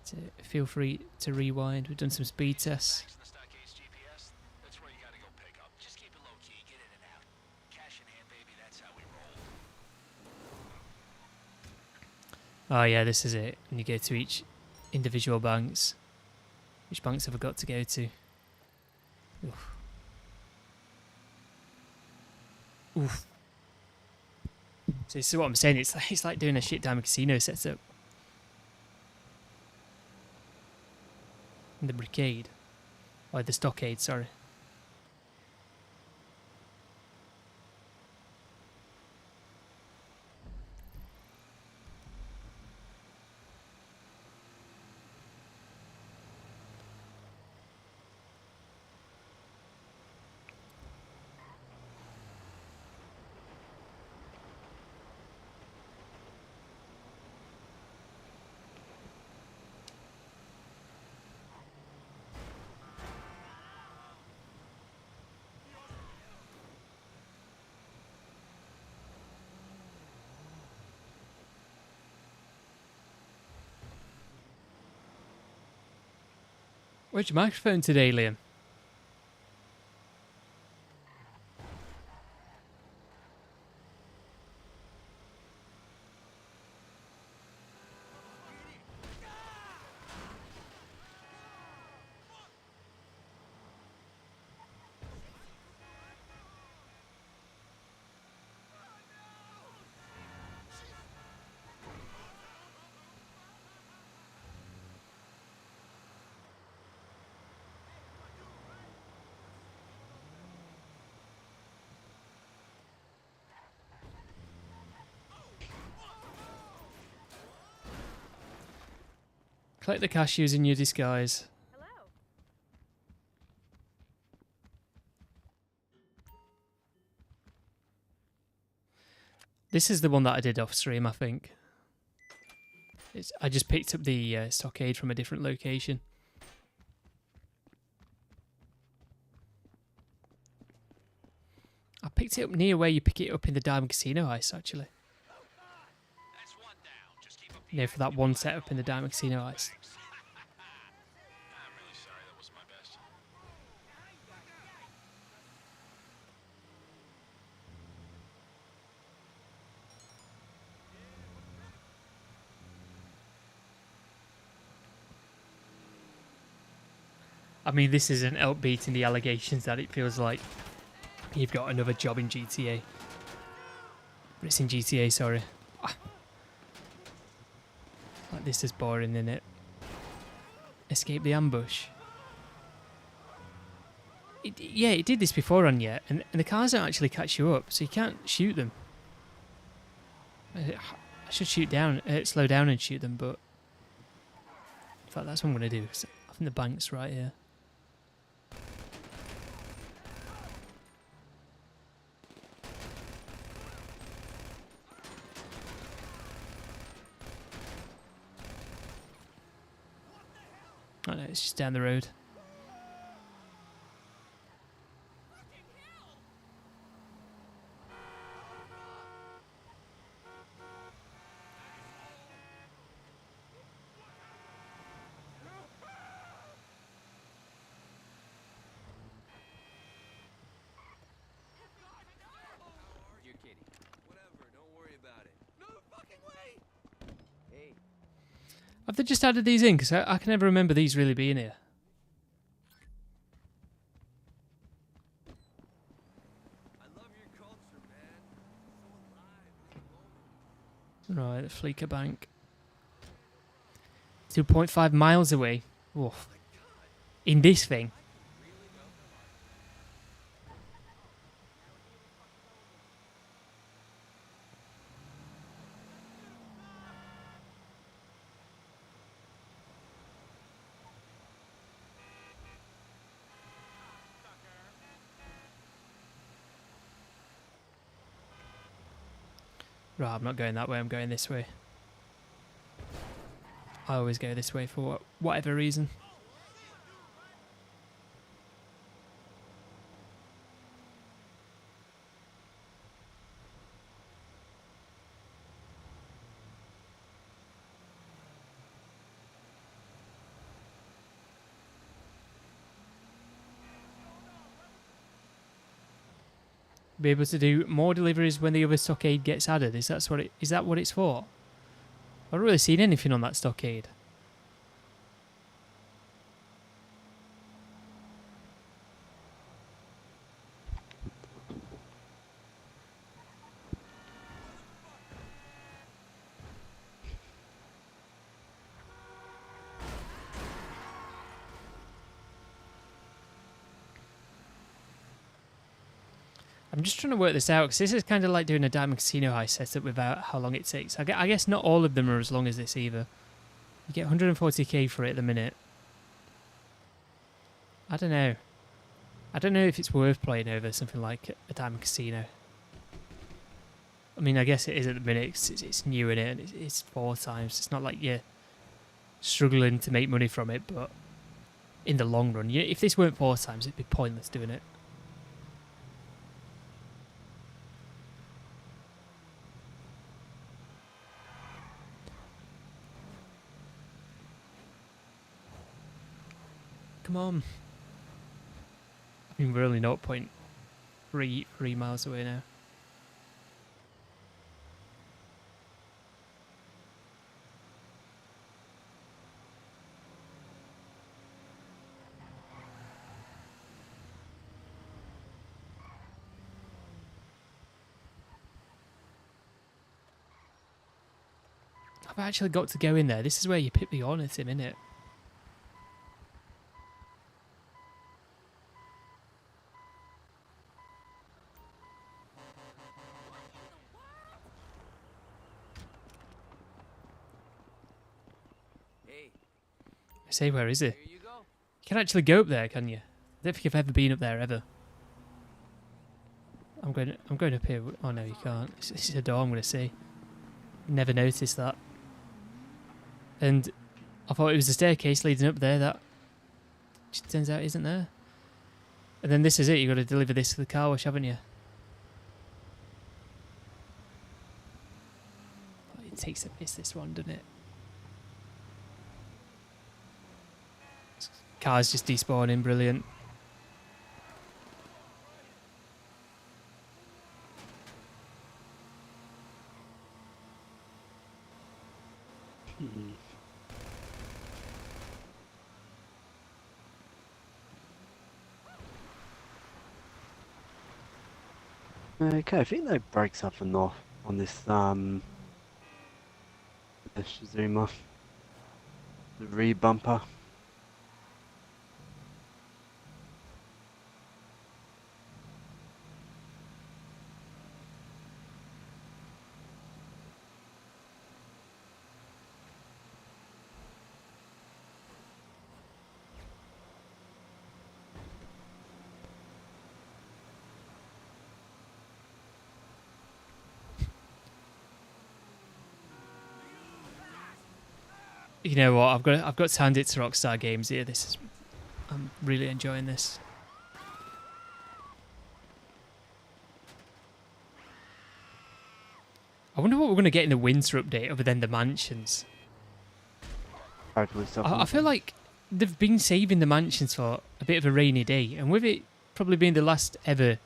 So feel free to rewind. We've done some speed tests. thanks to the Stockades GPS, that's where you gotta go pick up. Just keep it low key, get in and out. Cash in hand, baby, that's how we roll. Oh yeah, this is it. And you go to each individual banks. Which banks have I got to go to? Oof. Oof. So this is what I'm saying. It's like doing a shit Diamond Casino setup. In the brigade. Or the stockade, sorry. Where's your microphone today, Liam? Collect the cash using your disguise. Hello. This is the one that I did off stream, I think. I just picked up the stockade from a different location. I picked it up near where you pick it up in the Diamond Casino heist, actually. That's one down. Just keep up the You know, for that one setup in the Diamond Casino heist. I'm really sorry, that wasn't my best. I mean, this isn't outbeating the allegations that it feels like you've got another job in GTA. But it's in GTA, sorry. Like, this is boring, isn't it? Escape the ambush. Yeah, it did this before on yet, and the cars don't actually catch you up, so you can't shoot them. I should slow down and shoot them, but in fact that's what I'm going to do. I think the bank's right here. Oh no, it's just down the road. You're kidding. Whatever, don't worry about it. No fucking way! Hey. Have they just added these in? Because I can never remember these really being here. I love your culture, man. So alive. Right, the Fleeca Bank. 2.5 miles away. Woof. In this thing. Right, I'm not going that way, I'm going this way. I always go this way for whatever reason. Be able to do more deliveries when the other stockade gets added. Is that what it's for? I haven't really seen anything on that stockade. I'm just trying to work this out, because this is kind of like doing a Diamond Casino high setup without how long it takes. I guess not all of them are as long as this either. You get 140k for it at the minute. I don't know. I don't know if it's worth playing over something like a Diamond Casino. I mean, I guess it is at the minute, 'cause it's new in it, and it's 4 times. It's not like you're struggling to make money from it, but in the long run, if this weren't 4 times, it'd be pointless doing it. Come on. I mean, we're only 0.3 miles away now. I've actually got to go in there. This is where you put me on at him, innit? I say, where is it? You can actually go up there, can you? I don't think I've ever been up there ever. I'm going up here. Oh no, you can't. It's a door I'm going to see. Never noticed that. And I thought it was a staircase leading up there. That turns out isn't there. And then this is it. You've got to deliver this to the car wash, haven't you? Oh, it takes a piss, this one, doesn't it? Cars just despawning, brilliant. Okay, I think they broke something off. on this the Shizuma, the rear bumper. You know what? I've got to hand it to Rockstar Games here. I'm really enjoying this. I wonder what we're going to get in the winter update other than the mansions. Hopefully I feel like they've been saving the mansions for a bit of a rainy day, and with it probably being the last ever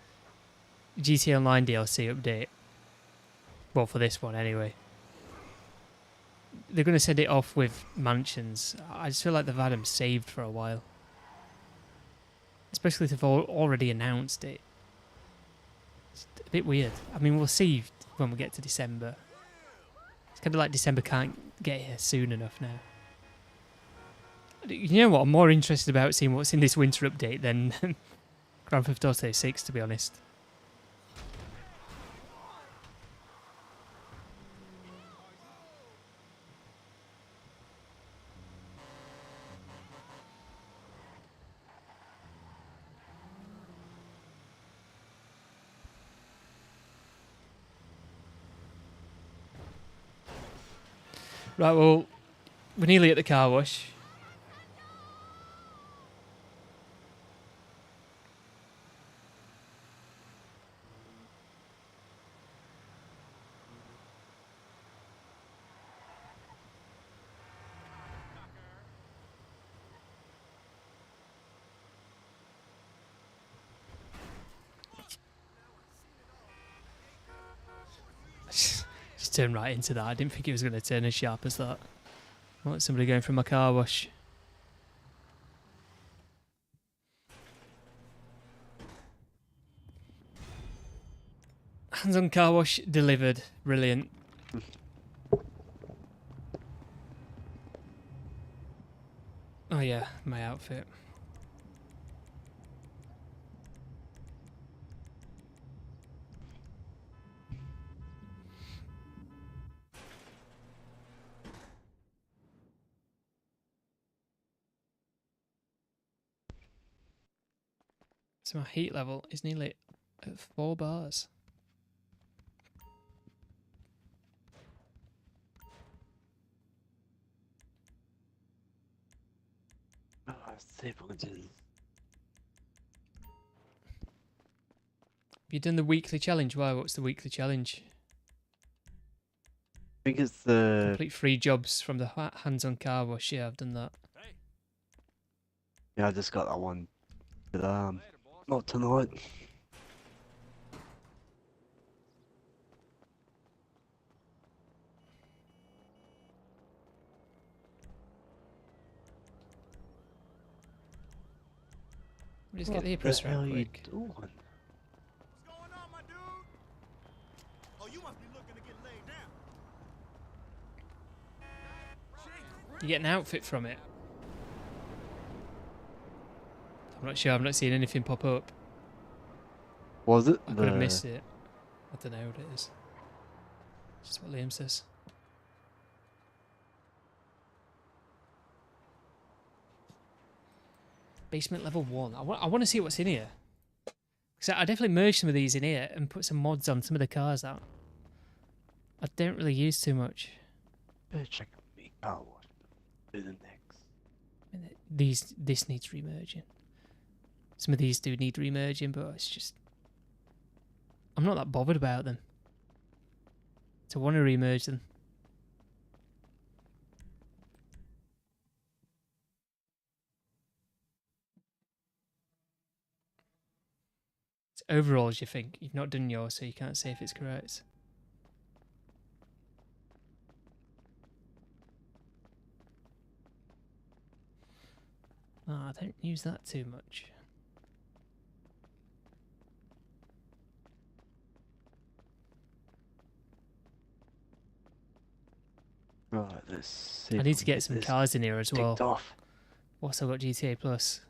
GTA Online DLC update, well, for this one anyway, they're going to send it off with mansions. I just feel like they've had them saved for a while. Especially if they've already announced it. It's a bit weird. I mean, we'll see when we get to December. It's kind of like December can't get here soon enough now. You know what? I'm more interested about seeing what's in this winter update than Grand Theft Auto 6, to be honest. Right, well, we're nearly at the car wash. Just turned right into that. I didn't think it was going to turn as sharp as that. What, somebody going from my car wash? Hands on car wash delivered. Brilliant. Oh yeah, my outfit. So my heat level is nearly at 4 bars. Oh, let's see if we can do this. Have you done the weekly challenge? Why? What's the weekly challenge? I think it's the Complete 3 jobs from the hands-on car wash. Yeah, I've done that. yeah. I just got that one, but not tonight. Let me just get the press right quick. Doing? What's going on, my dude? Oh, you must be looking to get laid down. You get an outfit from it. I'm not sure. I'm not seeing anything pop up. Was it? I could have missed it. I don't know what it is. Just what Liam says. Basement level 1. I want to see what's in here. Because I definitely merged some of these in here and put some mods on some of the cars that I don't really use too much. Better check out me car wash. Do the next. I mean, this needs remerging. Some of these do need remerging, but it's just I'm not that bothered about them. To want to remerge them. It's overalls, you think. You've not done yours, so you can't say if it's correct. Oh, I don't use that too much. Right, let's see. I need to get some cars in here as well. Off. What's I got GTA Plus?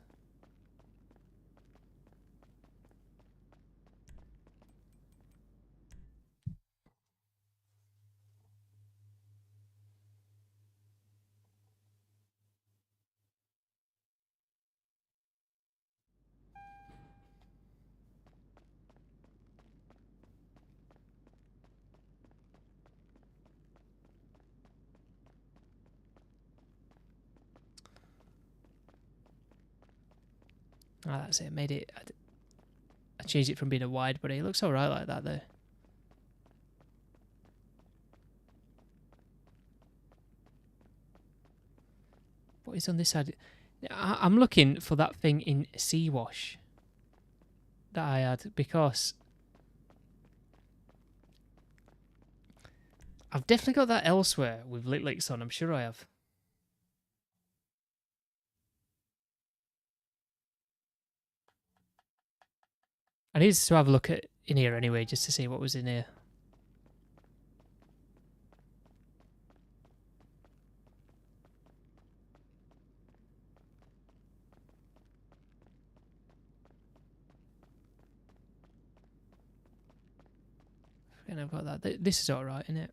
Oh, that's it. Made it. I changed it from being a wide body. It looks alright like that though. What is on this side? I'm looking for that thing in Sea Wash that I had because I've definitely got that elsewhere with Lit Licks on. I'm sure I have. I needed to have a look at in here anyway, just to see what was in here. And I've got that. This is alright, isn't it?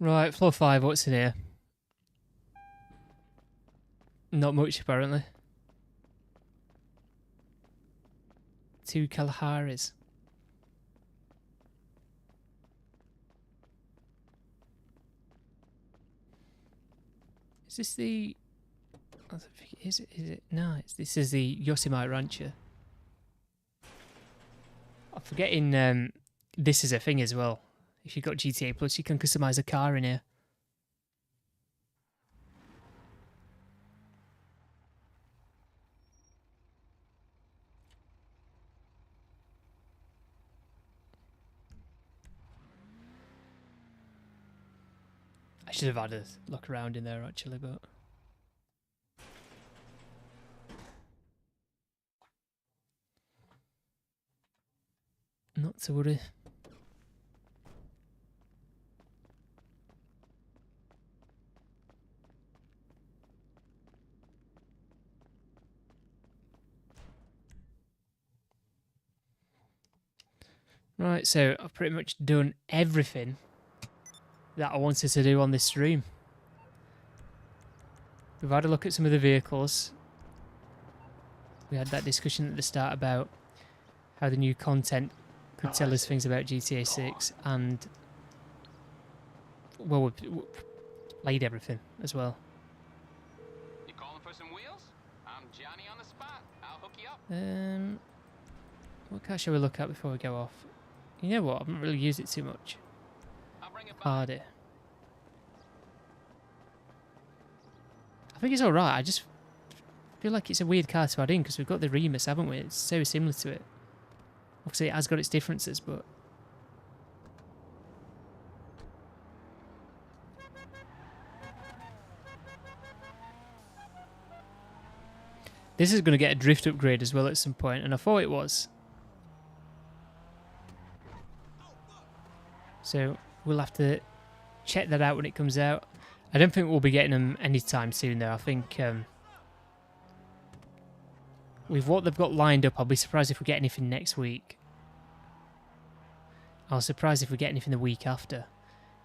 Right, floor 5, what's in here? Not much, apparently. 2 Kalaharis. Is this the... I don't think it is. Is it? No, this is the Yosemite Rancher. I'm forgetting this is a thing as well. If you've got GTA Plus, you can customise a car in here. I should have had a look around in there actually, but... not to worry. Right, so I've pretty much done everything that I wanted to do on this stream. We've had a look at some of the vehicles. We had that discussion at the start about how the new content could tell us things about GTA 6, and well, we've played everything as well. You calling for some wheels? I'm Johnny on the spot. I'll hook you up. What car shall we look at before we go off? You know what? I haven't really used it too much. I'll bring it back. Hardy. I think it's alright. I just feel like it's a weird car to add in because we've got the Remus, haven't we? It's so similar to it. Obviously, it has got its differences, but... this is going to get a drift upgrade as well at some point, and I thought it was. So we'll have to check that out when it comes out. I don't think we'll be getting them anytime soon, though. I think with what they've got lined up, I'll be surprised if we get anything next week. I'll be surprised if we get anything the week after.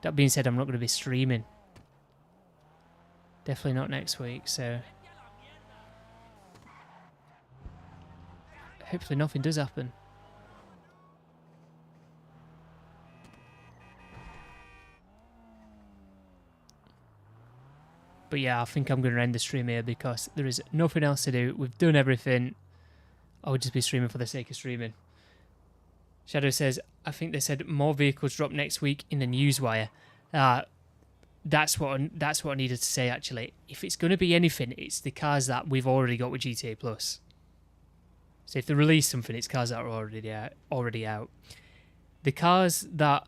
That being said, I'm not going to be streaming. Definitely not next week, so... hopefully nothing does happen. But yeah, I think I'm going to end the stream here because there is nothing else to do. We've done everything. I would just be streaming for the sake of streaming. Shadow says, I think they said more vehicles drop next week in the newswire. That's what I needed to say, actually. If it's going to be anything, it's the cars that we've already got with GTA Plus. So if they release something, it's cars that are already out. The cars that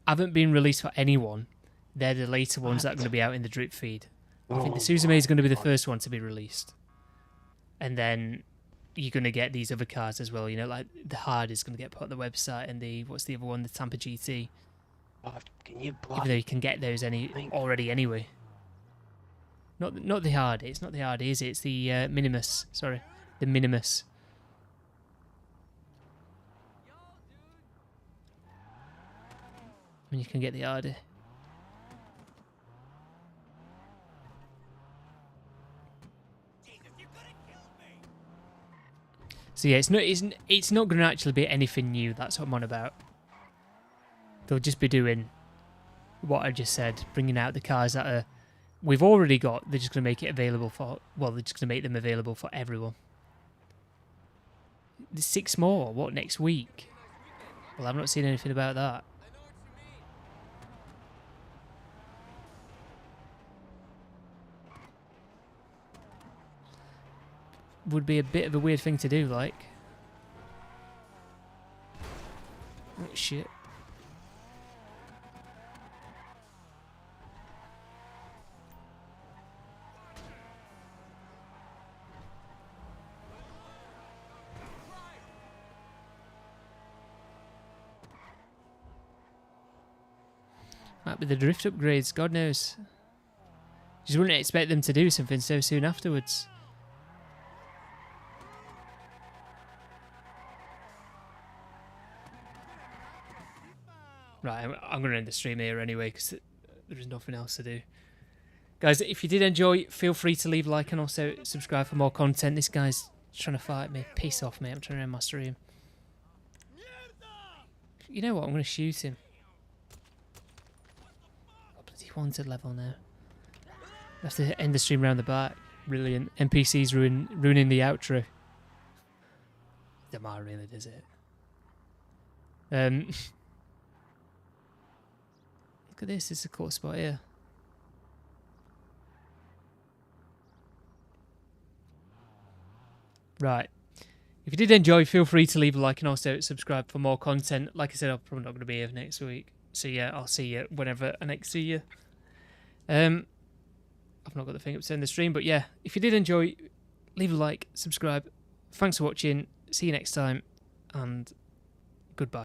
haven't been released for anyone, they're the later ones that are going to be out in the drip feed. I think the Suzume is going to be the first one to be released. And then you're going to get these other cars as well. You know, like the Hard is going to get put on the website, and what's the other one? The Tampa GT. Can you Even though you can get those already anyway. Not the Hardy. It's not the Hardy, is it? It's the Minimus. Sorry, the Minimus. And you can get the Hardy. So yeah, it's not going to actually be anything new. That's what I'm on about. They'll just be doing what I just said, bringing out the cars that we've already got. They're just going to make it available for. Well, they're just going to make them available for everyone. There's 6 more. What, next week? Well, I've not seen anything about that. Would be a bit of a weird thing to do, like. Oh shit. Might be the drift upgrades, God knows. Just wouldn't expect them to do something so soon afterwards. Right, I'm going to end the stream here anyway, because there is nothing else to do. Guys, if you did enjoy, feel free to leave a like and also subscribe for more content. This guy's trying to fight me. Piss off, mate. I'm trying to end my stream. You know what? I'm going to shoot him. Oh, bloody wanted level now. I have to end the stream around the back. Brilliant. NPCs ruining the outro. Damar really does it. Look at this. This is a cool spot here. Right. If you did enjoy, feel free to leave a like and also subscribe for more content. Like I said, I'm probably not going to be here next week. So yeah, I'll see you whenever I next see you. I've not got the thing up to end the stream, but yeah, if you did enjoy, leave a like, subscribe. Thanks for watching. See you next time, and goodbye.